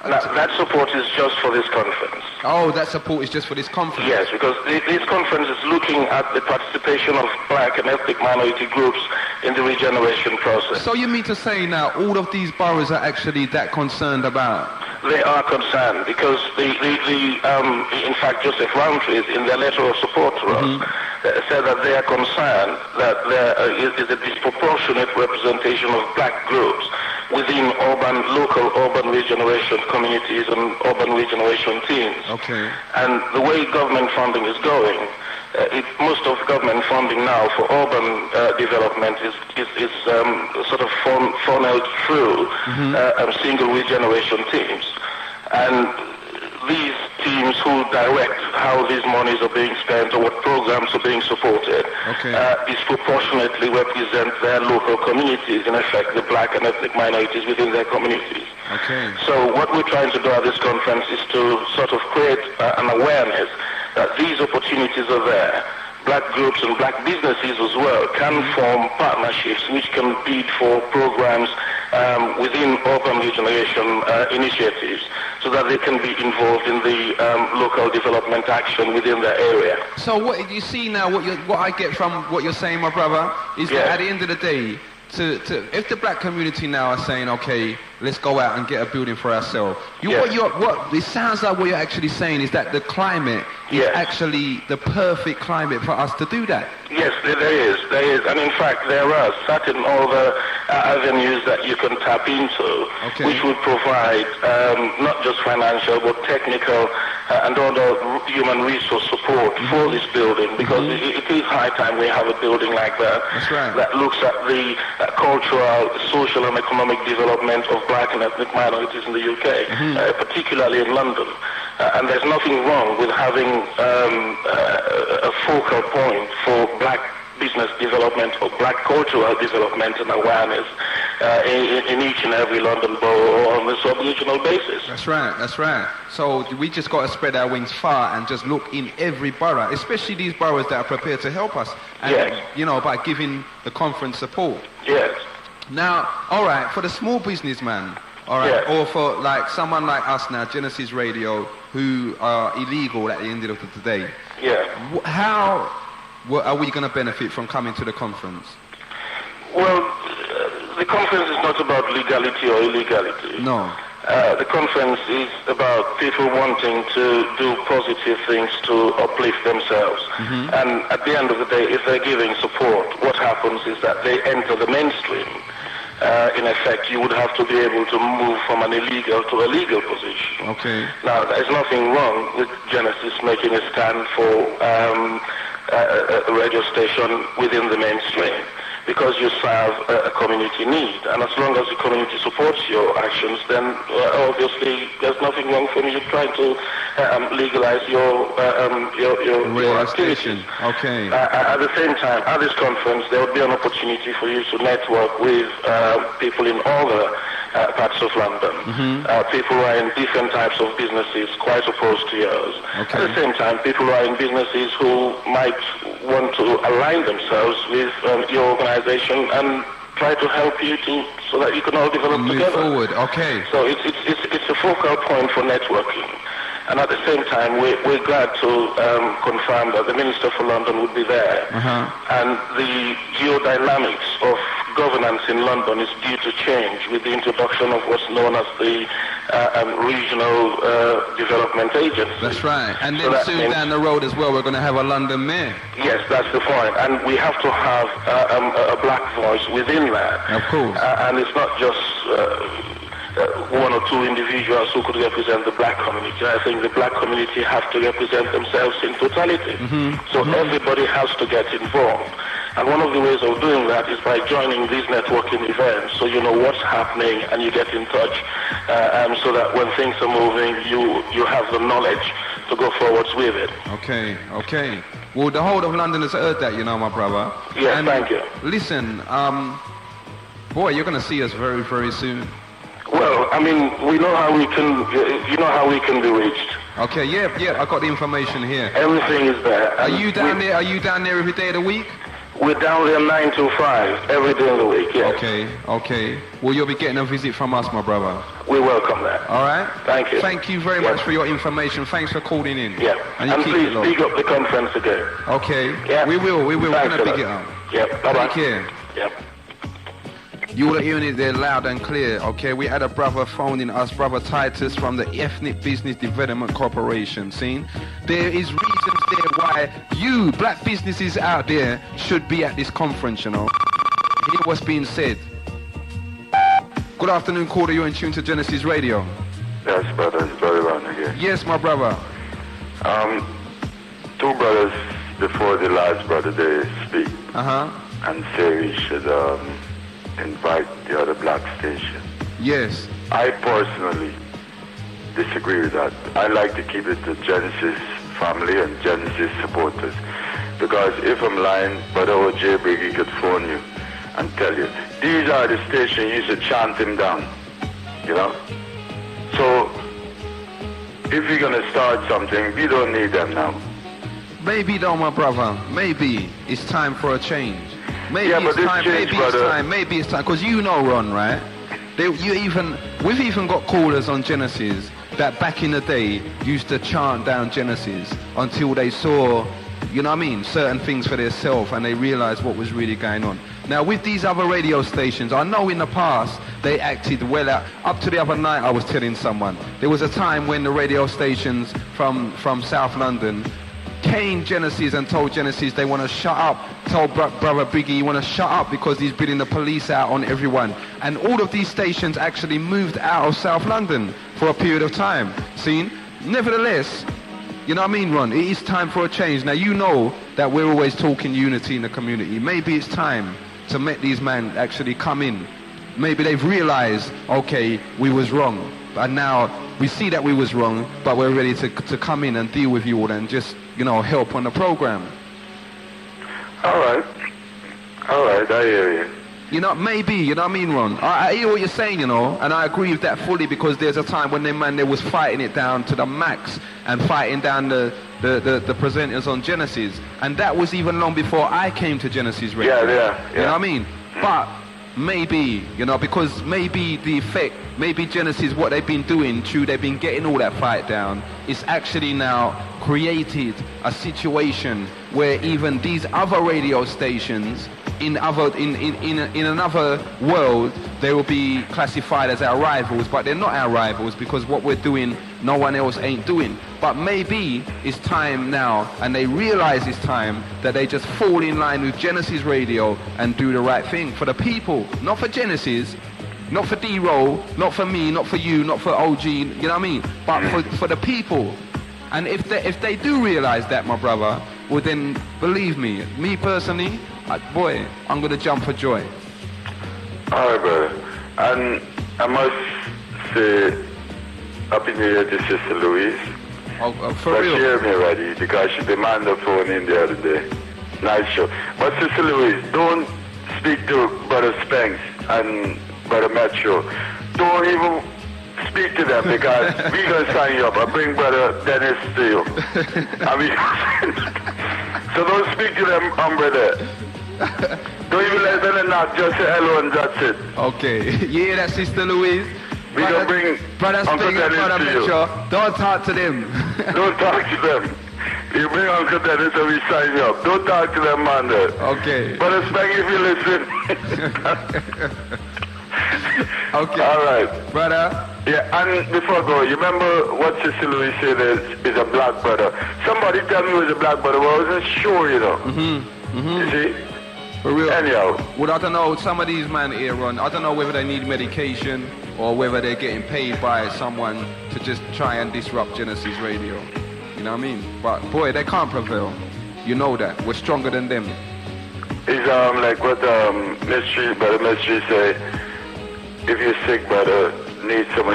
That support is just for this conference. Oh, that support is just for this conference? Yes, because this conference is looking at the participation of black and ethnic minority groups in the regeneration process. So you mean to say now all of these boroughs are actually that concerned about? They are concerned because in fact, Joseph Roundtree, in their letter of support to us, said that they are concerned that there is a disproportionate representation of black groups within local urban regeneration communities and urban regeneration teams. Okay. And the way government funding is going, most of government funding now for urban development is sort of funneled through single regeneration teams. And these teams who direct how these monies are being spent or what programs are being supported disproportionately represent their local communities, in effect the black and ethnic minorities within their communities. Okay. So what we're trying to do at this conference is to sort of create an awareness that these opportunities are there. Black groups and black businesses as well can form partnerships which can bid for programs within urban regeneration initiatives so that they can be involved in the local development action within their area. So what you see now, what I get from what you're saying, my brother, is that at the end of the day, if the black community now are saying, okay, let's go out and get a building for ourselves. It sounds like what you're actually saying is that the climate is actually the perfect climate for us to do that. Yes, there is. And in fact, there are certain other avenues that you can tap into, which would provide not just financial, but technical and other human resource support for this building, because it is high time we have a building like that. That's right. That looks at the cultural, social and economic development of black and ethnic minorities in the UK, particularly in London. And there's nothing wrong with having a focal point for black business development or black cultural development and awareness in each and every London borough or on a sub-regional basis. That's right. So we just got to spread our wings far and just look in every borough, especially these boroughs that are prepared to help us. And, by giving the conference support. Yes. Now, all right, for the small businessman, all right, or for like someone like us now, Genesis Radio, who are illegal at the end of the day. Yeah. How are we going to benefit from coming to the conference? Well, the conference is not about legality or illegality. No. The conference is about people wanting to do positive things to uplift themselves. And at the end of the day, if they're giving support, what happens is that they enter the mainstream. In effect, you would have to be able to move from an illegal to a legal position. Okay. Now, there's nothing wrong with Genesis making a stand for a radio station within the mainstream, because you serve a community need. And as long as the community supports your actions, then obviously there's nothing wrong for you trying to legalize your activities. Okay. At the same time, at this conference, there would be an opportunity for you to network with people in other parts of London, people who are in different types of businesses quite opposed to yours. Okay. At the same time, people who are in businesses who might want to align themselves with your organization and try to help you so that you can all develop together. Move forward, okay. So it's a focal point for networking. And at the same time, we're glad to confirm that the Minister for London would be there. And the geodynamics of governance in London is due to change with the introduction of what's known as the Regional Development Agency. That's right. And then soon down the road as well, we're going to have a London mayor. Yes, that's the point. And we have to have a black voice within that. Of course. And it's not just one or two individuals who could represent the black community. I think the black community have to represent themselves in totality. So everybody has to get involved. And one of the ways of doing that is by joining these networking events, so you know what's happening and you get in touch, so that when things are moving, you have the knowledge to go forwards with it. Okay. Well, the whole of London has heard that, my brother. Yes, and thank you. Listen, boy, you're going to see us very, very soon. Well, I mean, we know how we can be reached. Okay, yeah, I got the information here. Everything is there. Are you down there every day of the week? We're down there 9 to 5 every day of the week, yes. Okay. Well, you'll be getting a visit from us, my brother. We welcome that. All right? Thank you. Thank you very much for your information. Thanks for calling in. Yeah. And And please big up the conference again. Okay. Yeah. We will. We're Thanks going to a big it lot. up. Yep. Bye-bye. Take care. Yep. You are hearing it there loud and clear, okay? We had a brother phoning us, Brother Titus from the Ethnic Business Development Corporation, see? There is reasons there why you, black businesses out there, should be at this conference, you know? Hear what's being said. Good afternoon, caller. You're in tune to Genesis Radio. Yes, brother. It's Brother Ron again. Yes, my brother. Two brothers before the last brother, they speak and say we should invite the other black station. Yes. I personally disagree with that. I like to keep it to Genesis family and Genesis supporters. Because if I'm lying, Brother O.J. Briggy could phone you and tell you, these are the stations, you should chant him down. You know? So, if you're going to start something, we don't need them now. Maybe though, my brother. Maybe it's time for a change. Maybe Yeah, but it's this time. change, Maybe brother- it's time. Maybe it's time. Because you know, Ron, right? We've even got callers on Genesis that back in the day used to chant down Genesis until they saw, you know what I mean, certain things for themselves and they realized what was really going on. Now with these other radio stations, I know in the past they acted well out. Up to the other night I was telling someone, there was a time when the radio stations from South London came Genesis and told Genesis they want to shut up, told Brother Biggie you want to shut up because he's bringing the police out on everyone. And all of these stations actually moved out of South London for a period of time. See? Nevertheless, you know what I mean, Ron? It is time for a change. Now you know that we're always talking unity in the community. Maybe it's time to make these men actually come in. Maybe they've realized, okay, we was wrong. And now we see that we was wrong, but we're ready to come in and deal with you all and just, you know, help on the program. All right, I hear you. You know, maybe, you know what I mean, Ron? I hear what you're saying, you know, and I agree with that fully because there's a time when they was fighting it down to the max and fighting down the presenters on Genesis. And that was even long before I came to Genesis Radio. Yeah. You know what I mean? But maybe, you know, because maybe the effect, maybe Genesis, what they've been doing, they've been getting all that fight down, it's actually now created a situation where even these other radio stations in another world, they will be classified as our rivals, but they're not our rivals because what we're doing, no one else ain't doing. But maybe it's time now, and they realize it's time, that they just fall in line with Genesis Radio and do the right thing for the people, not for Genesis, not for D-Roll, not for me, not for you, not for OG, you know what I mean? But for the people. And if they do realize that, my brother, well then, believe me personally, boy, I'm going to jump for joy. All right, brother. And I must say, Happy New Year to Sister Louise. For but real? she heard me already because she demanded the phone in the other day. Nice show. But Sister Louise, don't speak to Brother Spanks and Brother Metro. Don't even speak to them because we're going to sign you up. I bring Brother Dennis to you. So don't speak to them, brother. Don't even let them knock, just say hello and that's it. Okay. You hear that, Sister Louise? We can bring Brother Uncle Sting and Dennis Brother to you. Mitchell, don't talk to them. Don't talk to them. You bring Uncle Dennis and we sign you up. Don't talk to them, man. Okay. Brother Spang, if you listen. Okay. All right. Brother. Yeah, and before I go, you remember what Sister Louise said is a black brother. Somebody tell me it was a black brother, but I wasn't sure, you know. You see? For real. Anyhow. Well, I don't know, some of these men here, Ron, I don't know whether they need medication or whether they're getting paid by someone to just try and disrupt Genesis Radio. You know what I mean? But boy, they can't prevail. You know that. We're stronger than them. It's like what Brother Mystery say, if you're sick, brother, need some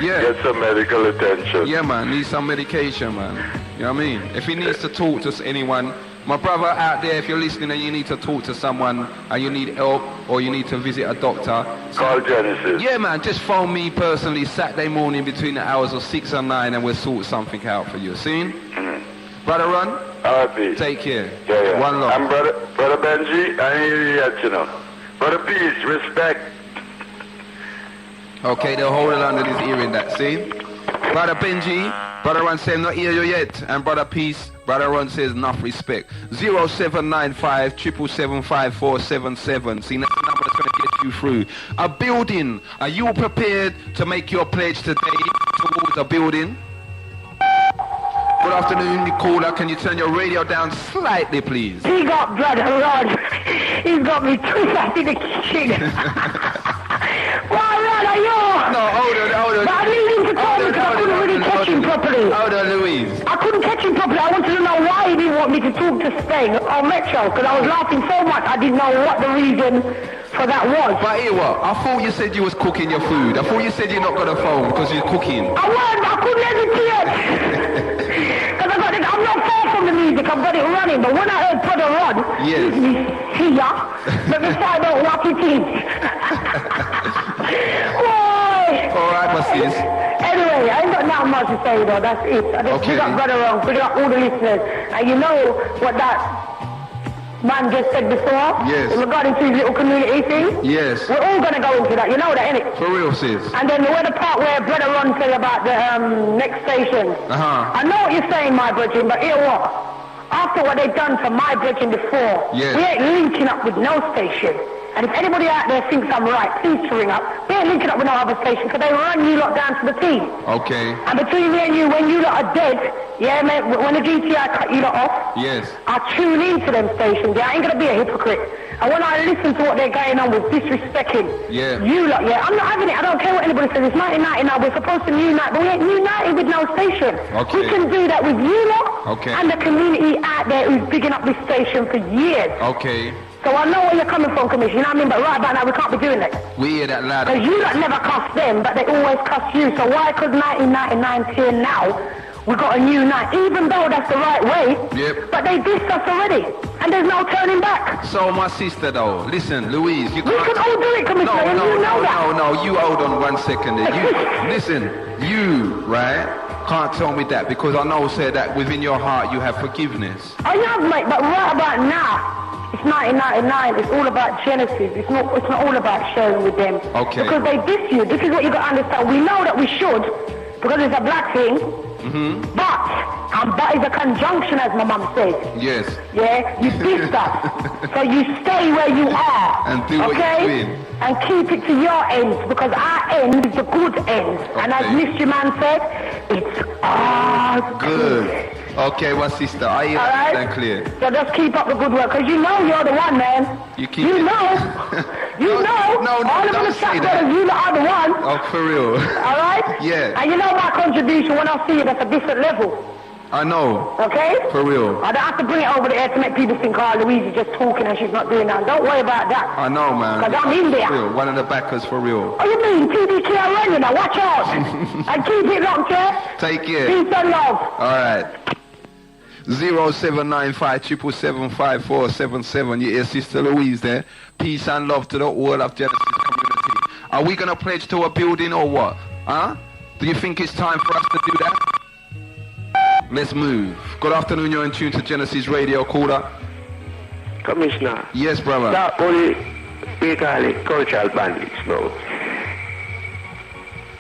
get some medical attention. Yeah, man, need some medication, man. You know what I mean? If he needs to talk to anyone, my brother out there, if you're listening and you need to talk to someone and you need help or you need to visit a doctor, call Genesis. Yeah, man, just phone me personally Saturday morning between the hours of 6 and 9 and we'll sort something out for you. See? Brother Ron? RP. Take care. Yeah. One love. I'm Brother Benji, I hear you, you know. Brother Peace, respect. Okay, they'll hold it under his earring, that, see? Brother Benji, Brother Ron says not hear you yet. And Brother Peace, Brother Ron says enough respect. 0795 777 See, that's the number that's going to get you through. A building. Are you prepared to make your pledge today towards a building? Good afternoon, caller. Can you turn your radio down slightly, please? He got Brother Rod. He's got me twisted in the kitchen. Why, Rod, are you? No, hold on. But I need him to call me because I couldn't really catch him properly. Hold on, Louise. I couldn't catch him properly. I wanted to know why he didn't want me to talk to Spain or Metro, because I was laughing so much I didn't know what the reason for that was. But here what? I thought you said you was cooking your food. I thought you said you're not got a phone because you're cooking. I couldn't hesitate. Because I'm not far from the music, I've got it running. But when I heard Brother Rod, yes. Here, let me find out what it is. All right, my sis. Anyway, I ain't got nothing much to say though, that's it. I just pick up Brother Ron, pick up all the listeners. And you know what that man just said before? Yes. Regarding to his little community thing? Yes. We're all going to go into that, you know that, innit? For real, sis. And then the part where Brother Ron said about the next station. I know what you're saying, my brethren, but hear what? After what they've done for my brethren before, we ain't linking up with no station. And if anybody out there thinks I'm right, please to ring up. We ain't linking up with no other station because they run you lot down to the team. Okay. And between me and you, when you lot are dead, yeah, mate, when the GTI cut you lot off, yes, I tune into them stations. Yeah, I ain't going to be a hypocrite. And when I listen to what they're going on with disrespecting you lot, I'm not having it. I don't care what anybody says. It's 1999. We're supposed to unite, but we ain't united with no station. Okay. We can do that with you lot and the community out there who's bigging up this station for years. Okay. So I know where you're coming from, Commissioner, you know what I mean? But right about now, we can't be doing that. We hear that loud. Because you lot never cuss them, but they always cuss you. So why, because 1999 till now, we got a new night, even though that's the right way, but they dissed us already, and there's no turning back. So my sister though, listen, Louise, you can't... We can all do it, Commissioner, and you know that. No, you hold on 1 second. You, right, can't tell me that, because I know, say that within your heart you have forgiveness. I have, mate, but right about now, it's 1999, it's all about Genesis, it's not all about sharing with them. Okay. Because they diss you, this is what you got to understand. We know that we should, because it's a black thing, but it's a conjunction, as my mum says. Yes. Yeah, you diss us, so you stay where you are. And do what you're doing. And keep it to your end, because our end is the good end. And as Mystery Man said, it's our good. Okay, my sister, I hear that clear. So just keep up the good work, because you know you're the one, man. You keep You know. No, all of don't the say chat that. brothers, you are the one. Oh, for real. All right? Yeah. And you know my contribution when I see it at a different level. I know. Okay? For real. I don't have to bring it over there to make people think, Louise is just talking and she's not doing that. Don't worry about that. I know, man. Because I'm in there. For real. One of the backers for real. Oh, you mean TDK running now? Watch out. And keep it locked, yeah? Take care. Peace and love. All right. 0795 You hear Sister Louise there. Peace and love to the whole of Genesis community. Are we going to pledge to a building or what? Huh? Do you think it's time for us to do that? Let's move. Good afternoon, you're in tune to Genesis Radio, caller. Commissioner. Yes, brother. That only we call it cultural bandits now.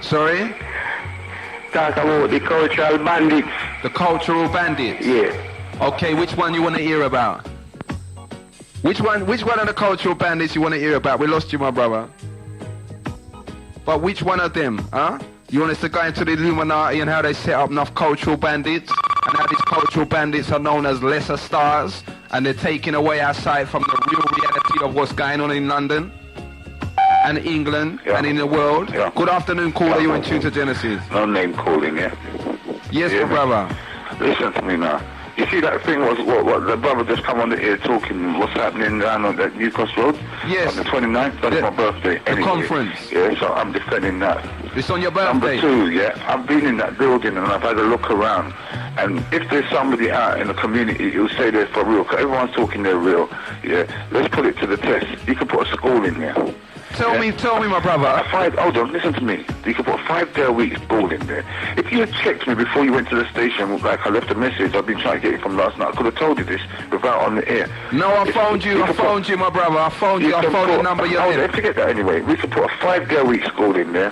Sorry? Talk about the cultural bandits. The cultural bandits? Yeah. Okay, which one you want to hear about? Which one of the cultural bandits you want to hear about? We lost you, my brother. But which one of them, huh? You want us to go into the Illuminati and how they set up enough cultural bandits? And how these cultural bandits are known as lesser stars? And they're taking away our sight from the real reality of what's going on in London? And England and in the world. Good afternoon, caller. You in tune to Genesis? No name calling, yeah? Yes, my brother. Listen to me now. You see that thing was what the brother just come on the ear talking what's happening down on that New Cross Road? Yes. On the 29th, that's my birthday. The conference. Yeah, so I'm defending that. It's on your birthday. Number 2, I've been in that building and I've had a look around. And if there's somebody out in the community who'll say they're for real, because everyone's talking they're real, let's put it to the test. You can put a school in there. Tell me, my brother. Hold on, listen to me. You can put a 5-day-a-week school in there. If you had checked me before you went to the station, like I left a message, I've been trying to get it from last night. I could have told you this without on the air. No, I phoned you, my brother. I phoned you. I phoned the number you're in. Forget that anyway. We can put a 5-day-a-week school in there.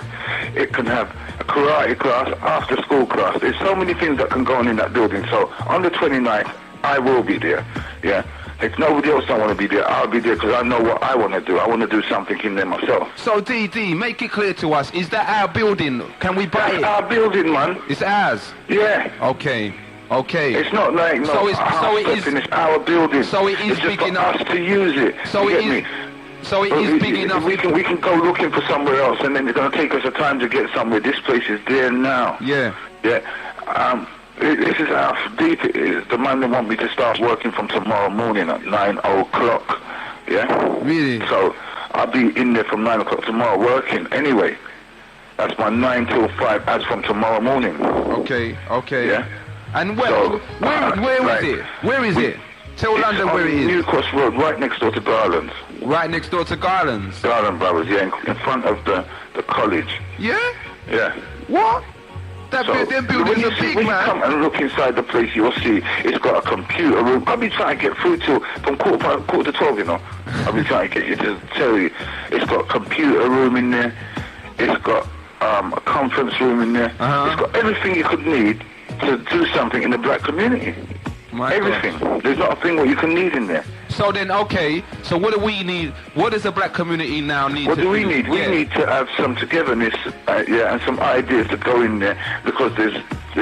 It can have a karate class, after-school class. There's so many things that can go on in that building. So on the 29th, I will be there. Yeah. If nobody else don't want to be there, I'll be there because I know what I want to do. I want to do something in there myself. So, DD, make it clear to us, is that our building? Can we buy it? That's our building, man. It's ours? Yeah. Okay. It's not like it's our building. So it is it's just big enough us to use it. So it is. So it is big enough. We can go looking for somewhere else, and then it's going to take us a time to get somewhere. This place is there now. Yeah. This is how deep it is. The man that want me to start working from tomorrow morning at 9 o'clock. Yeah? Really? So I'll be in there from 9 o'clock tomorrow working anyway. That's my 9 till 5 as from tomorrow morning. Okay. Yeah? And where is it? Where is it? Tell London where it is. New Cross Road, right next door to Garland's. Right next door to Garland's? Garland Brothers, yeah, in front of the college. Yeah? Yeah. What? Them buildings are big, when man. you come and look inside the place, you'll see it's got a computer room. I've been trying to get through from quarter to 12, you know. I've been trying to get you to tell you. It's got a computer room in there. It's got a conference room in there. It's got everything you could need to do something in the black community. Everything. There's not a thing what you can need in there. So then, so what do we need? What does the black community now need What to do we do? need? We need to have some togetherness, and some ideas to go in there, because there's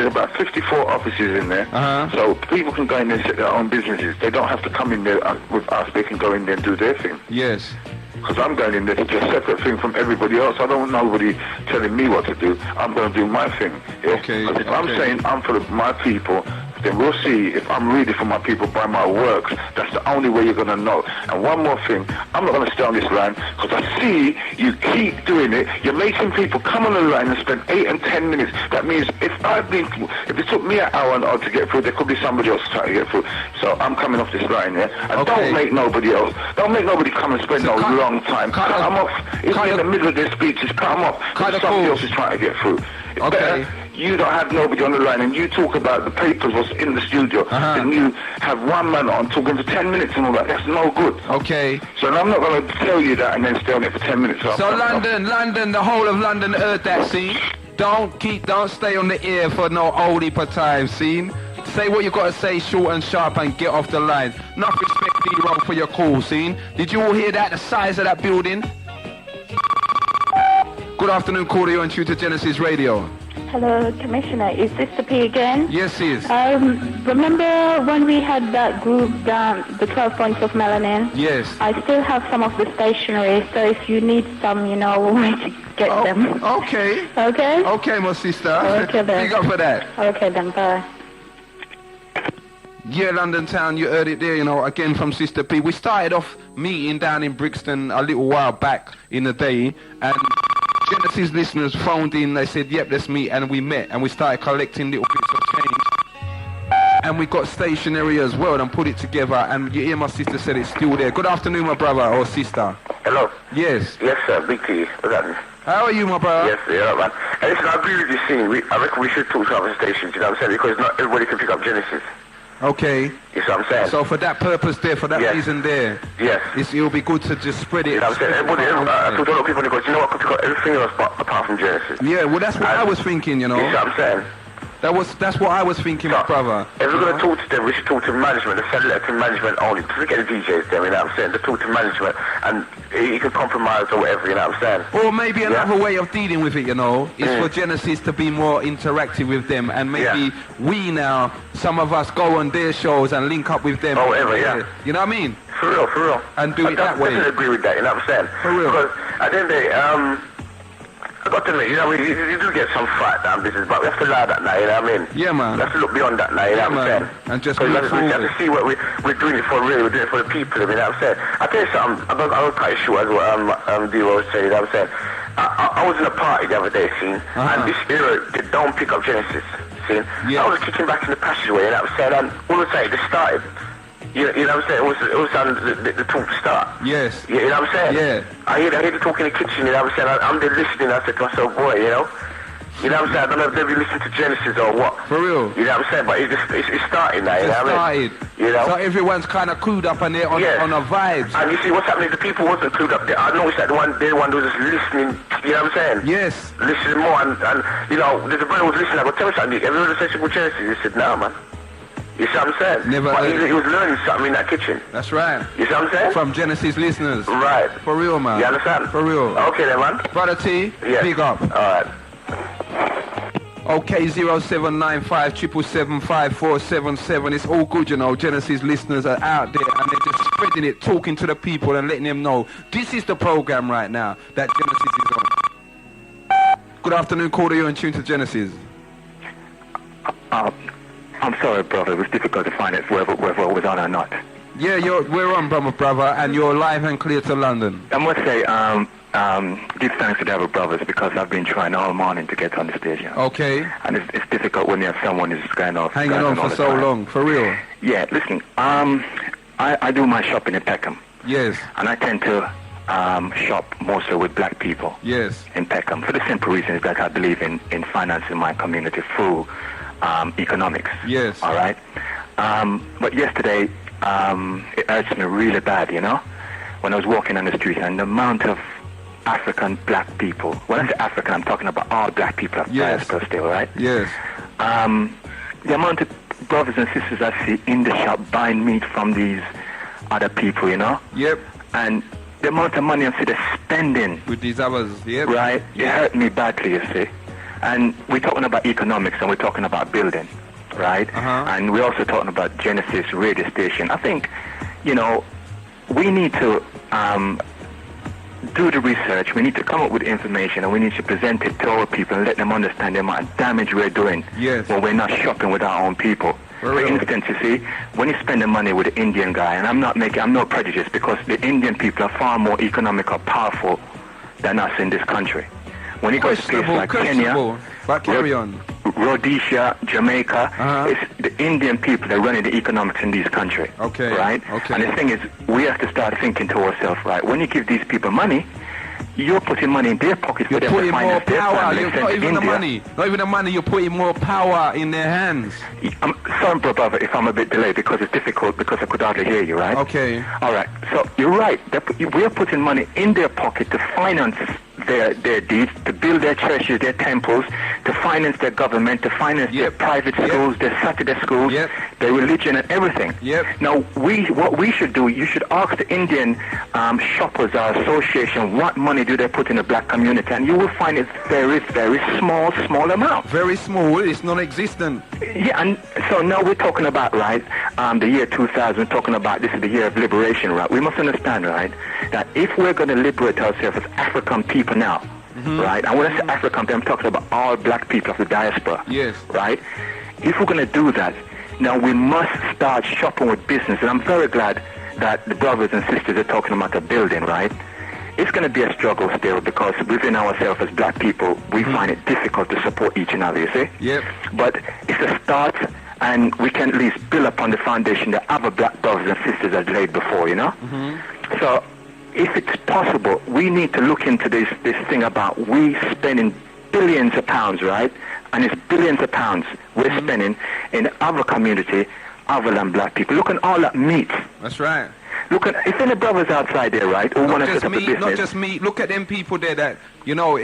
about 54 offices in there, so people can go in there and set their own businesses. They don't have to come in there with us. They can go in there and do their thing. Yes. Because I'm going in there to do a separate thing from everybody else. I don't want nobody telling me what to do. I'm going to do my thing. Yeah? Because if I'm saying I'm for my people, then we'll see if I'm really for my people by my works. That's the only way you're going to know. And one more thing, I'm not going to stay on this line because I see you keep doing it. You're making people come on the line and spend 8 and 10 minutes. That means if it took me an hour and odd to get through, there could be somebody else trying to get through. So I'm coming off this line, yeah? And don't make nobody come and spend no long time. Cut them off. It's in the middle of their speeches. Cut them off. Because somebody else is trying to get through. It's better you don't have nobody on the line and you talk about the papers what's in the studio, and you have one man on talking for 10 minutes and all that. That's no good. Okay. So I'm not going to tell you that and then stay on it for 10 minutes. So London, the whole of London heard that, see? Don't stay on the ear for no old heap of time, see? Say what you got to say, short and sharp, and get off the line. Enough respect, D-Roll, for your call, see? Did you all hear that? The size of that building? Good afternoon, caller. You're on Tutor Genesis Radio. Hello, Commissioner. Is this the P again? Yes, it is. Remember when we had that group, the 12 points of melanin? Yes. I still have some of the stationery, so if you need some, you know where to get them. Okay. Okay? Okay, my sister. Okay, then. Big up for that. Okay, then. Bye. Yeah, London town, you heard it there, you know, again from Sister P. We started off meeting down in Brixton a little while back in the day, and Genesis listeners phoned in, they said, yep, let's meet, and we met, and we started collecting little bits of change. And we got stationery as well, and put it together, and you hear my sister said it's still there. Good afternoon, my brother, or sister. Hello. Yes. Yes, sir, big T. What's happening? How are you, my brother? Yes, yeah, man. And listen, I agree with you, scene. I reckon we should talk to other stations, you know what I'm saying, because not everybody can pick up Genesis. Okay. You see what I'm saying? So for that purpose there, for that reason there, it'll be good to just spread it. You know what I'm saying? I talk to a lot of people and they go, you know what, I got everything else apart from Genesis. Yeah, well that's what I was thinking, you know. You see what I'm saying? That's what I was thinking, my brother. If we're going to talk to them, we should talk to management, the send letter to management only. Forget the DJs there, you know what I'm saying? To talk to management, and you can compromise or whatever, you know what I'm saying? Or maybe another way of dealing with it, you know, is for Genesis to be more interactive with them, and maybe we now, some of us go on their shows and link up with them. Or whatever, yeah. You know what I mean? For real. And do it that way. I definitely agree with that, you know what I'm saying? For real. Because at the end of the day, I got to admit, you know, you do get some fight down business, but we have to lie that now, you know what I mean? Yeah, man. We have to look beyond that now, you know what I'm saying? And just we have to see what we're doing it for real, we're doing it for the people, you know what I'm saying? I'll tell you something, I'm quite sure as what D-Roll was saying, you know what I'm saying? I was in a party the other day, and this era, they don't pick up Genesis, I was kicking back in the passageway, you know what I'm saying? And all of a sudden, they started. You know what I'm saying? It was on the talk start. Yes. You know what I'm saying? Yeah. I hear the talk in the kitchen, you know what I'm saying? I'm there listening, I said to myself, boy, you know? You know what I'm saying? I don't know if they've listened to Genesis or what. For real? You know what I'm saying? But it's starting now, you know what I mean? You know? So everyone's kind of clued up and they're on a vibes. And you see what's happening, the people wasn't clued up. I noticed that they're the one who was just listening, you know what I'm saying? Yes. Listening more and you know, the brother was listening, I go, tell me something, have you heard the session with Genesis? He said, no, man. You see what I'm saying? But he was learning something in that kitchen. That's right. You see what I'm saying? From Genesis listeners. Right. For real, man. You understand? For real. Okay then, man. Brother T, big up. Alright. Okay, 0795 777 It's all good, you know. Genesis listeners are out there and they're just spreading it, talking to the people and letting them know this is the program right now that Genesis is on. Good afternoon, caller. You're in tune to Genesis. I'm sorry, brother. It was difficult to find out whether it was on or not. Yeah, we're on, brother, and you're live and clear to London. I must say, give thanks to the other brothers because I've been trying all morning to get on the station. Okay. And it's difficult when you have someone who's hanging on for so long, for real. Yeah, listen, I do my shopping in Peckham. Yes. And I tend to shop mostly with black people. Yes. In Peckham for the simple reason is that I believe in financing my community through economics. Yes. All right. But yesterday, it hurts me really bad, you know, when I was walking on the street and the amount of African black people. When I say African, I'm talking about all black people of diaspora still, right? Yes. The amount of brothers and sisters I see in the shop buying meat from these other people, you know? Yep. And the amount of money I see they're spending. With these others, yep. Right? It hurt me badly, you see. And we're talking about economics and we're talking about building, right? And we're also talking about Genesis radio station. I think, you know, we need to do the research. We need to come up with information and we need to present it to our people and let them understand the amount of damage we're doing when we're not shopping with our own people. For instance, you see, when you spend the money with the Indian guy, and I'm no prejudice because the Indian people are far more economical, powerful than us in this country. When you go to places like Kenya, but carry on. Rhodesia, Jamaica, it's the Indian people that are running the economics in these countries. Okay. Right? Okay. And the thing is, we have to start thinking to ourselves, right? When you give these people money, you're putting money in their pockets for them to finance their family. Not even the money, you're putting more power in their hands. I'm sorry, brother, if I'm a bit delayed because it's difficult because I could hardly hear you, right? Okay. All right. So you're right. We're putting money in their pocket to finance their deeds, to build their churches, their temples, to finance their government, to finance their private schools, their Saturday schools, their religion and everything. Now, what we should do, you should ask the Indian shoppers, our association, what money do they put in the black community, and you will find it's very, very small amount. Very small, it's non-existent. Yeah, and so now we're talking about, right, the year 2000, we're talking about this is the year of liberation, right? We must understand, right, that if we're going to liberate ourselves as African people now, right, and when I say African people, I'm talking about all black people of the diaspora, right? If we're going to do that, now we must start shopping with business, and I'm very glad that the brothers and sisters are talking about a building, right? It's going to be a struggle still because within ourselves as black people, we find it difficult to support each another, you see? But it's a start, and we can at least build upon the foundation that other black brothers and sisters have laid before, you know? So if it's possible, we need to look into this thing about we spending billions of pounds, right? And it's billions of pounds we're spending in other community other than black people. Look at all that meat. That's right. Look at, if any brothers outside there, right, who want to set up a business. Not just me. Look at them people there that, you know,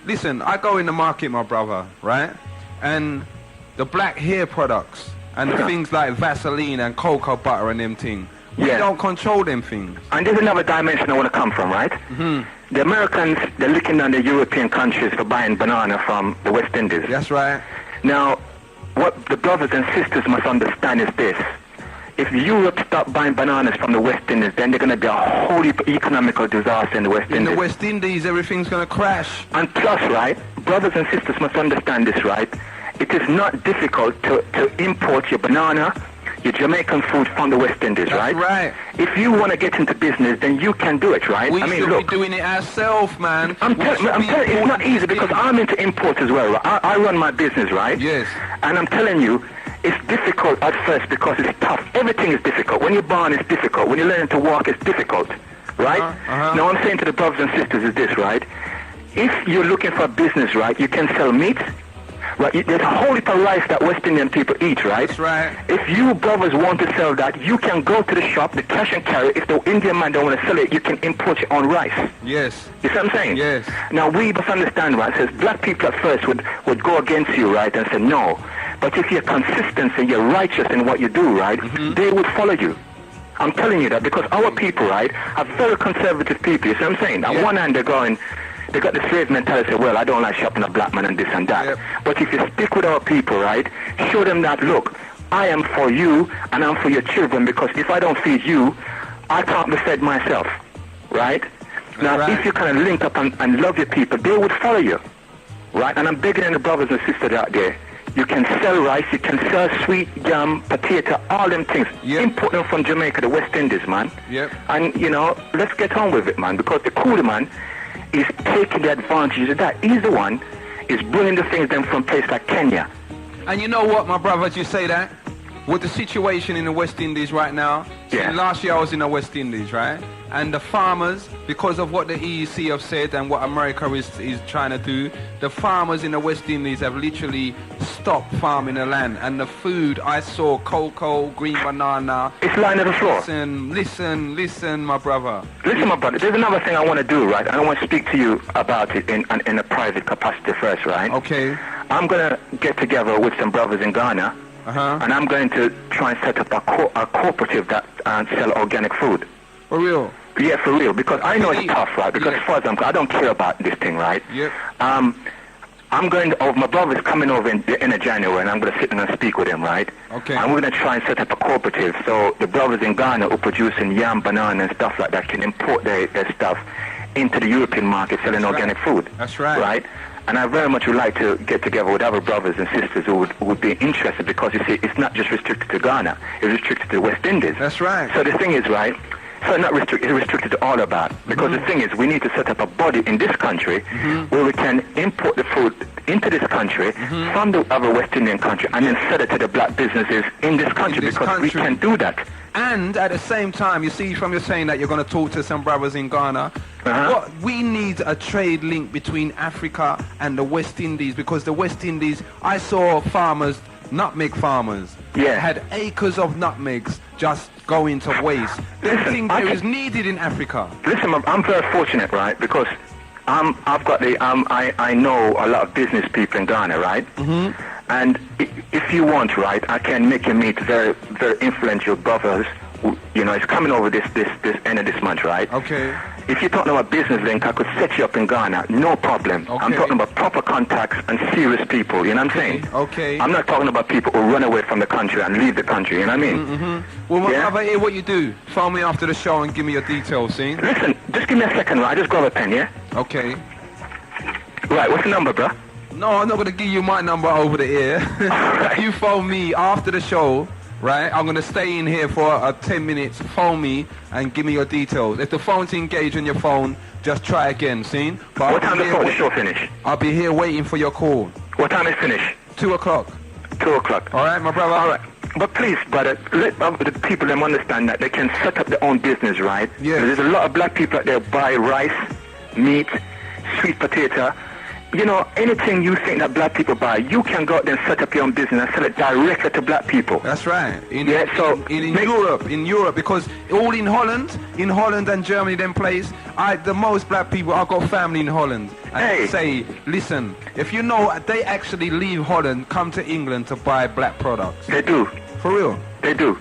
listen, I go in the market, my brother, right? And the black hair products and the things like Vaseline and cocoa butter and them things, we don't control them things. And there's another dimension I want to come from, right? The Americans, they're looking on the European countries for buying banana from the West Indies. That's right. Now, what the brothers and sisters must understand is this. If Europe stop buying bananas from the West Indies, then they're going to be a whole economical disaster in the West Indies. In the West Indies, everything's going to crash. And plus, right, brothers and sisters must understand this, right? It is not difficult to import your banana, your Jamaican food from the West Indies, right? Right. If you want to get into business, then you can do it, right? We I mean, should look, be doing it ourselves, man. I'm telling you, it's not easy because I'm into import as well. I run my business, right? Yes. And I'm telling you, it's difficult at first because it's tough. Everything is difficult. When you're born, it's difficult. When you're learning to walk, it's difficult, right? Now, I'm saying to the brothers and sisters is this, right? If you're looking for business, right, you can sell meat. Right, there's a whole heap of rice that West Indian people eat, right? That's right. If you brothers want to sell that, you can go to the shop, the cash and carry. If the Indian man don't want to sell it, you can import your own rice. Yes. You see what I'm saying? Yes. Now, we must understand, right, says black people at first would go against you, right, and say no. But if you're consistent and you're righteous in what you do, right, they would follow you. I'm telling you that because our people, right, are very conservative people. You see what I'm saying? On one hand, they got the slave mentality, well, I don't like shopping a black man and this and that. But if you stick with our people, right, show them that, look, I am for you and I'm for your children because if I don't feed you, I can't be fed myself, right? Now, if you kind of link up and love your people, they would follow you, right? And I'm begging the brothers and sisters out there, you can sell rice, you can sell sweet yam, potato, all them things. Import them from Jamaica, the West Indies, man. And, you know, let's get on with it, man, because the cooler man is taking the advantage of that. He's the one is bringing the things then from places like Kenya. And you know what, my brother, as you say that, with the situation in the West Indies right now, last year I was in the West Indies, right? And the farmers, because of what the EEC have said and what America is trying to do, the farmers in the West Indies have literally stopped farming the land. And the food, I saw cocoa, green banana. It's lying on the floor. Listen, my brother. Listen, my brother, there's another thing I want to do, right? I want to speak to you about it in a private capacity first, right? Okay. I'm going to get together with some brothers in Ghana, and I'm going to try and set up a cooperative that sell organic food. For real? Yeah, for real, because I know it's tough, right? Because as far as I don't care about this thing, right? Yep. I'm going to, my brother's coming over in January, and I'm going to sit and speak with him, right? Okay. And we're going to try and set up a cooperative, so the brothers in Ghana who are producing yam, banana, and stuff like that can import their stuff into the European market selling organic food. That's right. Right? And I very much would like to get together with other brothers and sisters who would be interested because, you see, it's not just restricted to Ghana. It's restricted to the West Indies. That's right. So the thing is, right, so not restricted, it's restricted to all of that. Because the thing is, we need to set up a body in this country where we can import the food into this country from the other West Indian country and then sell it to the black businesses in this country we can do that. And at the same time, you see from you saying that you're going to talk to some brothers in Ghana, what we need a trade link between Africa and the West Indies, because the West Indies, I saw farmers, nutmeg farmers, had acres of nutmegs just going to waste. Everything there is needed in Africa. Listen, I'm very fortunate, right, because I've got I know a lot of business people in Ghana, right? And if you want, right, I can make you meet very, very influential brothers. You know, it's coming over this end of this month, right? Okay. If you're talking about business link, I could set you up in Ghana, no problem. Okay. I'm talking about proper contacts and serious people, you know what I'm saying? Okay. I'm not talking about people who run away from the country and leave the country, you know what I mean? Well, my brother, hear what you do. Phone me after the show and give me your details, see? Listen, just give me a second, right? Just grab a pen, yeah? Okay. Right, what's the number, bro? No, I'm not going to give you my number over the air. You phone me after the show, right? I'm going to stay in here for 10 minutes. Phone me and give me your details. If the phone's engaged on your phone, just try again, see? But what time does the show finish? I'll be here waiting for your call. What time is finish? 2 o'clock. 2 o'clock. All right, my brother? All right. But please, brother, let the people them understand that they can set up their own business, right? Yeah. There's a lot of black people out there buy rice, meat, sweet potato. You know, anything you think that black people buy, you can go out there and set up your own business and sell it directly to black people. That's right. In Europe, because all in Holland and Germany, them place, the most black people, I've got family in Holland. And say, listen, if you know, they actually leave Holland, come to England to buy black products. They do. For real? They do.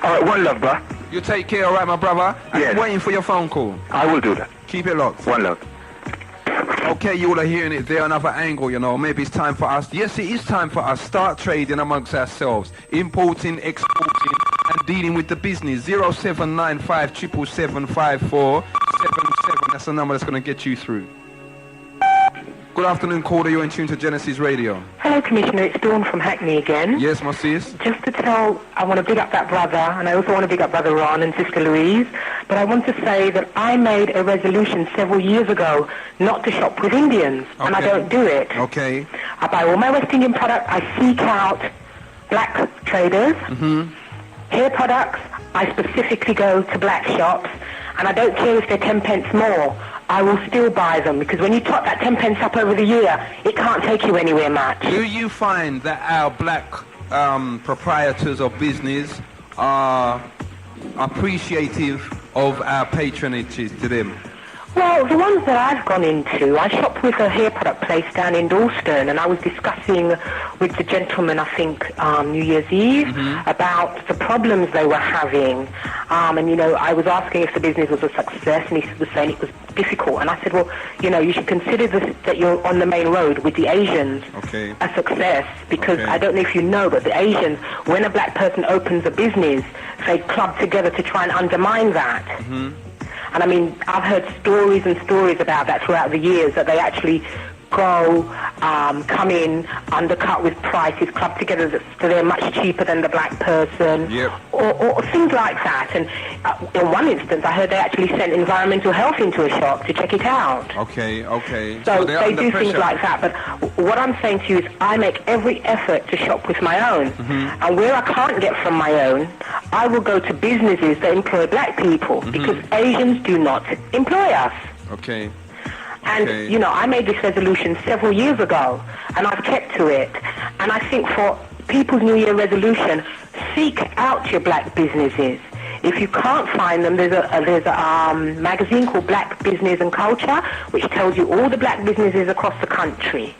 All right, one love, bro. You take care, all right, my brother? I'm waiting for your phone call. I will do that. Keep it locked. One love. Okay, you all are hearing it there, another angle, you know. Maybe it's time for us. Yes, it is time for us. Start trading amongst ourselves. Importing, exporting, and dealing with the business. 0795 777 5477. That's the number that's going to get you through. Good afternoon, caller. You're in tune to Genesis Radio. Hello, Commissioner. It's Dawn from Hackney again. Yes, my sis. Just to tell, I want to big up that brother, and I also want to big up Brother Ron and Sister Louise. But I want to say that I made a resolution several years ago not to shop with Indians, and I don't do it. Okay. I buy all my West Indian products. I seek out black traders. Hair products, I specifically go to black shops, and I don't care if they're 10 pence more. I will still buy them, because when you top that 10 pence up over the year, it can't take you anywhere much. Do you find that our black proprietors of business are appreciative of our patronages to them? Well, the ones that I've gone into, I shop with a hair product place down in Dalston, and I was discussing with the gentleman, I think, New Year's Eve, about the problems they were having. And, you know, I was asking if the business was a success, and he was saying it was difficult. And I said, well, you know, you should consider this, that you're on the main road with the Asians a success, because I don't know if you know, but the Asians, when a black person opens a business, they club together to try and undermine that. And I mean, I've heard stories and stories about that throughout the years, that they actually go, come in, undercut with prices, club together so they're much cheaper than the black person, or things like that. And in one instance, I heard they actually sent environmental health into a shop to check it out. Okay. So they do things like that. But what I'm saying to you is I make every effort to shop with my own. And where I can't get from my own, I will go to businesses that employ black people, because Asians do not employ us. Okay. And, you know, I made this resolution several years ago, and I've kept to it. And I think for people's New Year resolution, seek out your black businesses. If you can't find them, there's a magazine called Black Business and Culture, which tells you all the black businesses across the country.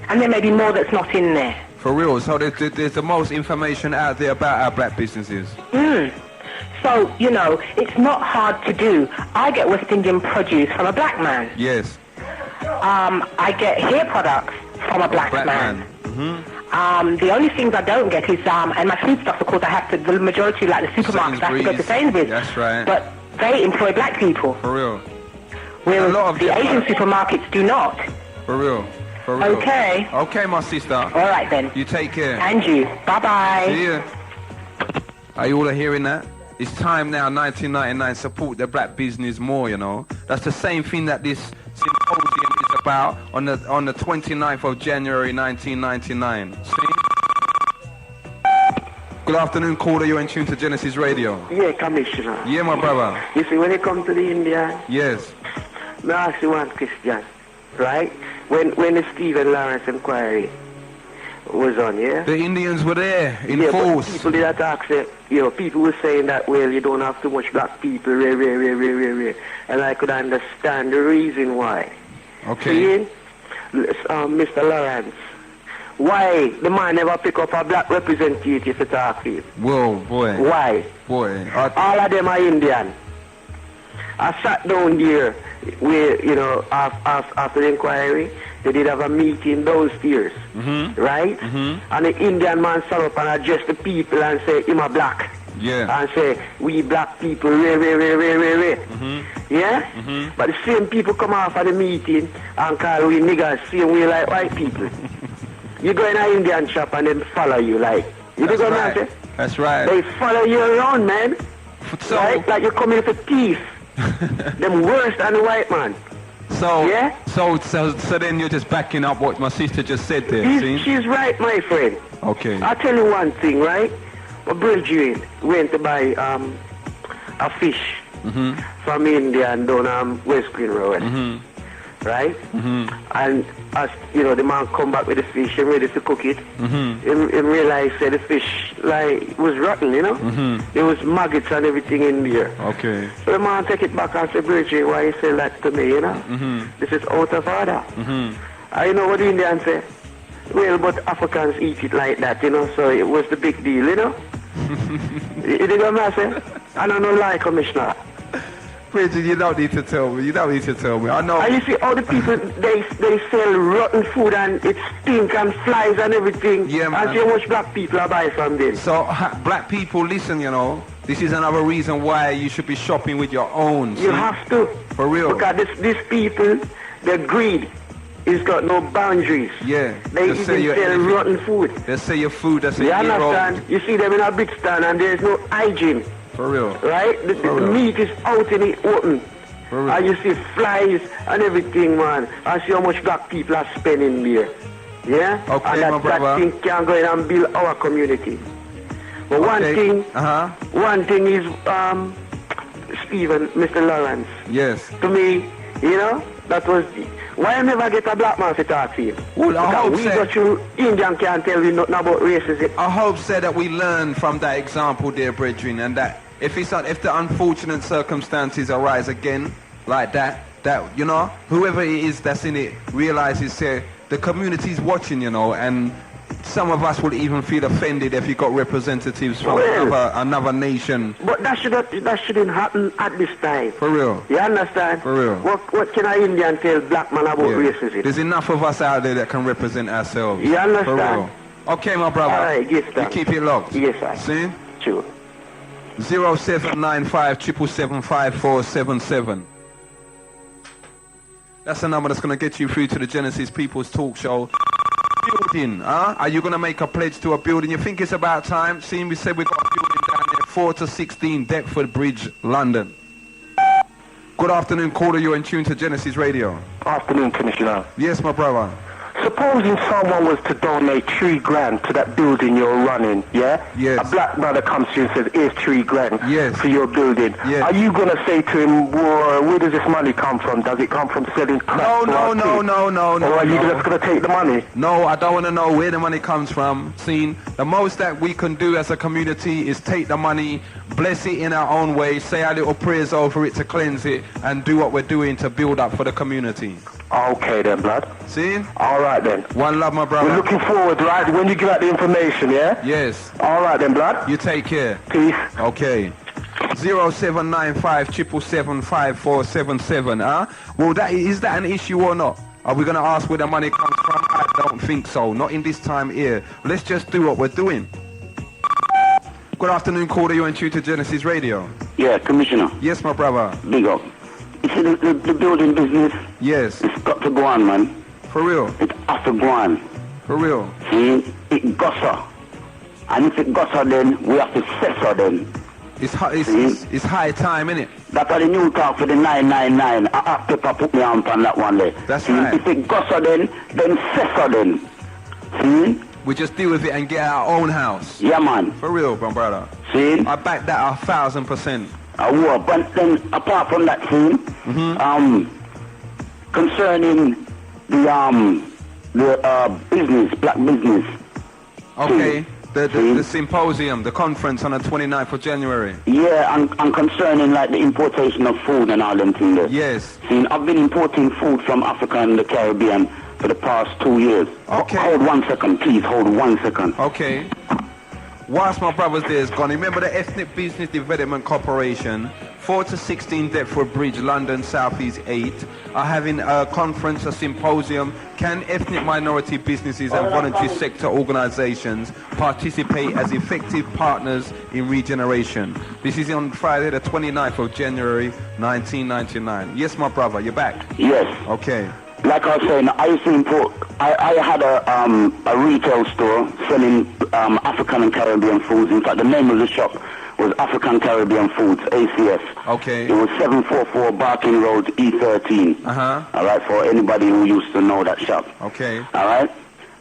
And there may be more that's not in there. For real? So there's the most information out there about our black businesses? So, you know, it's not hard to do. I get West Indian produce from a black man. Yes. I get hair products from a black man. The only things I don't get is, and my foodstuffs, of course, I have to, the majority, like the supermarkets, I have to go to Sainsbury's. That's right. But they employ black people. For real. Whereas the Asian supermarkets do not. For real. Okay. Okay, my sister. All right, then. You take care. And you. Bye-bye. See ya. Are you all hearing that? It's time now, 1999, support the black business more, you know. That's the same thing that this symposium is about on the 29th of January, 1999. See? Good afternoon, caller. You're in tune to Genesis Radio. Yeah, Commissioner. Yeah, my brother. You see, when it comes to the Indian, yes. May I ask you one question, right? When the Stephen Lawrence inquiry was on, yeah? The Indians were there in force. But people did attack, people were saying that, well, you don't have too much black people, and I could understand the reason why. Okay. See, Mr. Lawrence, why the man never pick up a black representative to talk to him? Whoa, boy. Why? Boy. All of them are Indian. I sat down there where, you know, after the inquiry, they did have a meeting downstairs, right? And the Indian man sat up and addressed the people and say, "I'm a black." Yeah. And say, "We black people, yeah? But the same people come off at the meeting and call we niggers, same way like white people. You go in an Indian shop and them follow you like. You That's know what right. I'm saying? That's right. They follow you around, man. So, right? Like you're coming for thief. Them worse than the white man. So, yeah? So then you're just backing up what my sister just said there, see? She's right, my friend. Okay. I'll tell you one thing, right? My brother went to buy a fish from India and down West Green Road. Right? And as you know, the man come back with the fish and ready to cook it. He realized that the fish like was rotten, you know? There was maggots and everything in there. Okay. So the man take it back and say, Bridget, why you say that to me, you know? This is out of order. And you know what the Indians say? Well, but Africans eat it like that, you know, so it was the big deal, you know? You dig what I say? I don't know lie, Commissioner. Bridget, you don't need to tell me. You don't need to tell me. I know. And you see all the people, they sell rotten food and it stink and flies and everything. Yeah, man. And see how much black people are buying from them. So, black people, listen, you know, this is another reason why you should be shopping with your own. You have to. For real. Because these people, their greed It's got no boundaries. Yeah. They even sell rotten food. They say your food that's a You year understand? old. You see them in a big stand and there's no hygiene. For real. Right? The meat is out in the open. For real. And you see flies and everything, man. I see how much black people are spending there. Yeah? Okay, and my brother. that thing can go in and build our community. But one thing is, Stephen, Mr. Lawrence. Yes. To me, you know, that was why I never get a black man to talk to him. Well, I hope we got you Indian can't tell you nothing about racism. I hope that we learn from that example, dear brethren, and that if the unfortunate circumstances arise again like that you know, whoever it is that's in it realizes the community's watching, you know, and some of us will even feel offended if you got representatives from another nation. But that shouldn't happen at this time. For real. You understand? For real. What can an Indian tell black man about racism? There's enough of us out there that can represent ourselves. You understand? For real. Okay, my brother. All right, yes, sir. You keep it locked. Yes, sir. See? Sure. 0795 777 That's the number that's going to get you through to the Genesis People's Talk Show. Building, Are you going to make a pledge to a building? You think it's about time? See, we said we got a building down there, 4 to 16 Deptford Bridge, London. Good afternoon, caller. You're in tune to Genesis Radio. Afternoon, Commissioner. Yes, my brother. Supposing someone was to donate $3,000 to that building you're running, yeah? Yes. A black brother comes to you and says, here's $3,000 for your building. Yes. Are you going to say to him, where does this money come from? Does it come from selling crack? No. Or are you just going to take the money? No, I don't want to know where the money comes from. See, the most that we can do as a community is take the money, bless it in our own way, say our little prayers over it to cleanse it, and do what we're doing to build up for the community. Okay then, blood. See? All right then. One love, my brother. We're looking forward, right? When you give out the information, yeah? Yes. All right then, blood. You take care. Peace. Okay. 0795 777 5477, Well, is that an issue or not? Are we going to ask where the money comes from? I don't think so. Not in this time here. Let's just do what we're doing. Good afternoon, caller. You're in tune to Genesis Radio. Yeah, Commissioner. Yes, my brother. Big up. You see the building business? Yes. It's got to go on, man. For real? It has to go on. For real? See? It gossa. And if it gossa, then we have to censor then. It's high time, innit? That's the new talk for the 999. I have to put me on that one there. That's right. If it gossa then censor then. See? We just deal with it and get our own house. Yeah, man. For real, my brother. See? I back that 1,000%. But then, apart from that thing, concerning the business, black business. Okay. The symposium, the conference on the 29th of January. Yeah, and concerning like the importation of food and all them things there. Yes. See, I've been importing food from Africa and the Caribbean for the past 2 years. Okay. Hold 1 second, please. Hold 1 second. Okay. Whilst my brother's there is gone, remember the Ethnic Business Development Corporation, 4 to 16 Deptford Bridge, London, Southeast 8, are having a conference, a symposium. Can ethnic minority businesses and voluntary sector organizations participate as effective partners in regeneration? This is on Friday, the 29th of January, 1999. Yes, my brother, you're back? Yes. Okay. Like I was saying, I used to import. I had a retail store selling African and Caribbean foods. In fact, the name of the shop was African Caribbean Foods, ACF. Okay. It was 744 Barking Road, E13. All right, for anybody who used to know that shop. Okay. All right.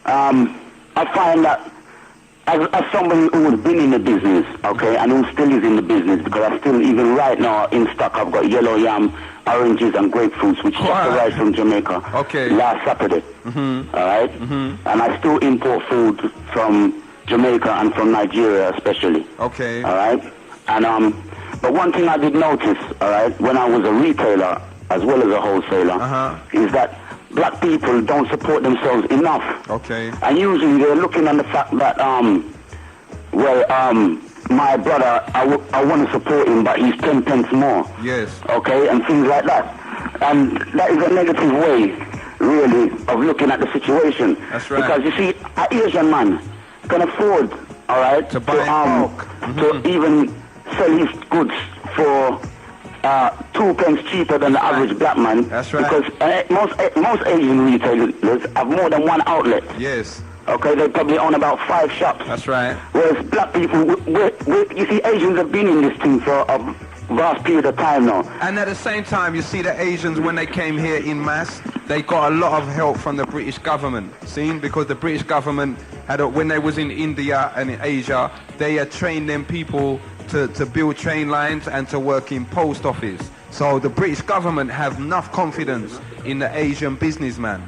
I find that as somebody who has been in the business, okay, and who still is in the business, because I still, even right now in stock, I've got yellow yam, oranges and grapefruits, which just arrived from Jamaica last Saturday. All right? And I still import food from Jamaica and from Nigeria especially. Okay. All right? And but one thing I did notice, all right, when I was a retailer as well as a wholesaler, is that black people don't support themselves enough. Okay. And usually they're looking on the fact that, my brother, I want to support him, but he's 10 pence more. Yes. Okay, and things like that. And that is a negative way, really, of looking at the situation. That's right. Because you see, an Asian man can afford, all right, to buy to even sell his goods for 2 pence cheaper than the average black man. That's right. Because most Asian retailers have more than one outlet. Yes. Okay, they probably own about 5 shops. That's right. Whereas black people, you see, Asians have been in this thing for a vast period of time now. And at the same time, you see the Asians, when they came here in mass, they got a lot of help from the British government. See, because the British government had, when they was in India and in Asia, they had trained them people to build train lines and to work in post office. So the British government have enough confidence in the Asian businessman.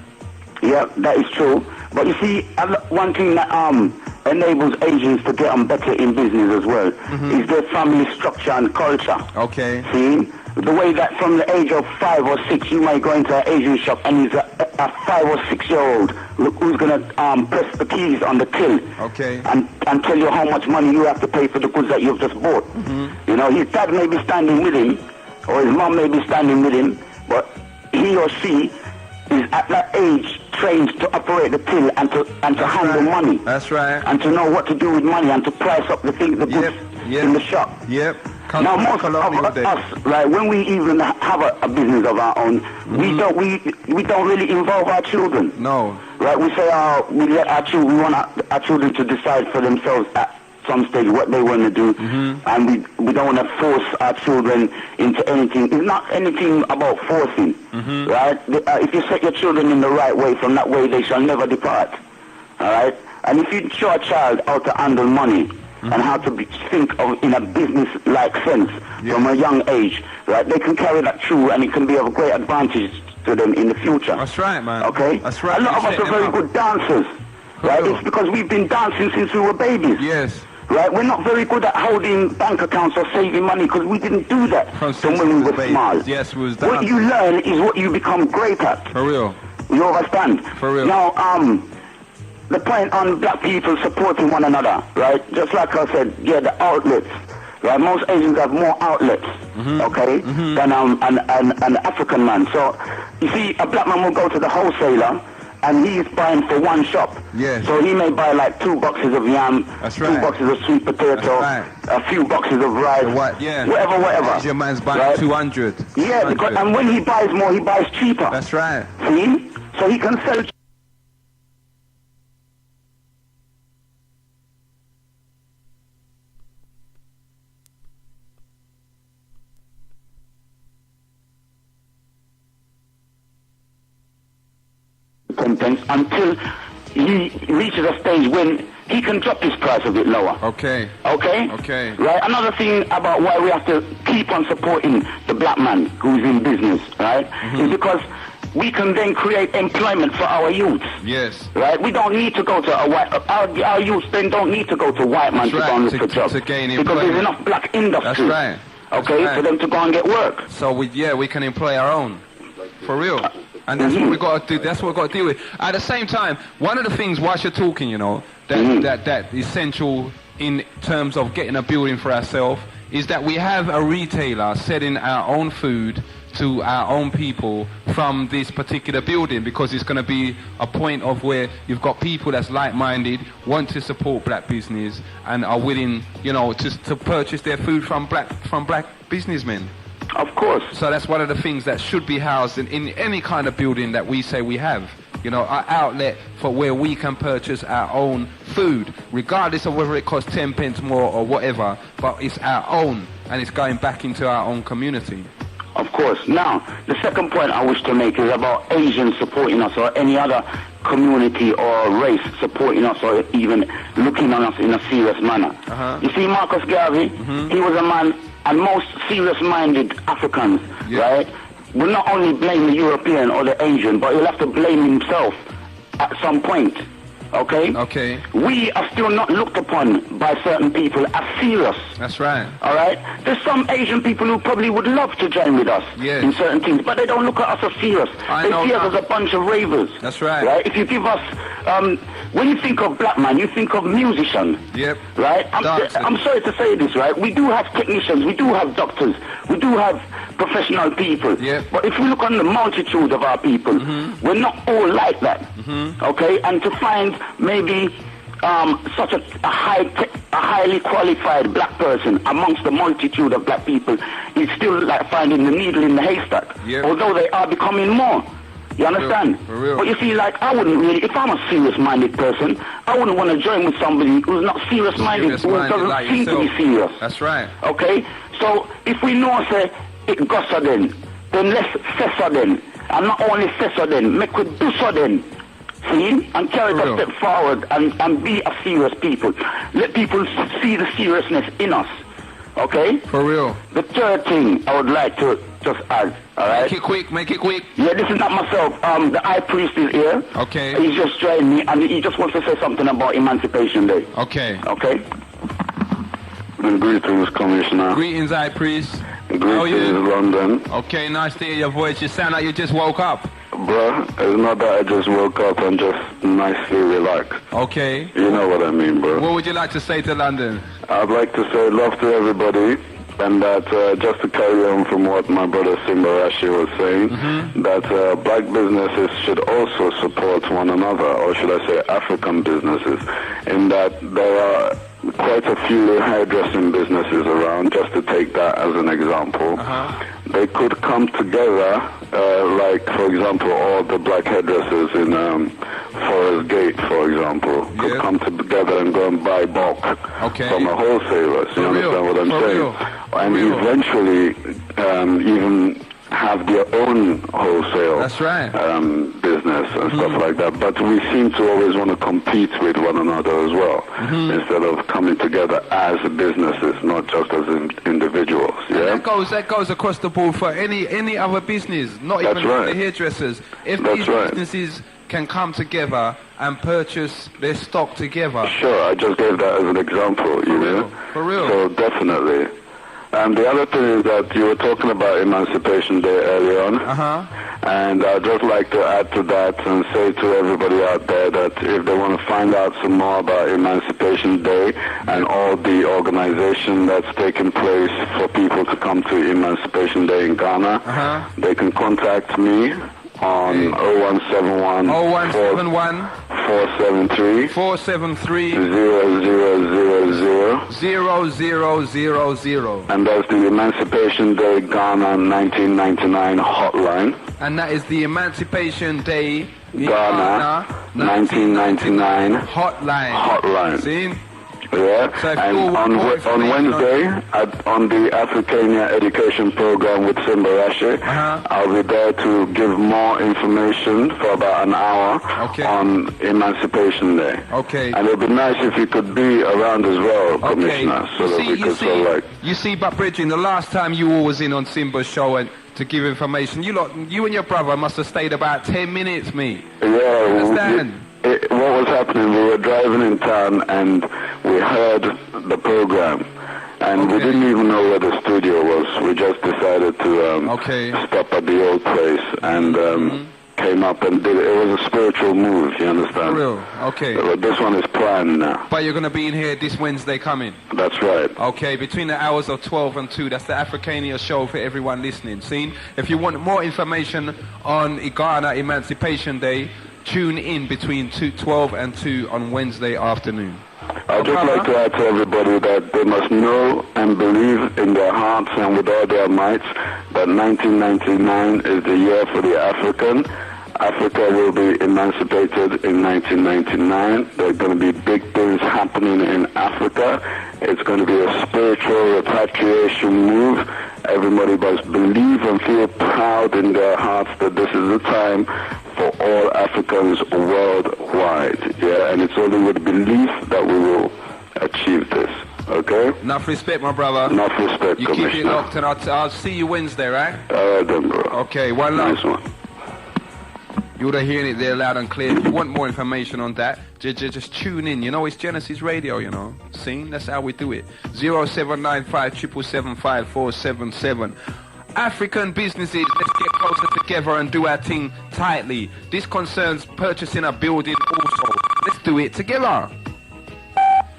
Yeah, that is true. But you see, one thing that enables Asians to get on better in business as well is their family structure and culture. Okay. See, the way that from the age of 5 or 6 you might go into an Asian shop and it's a 5 or 6 year old who's going to press the keys on the till. Okay. And tell you how much money you have to pay for the goods that you've just bought. You know, his dad may be standing with him or his mom may be standing with him, but he or she is at that age trained to operate the till and to handle money. That's right. And to know what to do with money and to price up the things, the goods in the shop. Yep. Now most of us, right, when we even have a business of our own, we don't really involve our children. No. Right, we say we let our children, we want our children to decide for themselves at some stage what they want to do, and we don't want to force our children into anything. It's not anything about forcing, right? If you set your children in the right way, from that way they shall never depart, all right? And if you show a child how to handle money and how to think of in a business-like sense from a young age, right, they can carry that through and it can be of great advantage to them in the future. That's right, man. Okay? That's right. A lot of us are very good dancers, right? It's because we've been dancing since we were babies. Yes. Right, we're not very good at holding bank accounts or saving money because we didn't do that from when we were small. Yes, we was what you learn is what you become great at. For real. You understand? For real. Now, the point on black people supporting one another, right? Just like I said, the outlets. Right, most Asians have more outlets, okay, than an African man. So, you see, a black man will go to the wholesaler and he's buying for one shop. Yes. So he may buy like 2 boxes of yam, That's 2 right. boxes of sweet potato, a few boxes of rice, whatever. Your man's buying 200. Yeah, because, and when he buys more, he buys cheaper. That's right. See? So he can sell. Until he reaches a stage when he can drop his price a bit lower. Okay. Okay? Okay. Right? Another thing about why we have to keep on supporting the black man who's in business, right, is because we can then create employment for our youths. Yes. Right? We don't need to go to a white... Our youths then don't need to go to white man to go and look for jobs. Because there's enough black industry. That's right. Okay? For them to go and get work. So, we can employ our own. For real. And that's what we got to do. That's what we got to deal with. At the same time, one of the things whilst you're talking, you know, that essential in terms of getting a building for ourselves is that we have a retailer selling our own food to our own people from this particular building, because it's going to be a point of where you've got people that's like-minded, want to support black business, and are willing, you know, to purchase their food from black businessmen. Of course. So that's one of the things that should be housed in any kind of building that we say we have. You know, our outlet for where we can purchase our own food, regardless of whether it costs 10 pence more or whatever, but it's our own, and it's going back into our own community. Of course. Now, the second point I wish to make is about Asians supporting us, or any other community or race supporting us, or even looking on us in a serious manner. You see, Marcus Garvey, he was a man, and most serious-minded Africans, right, will not only blame the European or the Asian, but he'll have to blame himself at some point. Okay? Okay. We are still not looked upon by certain people as serious. That's right. All right? There's some Asian people who probably would love to join with us in certain things, but they don't look at us as serious. They see us as a bunch of ravers. That's right. Right? If you give us, when you think of black man, you think of musician. Yep. Right? I'm sorry to say this, right? We do have technicians, we do have doctors, we do have professional people. Yep. But if we look on the multitude of our people, we're not all like that. Okay? And to find maybe such a highly qualified black person amongst the multitude of black people is still like finding the needle in the haystack. Yeah. Although they are becoming more. You understand? For real. But you see, like, I wouldn't really, if I'm a serious-minded person, I wouldn't want to join with somebody who's not serious-minded, who doesn't like seem to be yourself. serious. That's right. Okay? So, if we know, say, it goes so then let's say so then. And not only say so then, make we do so then. See? And carry that step forward and be a serious people. Let people see the seriousness in us. Okay? For real. The third thing I would like to just add, alright? Make it quick. Yeah, this is not myself. The high priest is here. Okay. He's just joined me and he just wants to say something about Emancipation Day. Okay. Okay? Greetings, Commissioner. Greetings, High Priest. Greetings, London. Okay, nice to hear your voice. You sound like you just woke up. Bruh, it's not that I just woke up and just nicely relaxed. Okay. You know what I mean, bro. What would you like to say to London? I'd like to say love to everybody, and that just to carry on from what my brother Simbarashi was saying, that black businesses should also support one another, or should I say African businesses, in that there are quite a few hairdressing businesses around, just to take that as an example. They could come together, like, for example, all the black hairdressers in Forest Gate, for example, could come together and go and buy bulk from a wholesaler. So you understand what I'm saying? And eventually even have their own wholesale business and stuff like that. But we seem to always want to compete with one another as well, instead of coming together as businesses, not just as individuals. Yeah, and that goes across the board for any other business, not even the hairdressers. If these businesses can come together and purchase their stock together. Sure, I just gave that as an example, you know. For real. So definitely. And the other thing is that you were talking about Emancipation Day earlier on. And I'd just like to add to that and say to everybody out there that if they want to find out some more about Emancipation Day and all the organization that's taking place for people to come to Emancipation Day in Ghana, they can contact me on 0171 473 0000. And that's the Emancipation Day Ghana 1999 hotline. And that is the Emancipation Day Ghana 1999 hotline. See? Yeah, and on Wednesday, on the Africania Education Program with Simbarashi, I'll be there to give more information for about an hour on Emancipation Day. Okay. And it would be nice if you could be around as well, Commissioner, so that we could sort of like... You see, but Bridget, the last time you all was in on Simba's show and to give information, you and your brother must have stayed about 10 minutes, mate. Yeah. Understand? What was happening, we were driving in town and we heard the program and we didn't even know where the studio was. We just decided to stop at the old place and came up and did it. It was a spiritual move, you understand? For real? Okay. But this one is planned now. But you're going to be in here this Wednesday coming? That's right. Okay, between the hours of 12 and 2. That's the Africania show for everyone listening. See? If you want more information on Ghana Emancipation Day, tune in between 12 and 2 on Wednesday afternoon. I'd just like to add to everybody that they must know and believe in their hearts and with all their mights that 1999 is the year for the African. Africa will be emancipated in 1999. There are going to be big things happening in Africa. It's going to be a spiritual repatriation move. Everybody must believe and feel proud in their hearts that this is the time for all Africans worldwide. Yeah, and it's only with belief that we will achieve this. Okay? Enough respect, my brother. Enough respect, you Commissioner. keep it locked, and I'll see you Wednesday, right? All right, then, bro. Okay, one love. Nice one. You would have hearing it there loud and clear. If you want more information on that, just tune in. You know, it's Genesis Radio, you know. See? That's how we do it. 0795 775 477. African businesses, let's get closer together and do our thing tightly. This concerns purchasing a building also. Let's do it together.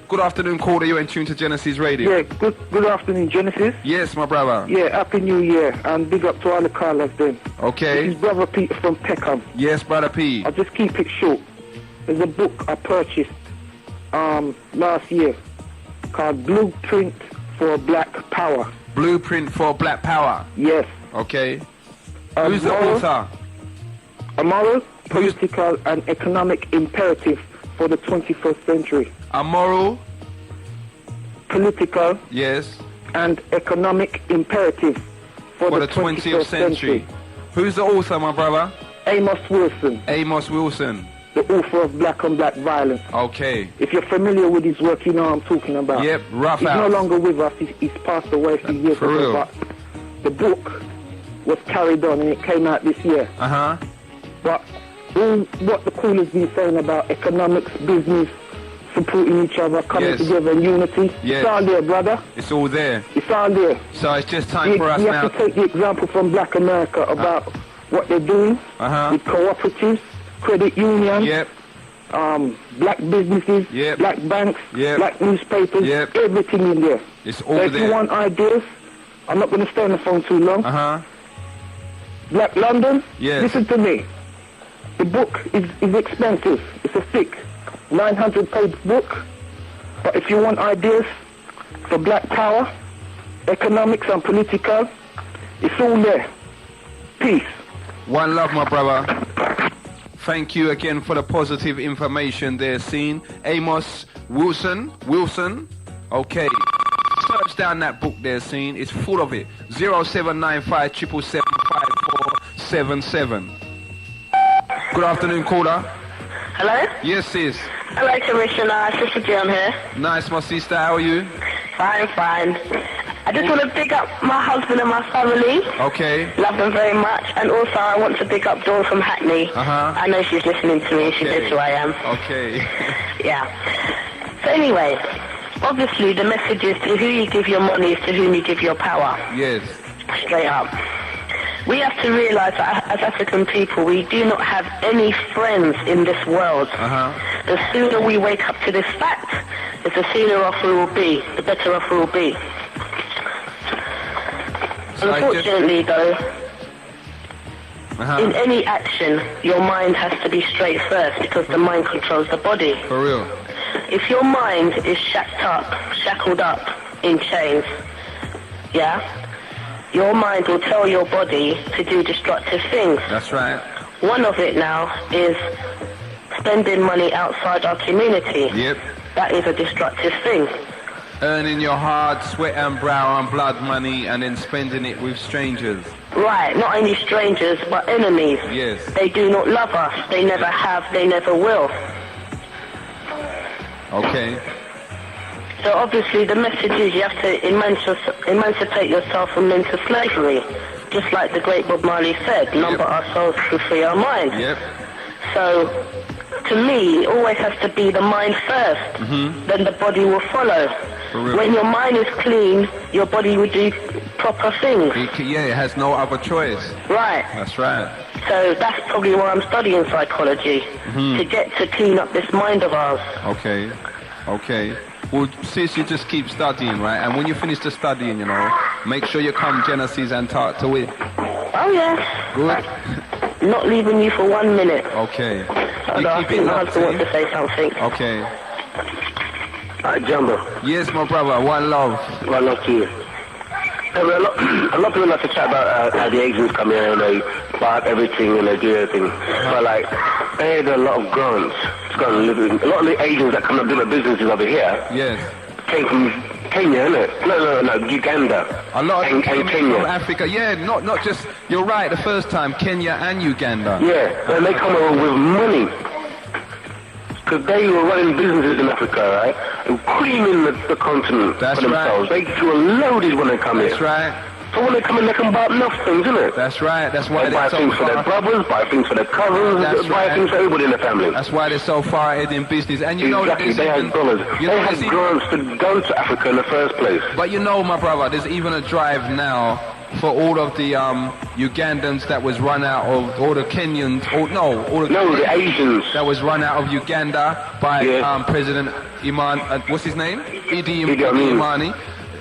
Good afternoon, caller. You're in tune to Genesis Radio. Yeah, good afternoon, Genesis. Yes, my brother. Yeah, Happy New Year, and big up to all the callers then. Okay. This is Brother Peter from Peckham. Yes, Brother P. I'll just keep it short. There's a book I purchased last year called Blueprint for Black Power. Blueprint for Black Power. Yes. Okay. Who's the author? A moral, political, and economic imperative for the 21st century. A moral, political, yes, and economic imperative for the 20th century. Who's the author, my brother? Amos Wilson. Amos Wilson. The author of Black on Black Violence. Okay. If you're familiar with his work, you know what I'm talking about. Yep, rough He's out. no longer with us. He's passed away a few years For ago. real. But the book was carried on and it came out this year. Uh-huh. But all what the cool has been saying about economics, business, supporting each other, coming Yes. together in unity, Yes. it's all there, brother. It's all there. It's all there. So it's just time for us we now. have to take the example from Black America about what they're doing with cooperatives, credit unions, black businesses, black banks, black newspapers, everything in there. It's So all if there. you want ideas, I'm not going to stay on the phone too long. Black London, Yes. listen to me. The book is expensive. It's a thick 900-page book. But if you want ideas for black power, economics and political, it's all there. Peace. One love, my brother. Thank you again for the positive information there, seen. Amos Wilson. Okay. Search down that book there, seen. It's full of it. 0795 777. Good afternoon, caller. Hello? Yes, sis. Hello, Commissioner. Sister Jim here. Nice, my sister. How are you? Fine. I just want to pick up my husband and my family. Okay. Love them very much. And also I want to pick up Dawn from Hackney. I know she's listening to me. She knows who I am. Okay. Yeah. So anyway, obviously the message is to who you give your money is to whom you give your power. Yes. Straight up. We have to realize that as African people, we do not have any friends in this world. The sooner we wake up to this fact, the sooner off we will be, the better off we will be. Unfortunately, though, in any action, your mind has to be straight first because the mind controls the body. For real. If your mind is shackled up in chains, your mind will tell your body to do destructive things. That's right. One of it now is spending money outside our community. Yep. That is a destructive thing. Earning your hard sweat and brow and blood money and then spending it with strangers. Right, not only strangers, but enemies. Yes. They do not love us. They never have, they never will. Okay. So obviously the message is you have to emancipate yourself from mental slavery. Just like the great Bob Marley said, number our souls to free our mind. Yep. So, to me, it always has to be the mind first, then the body will follow. When your mind is clean, your body will do proper things. It has no other choice. Right. That's right. So that's probably why I'm studying psychology, to get to clean up this mind of ours. Okay. Well, sis, you just keep studying, right? And when you finish the studying, make sure you come Genesis and talk to it. Oh, yes. Good. Not leaving you for 1 minute. Okay. Hold on, I think my husband wants to say something. Okay. Jumbo. Yes, my brother. One love. One love to you. A lot of people like to chat about how the Asians come here and they buy up everything and they do everything. But like, they had a lot of grants to go and live in. A lot of the Asians that come and do their businesses over here came from Kenya, innit? No, Uganda. A lot of and Kenya. From Africa. Yeah, not just, you're right, the first time, Kenya and Uganda. Yeah, and they come over with money. Because they were running businesses in Africa, right? And creaming the continent for themselves. They feel loaded when they come here. That's right. So when they come in, they can buy enough things, isn't it? That's right. That's why they buy so things for their brothers, buy things for their cousins, buy things for everybody in the family. That's why they're so far ahead in business. And you know that they had dollars. They had grants to go to Africa in the first place. But you know, my brother, there's even a drive now for all of the Ugandans that was run out of, or the Kenyans, the Asians that was run out of Uganda by President what's his name? Idi Amani.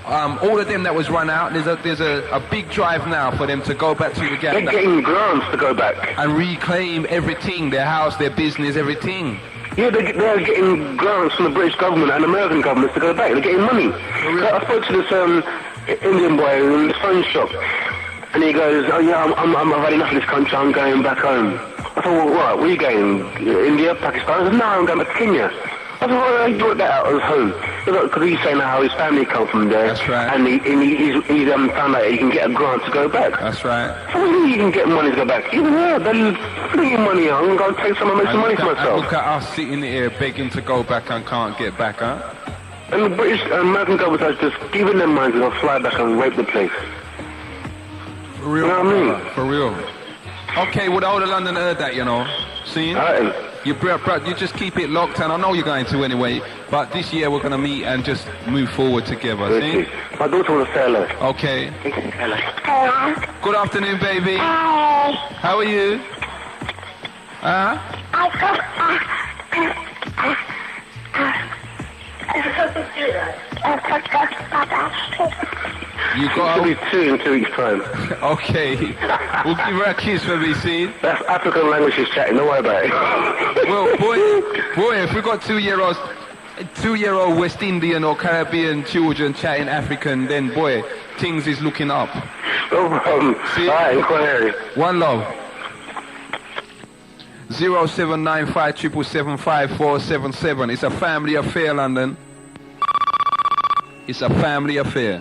All of them that was run out, there's a big drive now for them to go back to Uganda. They're getting grants to go back. And reclaim everything, their house, their business, everything. Yeah, they're getting grants from the British government and American governments to go back. They're getting money. I spoke to this Indian boy in the phone shop, and he goes, "Oh yeah, I've had enough of this country. I'm going back home." I thought, "Well, what? Where are you going? India, Pakistan?" He said, "No, I'm going back to Kenya." I thought, "Well, you worked that out as home." Because he's saying how his family come from there. That's right. And he's found out he can get a grant to go back. That's right. So what do you mean you can get money to go back? Even there, then put your money on and go and take some and make some money for myself. Look at us sitting here begging to go back and can't get back, huh? And the British and American government are just giving them money to go fly back and rape the place. For real, you know what I mean? For real. Okay, well, the whole of London heard that, you know. See? You just keep it locked, and I know you're going to anyway, but this year we're going to meet and just move forward together, see? My daughter will say hello. Okay. Hello. Good afternoon, baby. Hi. How are you? Huh? You got She'll be 2 in 2 weeks' time. Okay. We'll give her a kiss when we see it. That's African language she's chatting, don't worry about it. Well, boy, if we've got 2-year-old West Indian or Caribbean children chatting African, then boy, things is looking up. No problem. See? All right, inquiry. One love. 0795775477. It's a family affair, London. It's a family affair.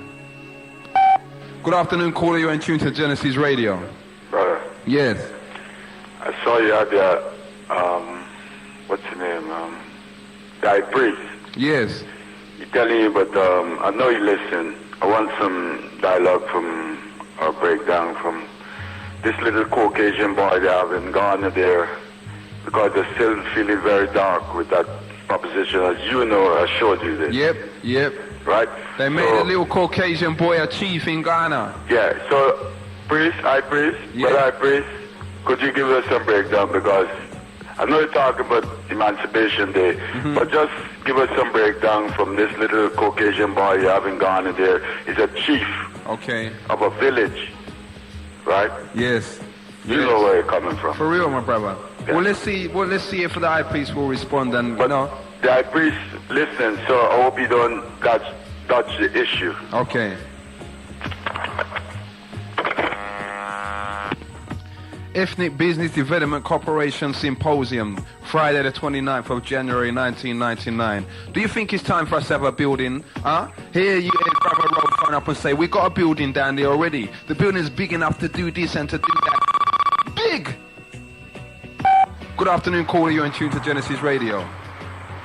Good afternoon, caller. You're in tune to Genesis Radio. Brother. Yes. I saw you had your, what's your name? The high priest. Yes. He telling you, but I know you listen. I want some dialogue from, or breakdown from this little Caucasian boy they have in Ghana there, because they're still feeling very dark with that proposition, as you know, I showed you this. Yep. Right? They made a little Caucasian boy a chief in Ghana. Yeah, so, high priest, brother high priest, could you give us some breakdown, because I know you're talking about Emancipation Day, but just give us some breakdown from this little Caucasian boy you have in Ghana there. He's a chief of a village, right? Yes. You know where you're coming from. For real, my brother. Yeah. Well, let's see if the high priest will respond, and you know. The high priest listen, so I hope you don't dodge the issue. Okay. Ethnic Business Development Corporation Symposium, Friday the 29th of January 1999. Do you think it's time for us to have a building? Here you grab a road phone up and say, we got a building down there already. The building is big enough to do this and to do that. Big! Good afternoon, caller. You're in tune to Genesis Radio.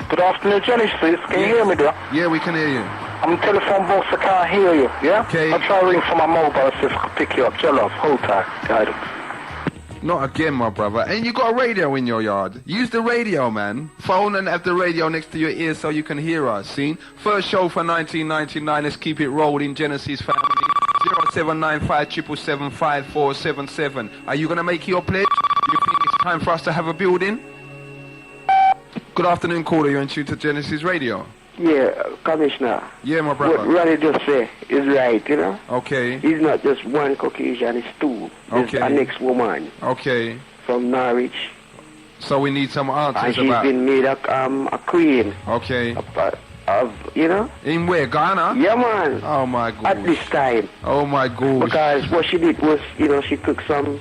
Good afternoon, Genesis. Can you hear me there? Yeah, we can hear you. I'm on telephone box, I can't hear you, yeah? Okay. I'll try to ring from my mobile, see if I can pick you up. Jell-off, hold tight, guide him. Not again, my brother. And you got a radio in your yard. Use the radio, man. Phone and have the radio next to your ear so you can hear us, see? First show for 1999. Let's keep it rolling, Genesis family. 0795775477. Are you going to make your pledge? You think it's time for us to have a building? Good afternoon, caller. You're in tune to Genesis Radio. Yeah, Commissioner. Yeah, my brother. What Ronnie just said is right, you know? Okay. He's not just one Caucasian, it's two. There's Okay. an ex-woman. Okay. From Norwich. So we need some answers and she's about... been made a queen. Okay. Of, you know? In where? Ghana? Yeah, man. Oh, my gosh. At this time. Oh, my gosh. Because what she did was, you know, she took some...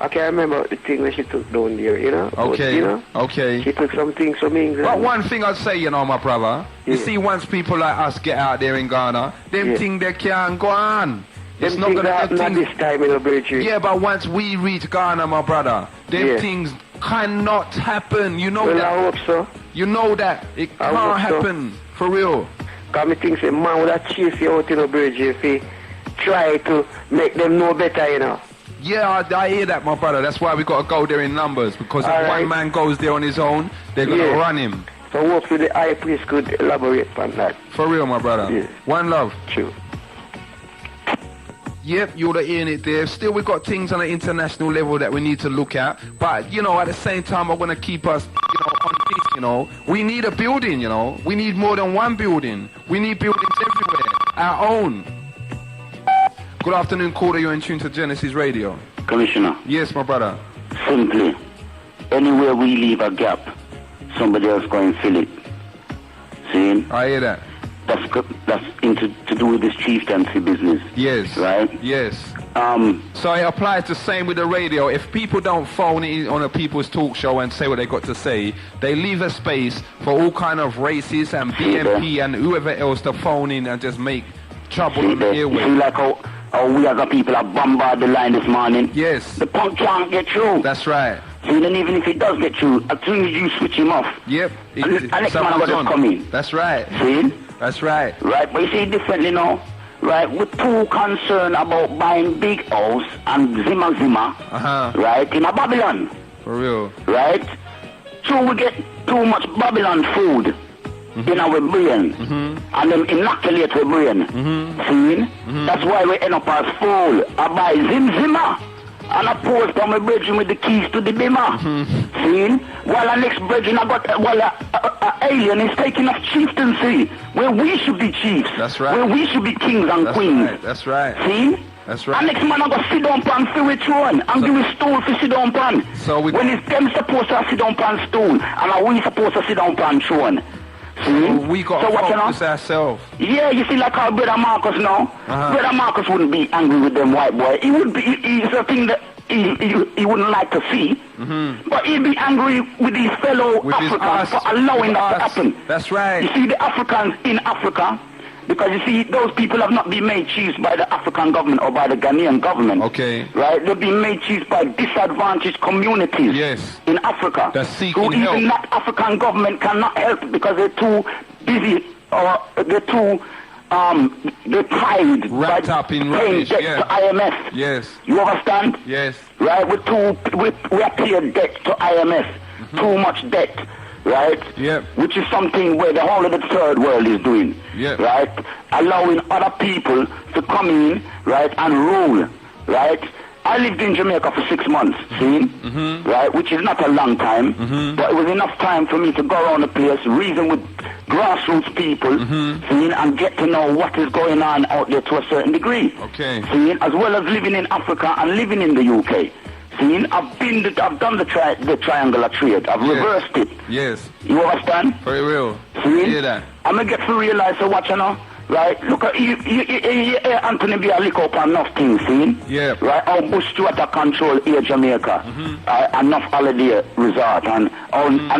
I can't remember the thing that she took down there, you know? Okay. But, you know? Okay. She took some things from England. But one thing I'd say, you know, my brother, you see, once people like us get out there in Ghana, them things they can't go on. It's not going to happen at this time in the Bridge. Yeah, but once we reach Ghana, my brother, them things cannot happen. You know that. I hope so. You know that. It can't happen. For real. Because me think a man would have chased you out in the Bridge if he try to make them know better, you know. Yeah, I hear that, my brother. That's why we got to go there in numbers. Because if one man goes there on his own, they're going to run him. So hopefully the high priest could elaborate on that. For real, my brother. Yeah. One love. True. Yep, you're hearing it there. Still, we've got things on an international level that we need to look at. But, you know, at the same time, I want to keep us, you know, on this, you know. We need a building, you know. We need more than one building. We need buildings everywhere. Our own. Good afternoon, caller. You're in tune to Genesis Radio. Commissioner. Yes, my brother. Simply, anywhere we leave a gap, somebody else go and fill it. See? I hear that. That's to do with this chieftaincy business. Yes. Right? Yes. So it applies the same with the radio. If people don't phone in on a people's talk show and say what they got to say, they leave a space for all kind of racists and BMP and whoever else to phone in and just make trouble on the airwaves. See like how we as a people have bombarded the line this morning? Yes. The punk can't get through. That's right. See, then even if it does get through, as soon as you switch him off, yep. And next man will just come in. That's right. See? That's right. Right, but you see differently now. Right, we're too concerned about buying big house and zimmer, right, in a Babylon. For real. Right? So we get too much Babylon food in our brain, and then inoculate our brain. See? That's why we end up as fool. I buy zimmer. And I pose from my brethren with the keys to the bimmer. See? While our next brethren, an alien is taking up chieftaincy, where we should be chiefs. That's right. Where we should be kings and queens. Right. That's right. See? That's right. And next man I go sit down pan for a throne and give a stool for sit down pan. So when it's them supposed to sit down pan stool, and are we supposed to sit down pan throne. See? So we got to focus ourselves. Yeah, you see, like our brother Marcus now. Brother Marcus wouldn't be angry with them white boy. He would be. It's a thing that he wouldn't like to see. But he'd be angry with his fellow Africans for allowing that to happen. That's right. You see, the Africans in Africa, because you see, those people have not been made chiefs by the African government or by the Ghanaian government. Okay. Right? They've been made chiefs by disadvantaged communities. Yes. In Africa. That's seeking who help. Even that African government cannot help because they're too busy or they're too they're tied wrapped up in paying rubbish. debt Yeah. to IMF. Yes. You understand? Yes. Right? We are paying debt to IMF. Too much debt. Right? Yep. Which is something where the whole of the third world is doing. Yep. Right? Allowing other people to come in, right, and rule. Right? I lived in Jamaica for 6 months, see? Right? Which is not a long time, but it was enough time for me to go around the place, reason with grassroots people, see, and get to know what is going on out there to a certain degree. Okay. See? As well as living in Africa and living in the UK. See? I've done the triangular trade. I've reversed it. Yes. You understand? Very real. See? Hear that. I'm going to get to realize, so watch you know. Right, look at you Anthony B. lick up enough things, see? Yeah. Right, how Bush Stewart control here Jamaica, enough holiday resort, and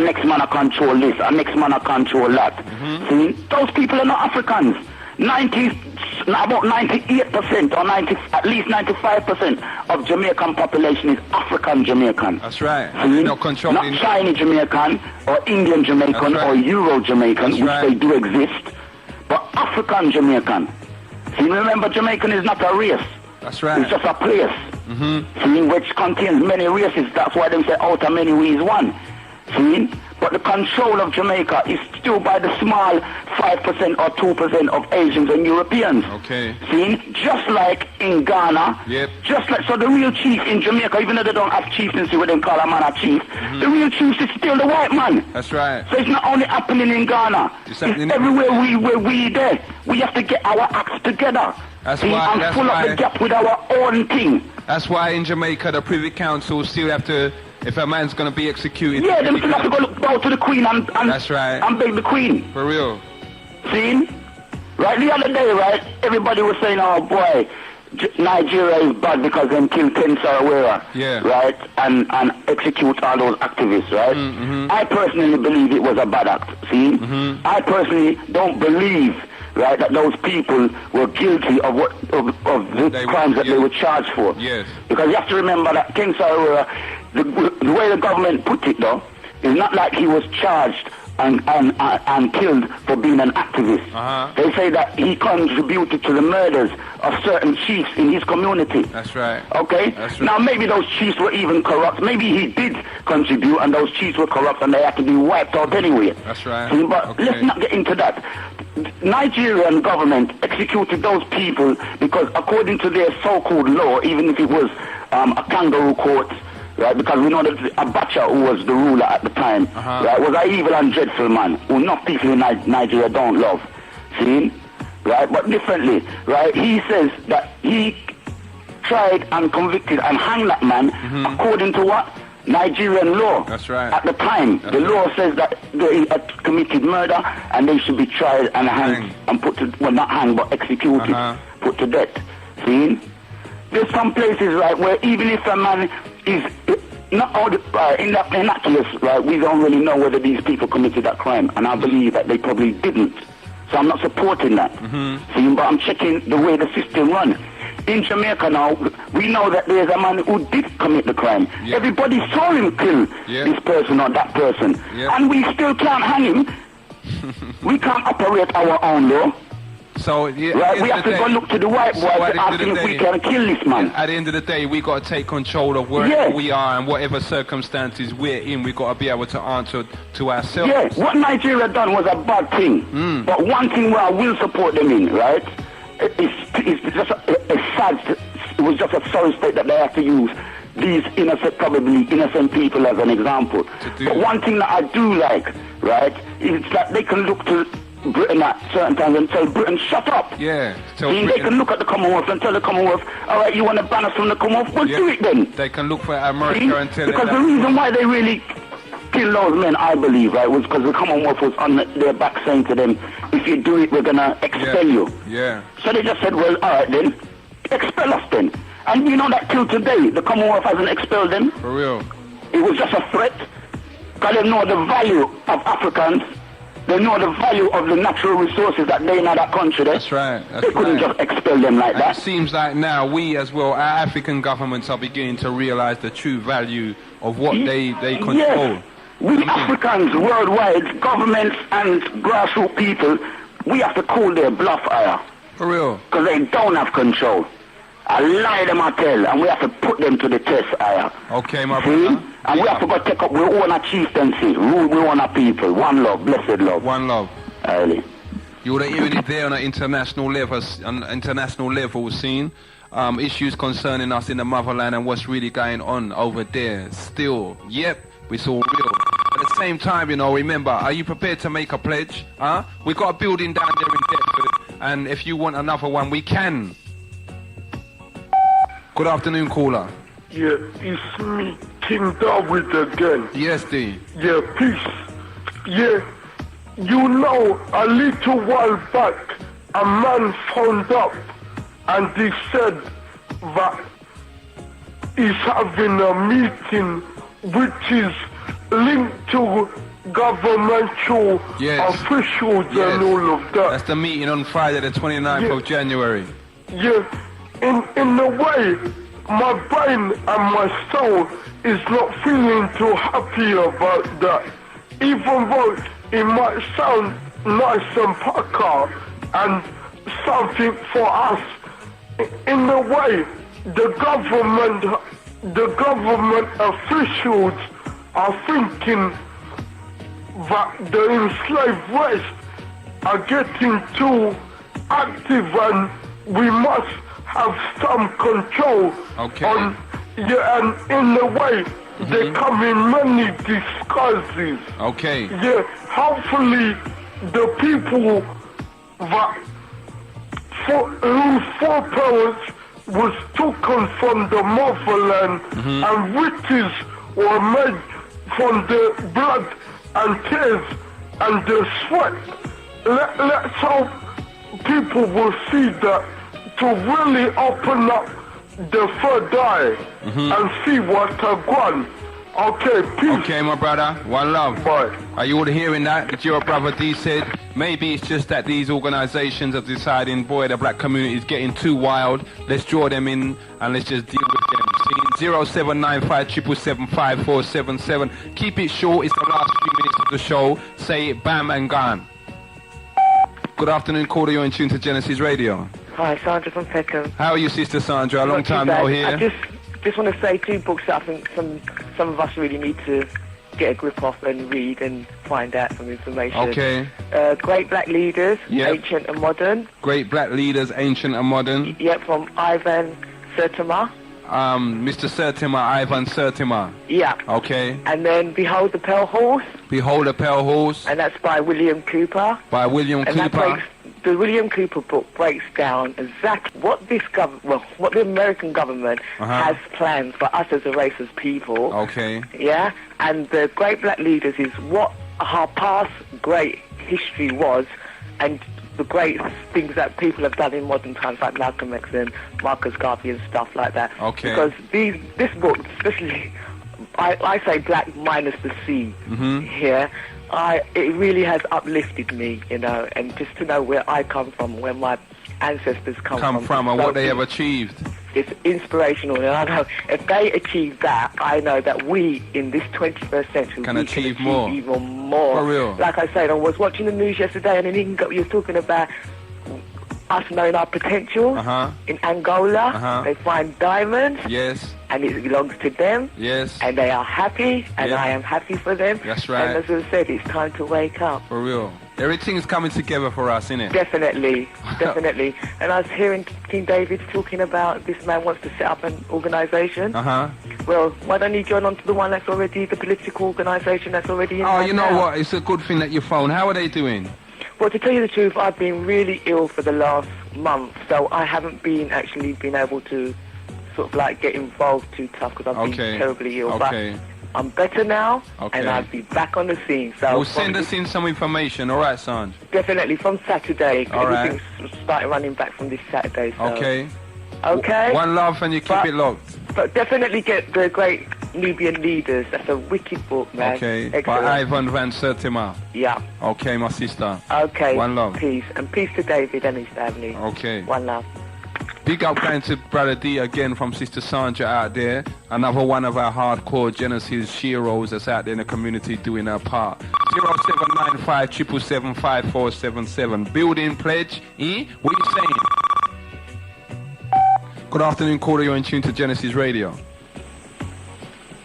next man control this, and next man control that. See, those people are not Africans. About 98% or at least 95% of Jamaican population is African Jamaican. That's right. See? Not controlling. Not Chinese Jamaican or Indian Jamaican or Euro Jamaican, which they do exist. But African Jamaican. See, remember, Jamaican is not a race. That's right. It's just a place. See, which contains many races. That's why they say out of many we is one. See? But the control of Jamaica is still by the small 5% or 2% of Asians and Europeans. Okay. See? Just like in Ghana. Yep. Just like, so the real chief in Jamaica, even though they don't have chieftaincy where they call a man a chief, the real chief is still the white man. That's right. So it's not only happening in Ghana. It's everywhere we there. We have to get our acts together. That's see, why. and fill up the gap with our own thing. That's why in Jamaica the Privy Council still have to, if a man's going to be executed. Yeah, them still have to go to the Queen and that's right. And beg the Queen. For real. See? Right, the other day, right, everybody was saying, oh boy, Nigeria is bad because they killed Ken Sarawera, right, and execute all those activists, right? I personally believe it was a bad act, see? I personally don't believe, right, that those people were guilty of the crimes that they were charged for. Yes. Because you have to remember that Ken Sarawera, the way the government put it though, is not like he was charged and killed for being an activist. They say that he contributed to the murders of certain chiefs in his community. That's right. Okay? That's right. Now maybe those chiefs were even corrupt. Maybe he did contribute and those chiefs were corrupt and they had to be wiped out anyway. That's right. See, but let's not get into that. Nigerian government executed those people because according to their so-called law, even if it was a kangaroo court, right, because we know that Abacha, who was the ruler at the time, right, was an evil and dreadful man who enough people in Nigeria don't love. See? Right? But differently, right, he says that he tried and convicted and hanged that man according to what? Nigerian law. That's right. At the time, the law says that they had committed murder and they should be tried and hanged and put to, well, not hanged, but executed, put to death. See? There's some places, right, where even if a man is not all in that case, right, we don't really know whether these people committed that crime, and I believe that they probably didn't. So I'm not supporting that. See, but I'm checking the way the system runs. In Jamaica now, we know that there's a man who did commit the crime. Everybody saw him kill this person or that person, and we still can't hang him. We can't operate our own law. So yeah, right, we have to go look to the white boy to ask him if we can kill this man. At the end of the day, we got to take control of wherever we are and whatever circumstances we're in. We got to be able to answer to ourselves. Yeah, what Nigeria done was a bad thing, but one thing where I will support them in, right? It's just a sad. It was just a sorry state that they have to use these innocent, probably innocent people as an example. But one thing that I do like, right, is that they can look to Britain at certain times and tell Britain, shut up. Yeah. See, they can look at the Commonwealth and tell the Commonwealth, all right, you want to ban us from the Commonwealth? Well, do it then. They can look for America and tell because the reason why they really killed those men, I believe, right, was because the Commonwealth was on their back saying to them, if you do it, we're going to expel you. Yeah. So they just said, well, all right then, expel us then. And you know that till today, the Commonwealth hasn't expelled them. For real. It was just a threat. Because they know the value of Africans. They know the value of the natural resources that they in that country. That's right. They couldn't just expel them like that. It seems like now we as well, our African governments are beginning to realize the true value of what they control. Yes. We Africans worldwide, governments and grassroots people, we have to call their bluff higher. For real. Because they don't have control. I lie them, I tell, and we have to put them to the test higher. Okay, my brother. And we have to go take up our own chieftaincy, rule we own our people. One love, blessed love. One love. Early. You would have heard it there on an international level, seen issues concerning us in the motherland and what's really going on over there. Still, yep, it's all real. At the same time, you know, remember, are you prepared to make a pledge? We got a building down there in Deptford, and if you want another one, we can. Good afternoon, caller. Yeah, it's me, King David again. Yes, D. Yeah, peace. Yeah, you know, a little while back, a man phoned up and he said that he's having a meeting which is linked to governmental officials and all of that. That's the meeting on Friday, the 29th of January. Yeah, in a way, my brain and my soul is not feeling too happy about that. Even though it might sound nice and pucker and something for us, in a way, the government officials are thinking that the enslaved race are getting too active and we must have some control on, and in a way, they come in many disguises. Okay. Yeah, hopefully the people that whose foreparents was taken from the motherland and riches were made from the blood and tears and the sweat. Let's hope people will see that to really open up the third eye and see what's going. Okay, peace. Okay, my brother. One love. Bye. Are you all hearing that? That your brother D said maybe it's just that these organizations are deciding, boy, the black community is getting too wild. Let's draw them in and let's just deal with them. See, 0795 777 5477. Keep it short. It's the last few minutes of the show. Say it, bam, and gone. Good afternoon, caller. You're in tune to Genesis Radio. Hi, Sandra from Peckham. How are you, Sister Sandra? A long time no here. I just want to say two books that I think some of us really need to get a grip of and read and find out some information. Okay. Great Black Leaders, Ancient and Modern. Great Black Leaders, Ancient and Modern. Yep, from Ivan Sertima. Mr. Sertima, Ivan Sertima. Yeah. Okay. And then Behold the Pale Horse. Behold the Pale Horse. And that's by William Cooper. By William Cooper. the William Cooper book breaks down exactly what this what the American government has planned for us as a race of people. Okay. Yeah, and the great black leaders is what our past great history was, and the great things that people have done in modern times, like Malcolm X and Marcus Garvey and stuff like that. Okay. Because this book, especially, I say black minus the C here. It really has uplifted me, you know, and just to know where I come from, where my ancestors come from, and what they have achieved. It's inspirational, and I know if they achieve that, I know that we in this 21st century can achieve more. even more. For real. Like I said, I was watching the news yesterday, and you were talking about us knowing our potential. In Angola, they find diamonds. Yes. And it belongs to them. Yes. And they are happy, and I am happy for them. That's right. And as I said, it's time to wake up. For real. Everything's coming together for us, isn't it? Definitely, definitely. And I was hearing King David talking about this man wants to set up an organisation. Well, why don't you join on to the one that's already, the political organisation that's already in there you know now? what? It's a good thing that you phoned. How are they doing? Well, to tell you the truth, I've been really ill for the last month, so I haven't been able to sort of like get involved too tough because I've been terribly ill. Okay. But I'm better now, and I'll be back on the scene. So well, send us in some information, all right, son? Definitely, from Saturday. All right. Everything's started running back from this Saturday. So. Okay. Okay. One love, and you keep it locked. But definitely get the great Nubian Leaders. That's a wicked book, man. Okay. Excellent. By Ivan Van Sertima. Yeah. Okay, my sister. Okay. One love. Peace. And peace to David and his family. Okay. One love. Big up going to Brother D again from Sister Sandra out there. Another one of our hardcore Genesis heroes that's out there in the community doing her part. 0795 777 5477. Building pledge. What are you saying? Good afternoon, caller. You're in tune to Genesis Radio.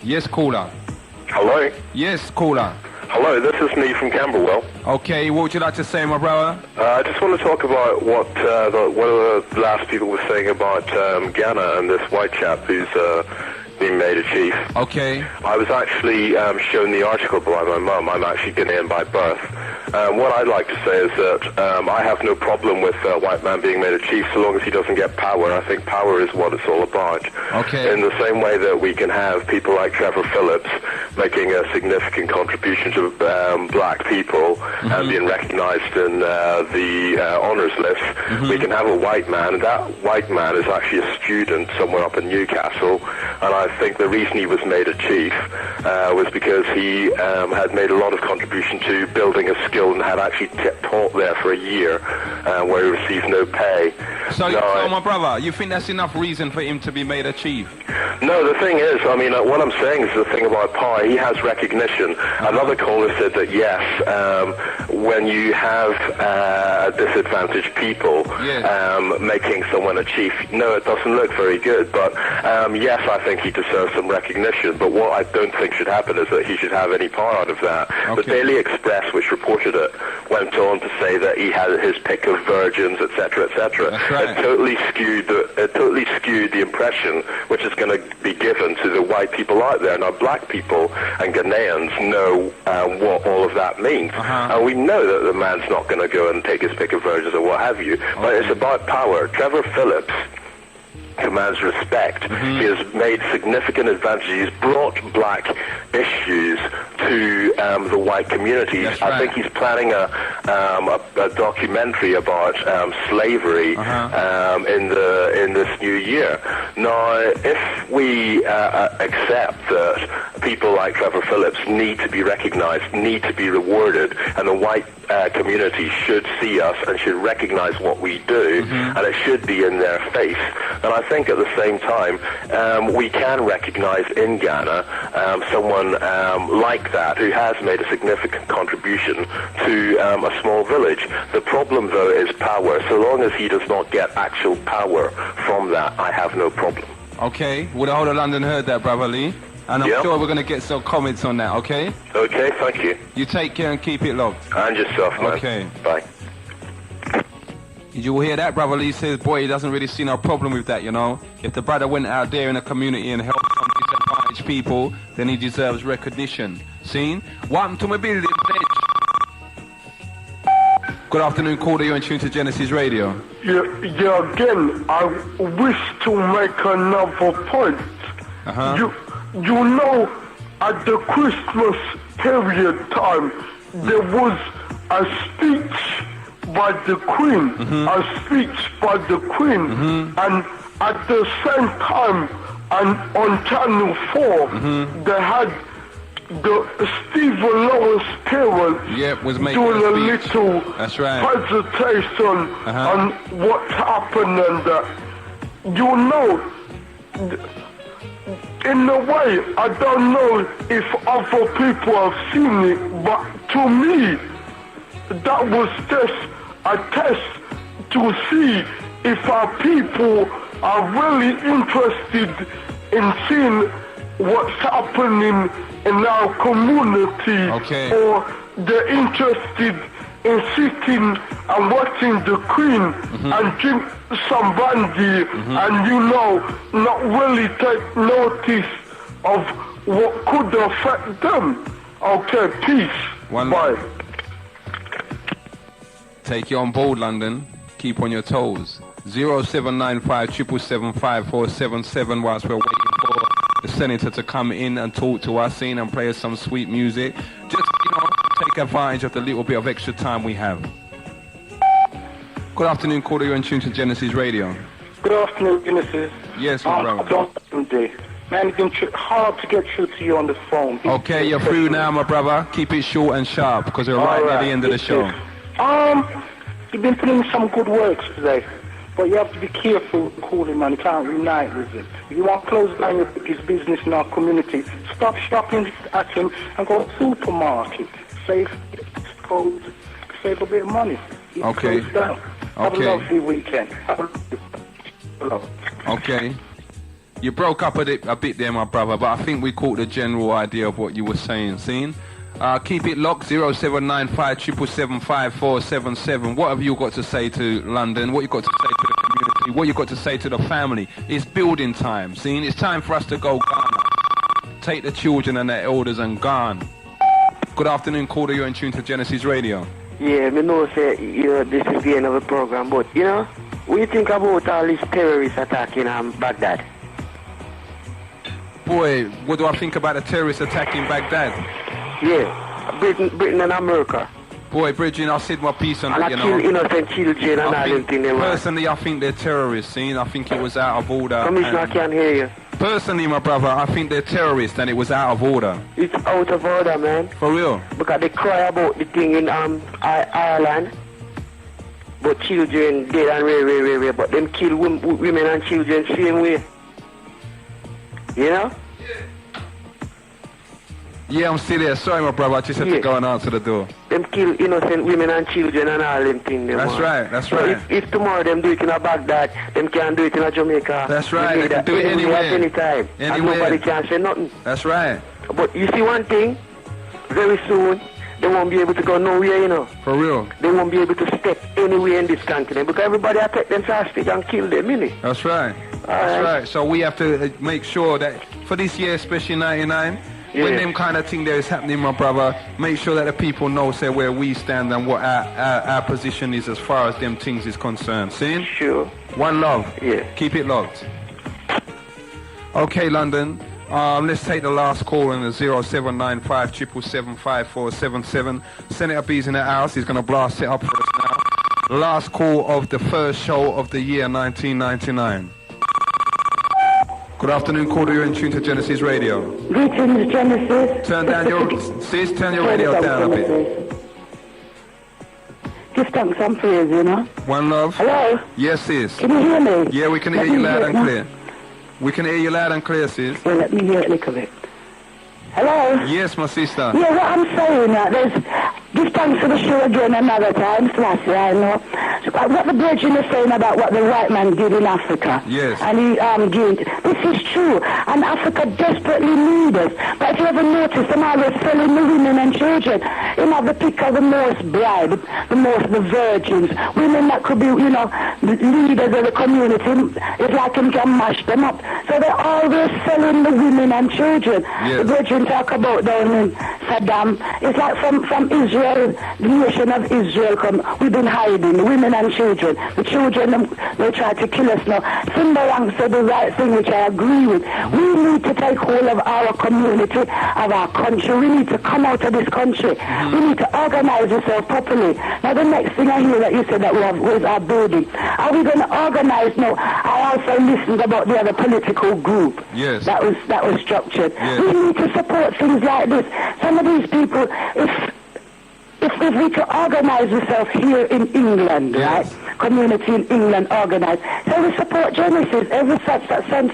Yes, caller. Hello? Yes, caller. Hello, this is me from Camberwell. Okay, what would you like to say, my brother? I just want to talk about what the last people were saying about Ghana and this white chap who's being made a chief. Okay. I was actually shown the article by my mum. I'm actually Ghanaian by birth. What I'd like to say is that I have no problem with a white man being made a chief so long as he doesn't get power. I think power is what it's all about. Okay. In the same way that we can have people like Trevor Phillips making a significant contribution to black people and being recognized in the honors list, we can have a white man, and that white man is actually a student somewhere up in Newcastle, and I think the reason he was made a chief was because he had made a lot of contribution to building a skill and had actually taught there for a year where he received no pay. So, my brother, you think that's enough reason for him to be made a chief? No, the thing is, I mean, what I'm saying is the thing about power, he has recognition. Another caller said that, yes, when you have disadvantaged people making someone a chief, no, it doesn't look very good. But, yes, I think he deserves some recognition. But what I don't think should happen is that he should have any part out of that. The Daily Express, which reported it, went on to say that he had his pick of virgins, etc., etc. It totally skewed the impression which is going to be given to the white people out there. Now, black people and Ghanaians know what all of that means. And we know that the man's not going to go and take his pick of virgins or what have you. But it's about power. Trevor Phillips commands respect. He has made significant advances. He's brought black issues to the white communities. I think he's planning a documentary about slavery in this new year. Now, if we accept that people like Trevor Phillips need to be recognized, need to be rewarded, and the white community should see us and should recognize what we do, and it should be in their face. And I think at the same time, we can recognize in Ghana someone like that who has made a significant contribution to a small village. The problem, though, is power. So long as he does not get actual power from that, I have no problem. Okay. Well, the whole of London heard that, Brother Lee. And I'm sure we're going to get some comments on that, okay? Okay, thank you. You take care and keep it locked. And yourself, man. Okay. Bye. Did you hear that? Brother Lee says, boy, he doesn't really see no problem with that, you know. If the brother went out there in the community and helped some disadvantaged people, then he deserves recognition. Seen? Welcome to my building, bitch. Good afternoon, caller. You're in tune to Genesis Radio. Yeah, again, I wish to make another point. You know, at the Christmas period time, there was a speech by the Queen, and at the same time, and on Channel 4, they had the Stephen Lawrence parents doing a little presentation on what's happened and that. You know, in a way, I don't know if other people have seen it, but to me, that was just a test to see if our people are really interested in seeing what's happening in our community, or they're interested in sitting and watching the Queen and drink some brandy and, you know, not really take notice of what could affect them. Okay, peace. Bye. Take you on board, London. Keep on your toes. 0795 777 whilst we're waiting for the senator to come in and talk to us, and play us some sweet music. Just, you know, take advantage of the little bit of extra time we have. Good afternoon, caller. You're in tune to Genesis Radio. Good afternoon, Genesis. Yes, my brother. Man, it's been hard to get through to you on the phone. Okay, you're through now, my brother. Keep it short and sharp, because we're right near the end of the show. You've been putting in some good works today, but you have to be careful calling, man. You can't unite with it. If you want to close down his business in our community, stop shopping at him and go to the supermarket. Save code, save a bit of money. Okay. Have a lovely weekend. Okay. You broke up a bit there, my brother, but I think we caught the general idea of what you were saying. Keep it locked, 0795 777 What have you got to say to London? What you got to say to the community? What you got to say to the family? It's building time, It's time for us to go Ghana. Take the children and their elders and gone. Good afternoon, caller. You're in tune to Genesis Radio. Yeah, me know say this is the end of the program, but you know, what do you think about all these terrorists attacking Baghdad? Boy, what do I think about the terrorists attacking Baghdad? Yeah, Britain and America. Boy, Bridget, I said my piece on that, you know. Innocent children and all them things. Personally, I think they're terrorists, I think it was out of order. Commissioner, I can't hear you. Personally, my brother, I think they're terrorists and it was out of order. It's out of order, man. For real? Because they cry about the thing in Ireland. But children dead and rare, but them kill women and children same way. You know? Yeah, I'm still here. Sorry, my brother. I just had to go and answer the door. Them kill innocent women and children and all them things. That's right. That's right. If tomorrow them do it in a Baghdad, them can do it in a Jamaica. That's right. They can do it anywhere. Anytime. And nobody can say nothing. That's right. But you see one thing, very soon, they won't be able to go nowhere, you know. For real. They won't be able to step anywhere in this continent because everybody attack them hostage and kill them, innit? That's right. That's right. So we have to make sure that for this year, especially 99, when them kind of thing there is happening, my brother, make sure that the people know, say, where we stand and what our position is as far as them things is concerned. See? Sure. One love. Yeah. Keep it locked. Okay, London. Let's take the last call on the 0795 777 Senator B's in the house. He's going to blast it up for us now. Last call of the first show of the year 1999. Good afternoon, caller. You're in tune to Genesis Radio. Greetings, Genesis. Turn your radio down a bit. Give thanks and praise, you know. One love. Hello? Yes, sis. Can you hear me? Yeah, we can hear you loud and clear. We can hear you loud and clear, sis. Well, let me hear it a little bit. Hello? Yes, my sister. Yeah, what I'm saying, give thanks for the show again another time, Slashy, I know. What the Virgin is saying about what the white man did in Africa. Yes. And he did. This is true. And Africa desperately needs us. But if you ever notice, they're always selling the women and children. You know, the pick of the most bride, the virgins. Women that could be, you know, the leaders of the community. It's like them can mash them up. So they're always selling the women and children. Yes. The Virgin talk about down in Saddam. It's like from Israel well, the nation of Israel come, we've been hiding, women and children. The children, they try to kill us now. Simbarang said the right thing, which I agree with. We need to take hold of our community, of our country. We need to come out of this country. We need to organize ourselves properly. Now the next thing I hear that you said that we have was our building. Are we going to organize now? I also listened about the other political group. Yes. That was structured. Yes. We need to support things like this. Some of these people, if we could organize ourselves here in England, right? Community in England organized. So we support Genesis. Every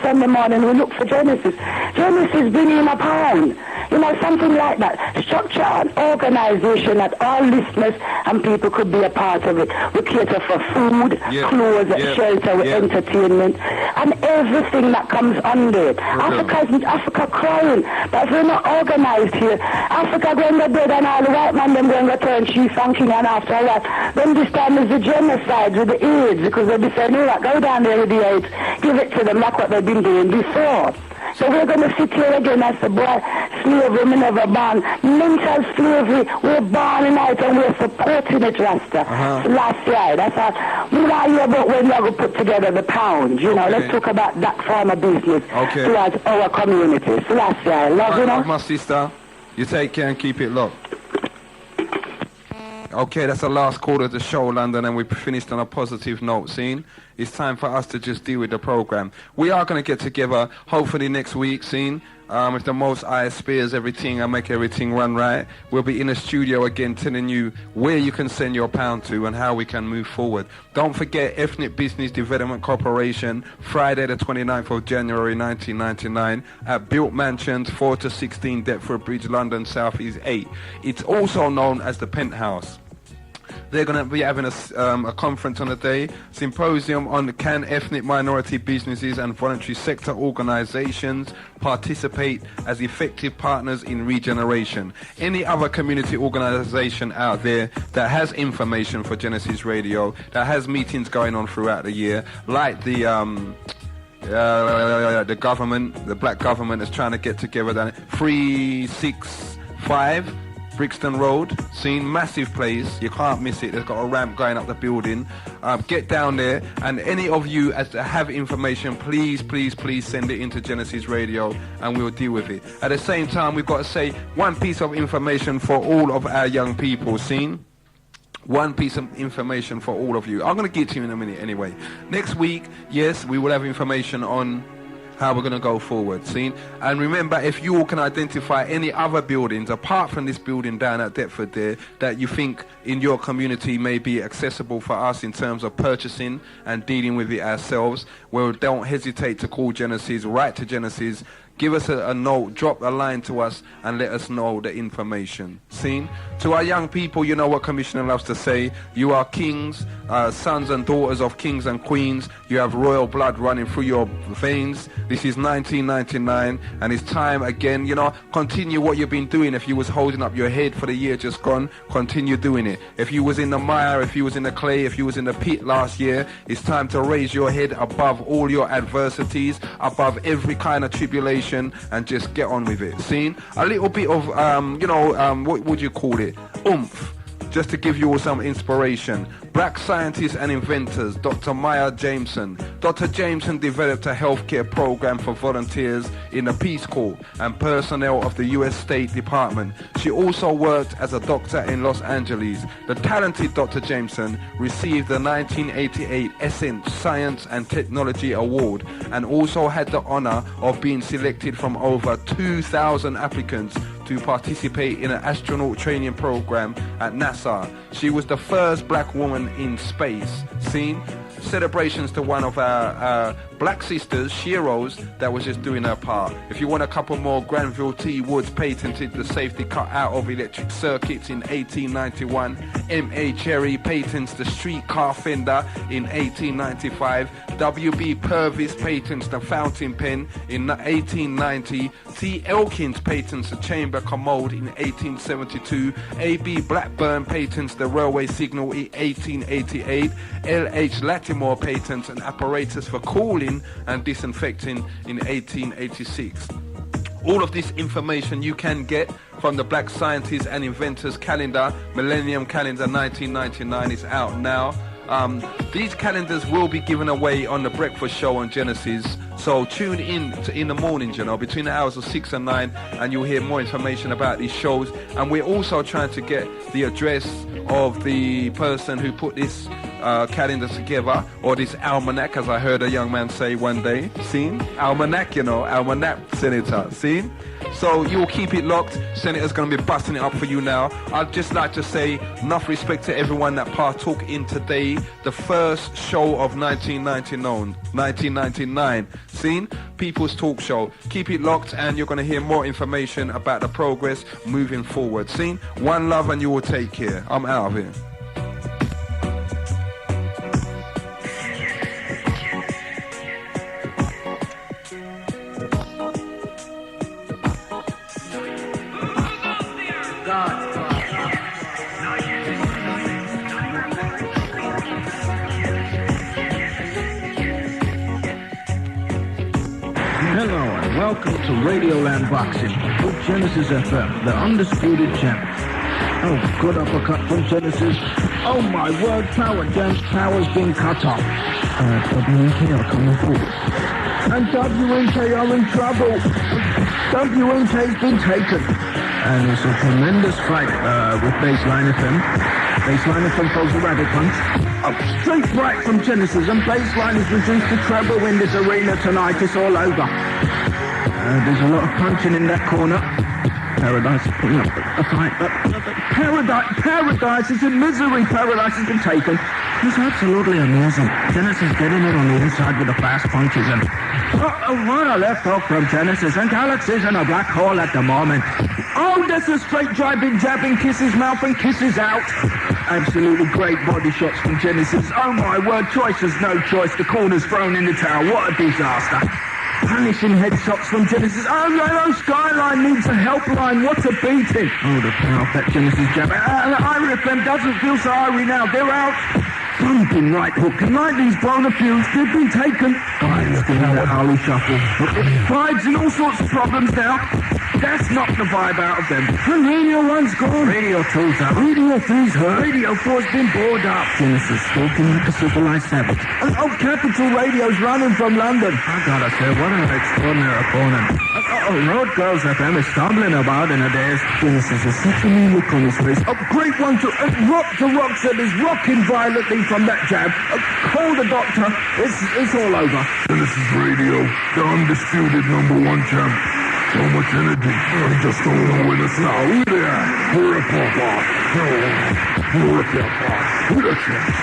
Sunday morning we look for Genesis. Genesis bringing in £1. You know, something like that. Structure an organization that all listeners and people could be a part of it. We cater for food, clothes, shelter, entertainment, and everything that comes under it. Africa crying. But if we're not organized here, Africa going to bed and all the white man them going to turn chief and king, and after that, then this time is the genocide with the AIDS, because they'll be saying, no, go down there with the AIDS, give it to them like what they've been doing before. So we're going to sit here again as the boy, slavery, we never born. Mental slavery, we're born in it and we're supporting it, Rasta. Last year, that's all. We want to hear about when we're going to put together the pound, you know. Let's talk about that form of business towards our community. So last year, love, you know. My sister, you take care and keep it locked. Okay, that's the last quarter of the show, London, and we finished on a positive note, scene. It's time for us to just deal with the program. We are going to get together, hopefully next week, scene. If the Most High spares everything and make everything run right, we'll be in the studio again telling you where you can send your pound to and how we can move forward. Don't forget Ethnic Business Development Corporation, Friday the 29th of January 1999 at Built Mansions, 4 to 16 Deptford Bridge, London, South East 8. It's also known as the Penthouse. They're going to be having a conference on the day, symposium on can ethnic minority businesses and voluntary sector organizations participate as effective partners in regeneration. Any other community organization out there that has information for Genesis Radio, that has meetings going on throughout the year, like the government, the black government is trying to get together, 365 Brixton Road, seen, massive place, you can't miss it. There's got a ramp going up the building. Get down there, and any of you as to have information, please send it into Genesis Radio and we'll deal with it. At the same time, we've got to say one piece of information for all of our young people, seen. One piece of information for all of you. I'm going to get to you in a minute anyway. Next week, yes, we will have information on how we're going to go forward, seen? And remember, if you all can identify any other buildings apart from this building down at Deptford there that you think in your community may be accessible for us in terms of purchasing and dealing with it ourselves, well, don't hesitate to call Genesis, write to Genesis, give us a note, drop a line to us and let us know the information. Seen? To our young people, you know what Commissioner loves to say, you are kings, sons and daughters of kings and queens. You have royal blood running through your veins. This is 1999 and it's time again, you know, continue what you've been doing. If you was holding up your head for the year just gone, continue doing it. If you was in the mire, if you was in the clay, if you was in the pit last year, it's time to raise your head above all your adversities, above every kind of tribulation, and just get on with it. Seen? A little bit of, what would you call it? Oomph. Just to give you all some inspiration. Black scientists and inventors, Dr. Maya Jameson. Dr. Jameson developed a healthcare program for volunteers in the Peace Corps and personnel of the U.S. State Department. She also worked as a doctor in Los Angeles. The talented Dr. Jameson received the 1988 Essence Science and Technology Award and also had the honor of being selected from over 2,000 applicants to participate in an astronaut training program at NASA. She was the first black woman in space. Seen? Celebrations to one of our black sisters, Shiro's, that was just doing her part. If you want a couple more, Granville T. Woods patented the safety cut out of electric circuits in 1891. M.A. Cherry patents the streetcar fender in 1895. W.B. Purvis patents the fountain pen in 1890. T. Elkins patents the chamber commode in 1872. A.B. Blackburn patents the railway signal in 1888. L.H. Latimore patents an apparatus for cooling and disinfecting in 1886. All of this information you can get from the Black Scientists and Inventors Calendar, Millennium Calendar 1999 is out now. These calendars will be given away on the breakfast show on Genesis, so tune in the morning, you know, between the hours of 6 and 9, and you'll hear more information about these shows. And we're also trying to get the address of the person who put this calendar together, or this almanac, as I heard a young man say one day. Seen? Almanac, you know, almanac, Senator. Seen? So you'll keep it locked. Senator's going to be busting it up for you now. I'd just like to say enough respect to everyone that partook in today, the first show of 1999. Seen? People's Talk Show. Keep it locked, and you're going to hear more information about the progress moving forward. Seen? One love, and you will take care. I'm out of here. Hello and welcome to Radioland Boxing with Genesis FM, the undisputed champ. Oh, good uppercut from Genesis. Oh my word, Power Jam's power's been cut off. WNK are coming forward. And WNK are in trouble. WNK's been taken. And it's a tremendous fight with Baseline FM. Baseline FM throws a rabbit punch. Up straight right from Genesis, and Baseline is reduced to treble in this arena tonight. It's all over. There's a lot of punching in that corner. Paradise is putting up a fight, but Paradise is in misery. Paradise has been taken. It's absolutely amazing. Genesis getting it on the inside with the fast punches, and what a left hook from Genesis, and Galaxy's in a black hole at the moment. Oh, there's a straight jabbing, kisses mouth and kisses out. Absolutely great body shots from Genesis. Oh my word, choice is no choice. The corner's thrown in the tower. What a disaster. Punishing headshots from Genesis. Oh, Yellow Skyline needs a helpline. What a beating. Oh, the power that Genesis jab. Irie FM doesn't feel so Irie now. They're out. Bumping right hook. Tonight these bona fields, they've been taken. Look at that Harley shuffle. Pride's in all sorts of problems now. That's knocked the vibe out of them. And Radio 1's gone. Radio 2's up. Radio 3's hurt. Radio 4's been bored up. Genesis stalking like a civilized savage. And Capital Radio's running from London. I gotta say, what an extraordinary opponent. Road Girls FM is stumbling about in a daze. Genesis is such a mean look on his face. A great one to Rock said is rocking violently from that jab. Call the doctor. It's all over. Genesis Radio, the undisputed #1 champ. So much energy. I just don't know when it's now. Rip your apart. Rip your apart. With a chance.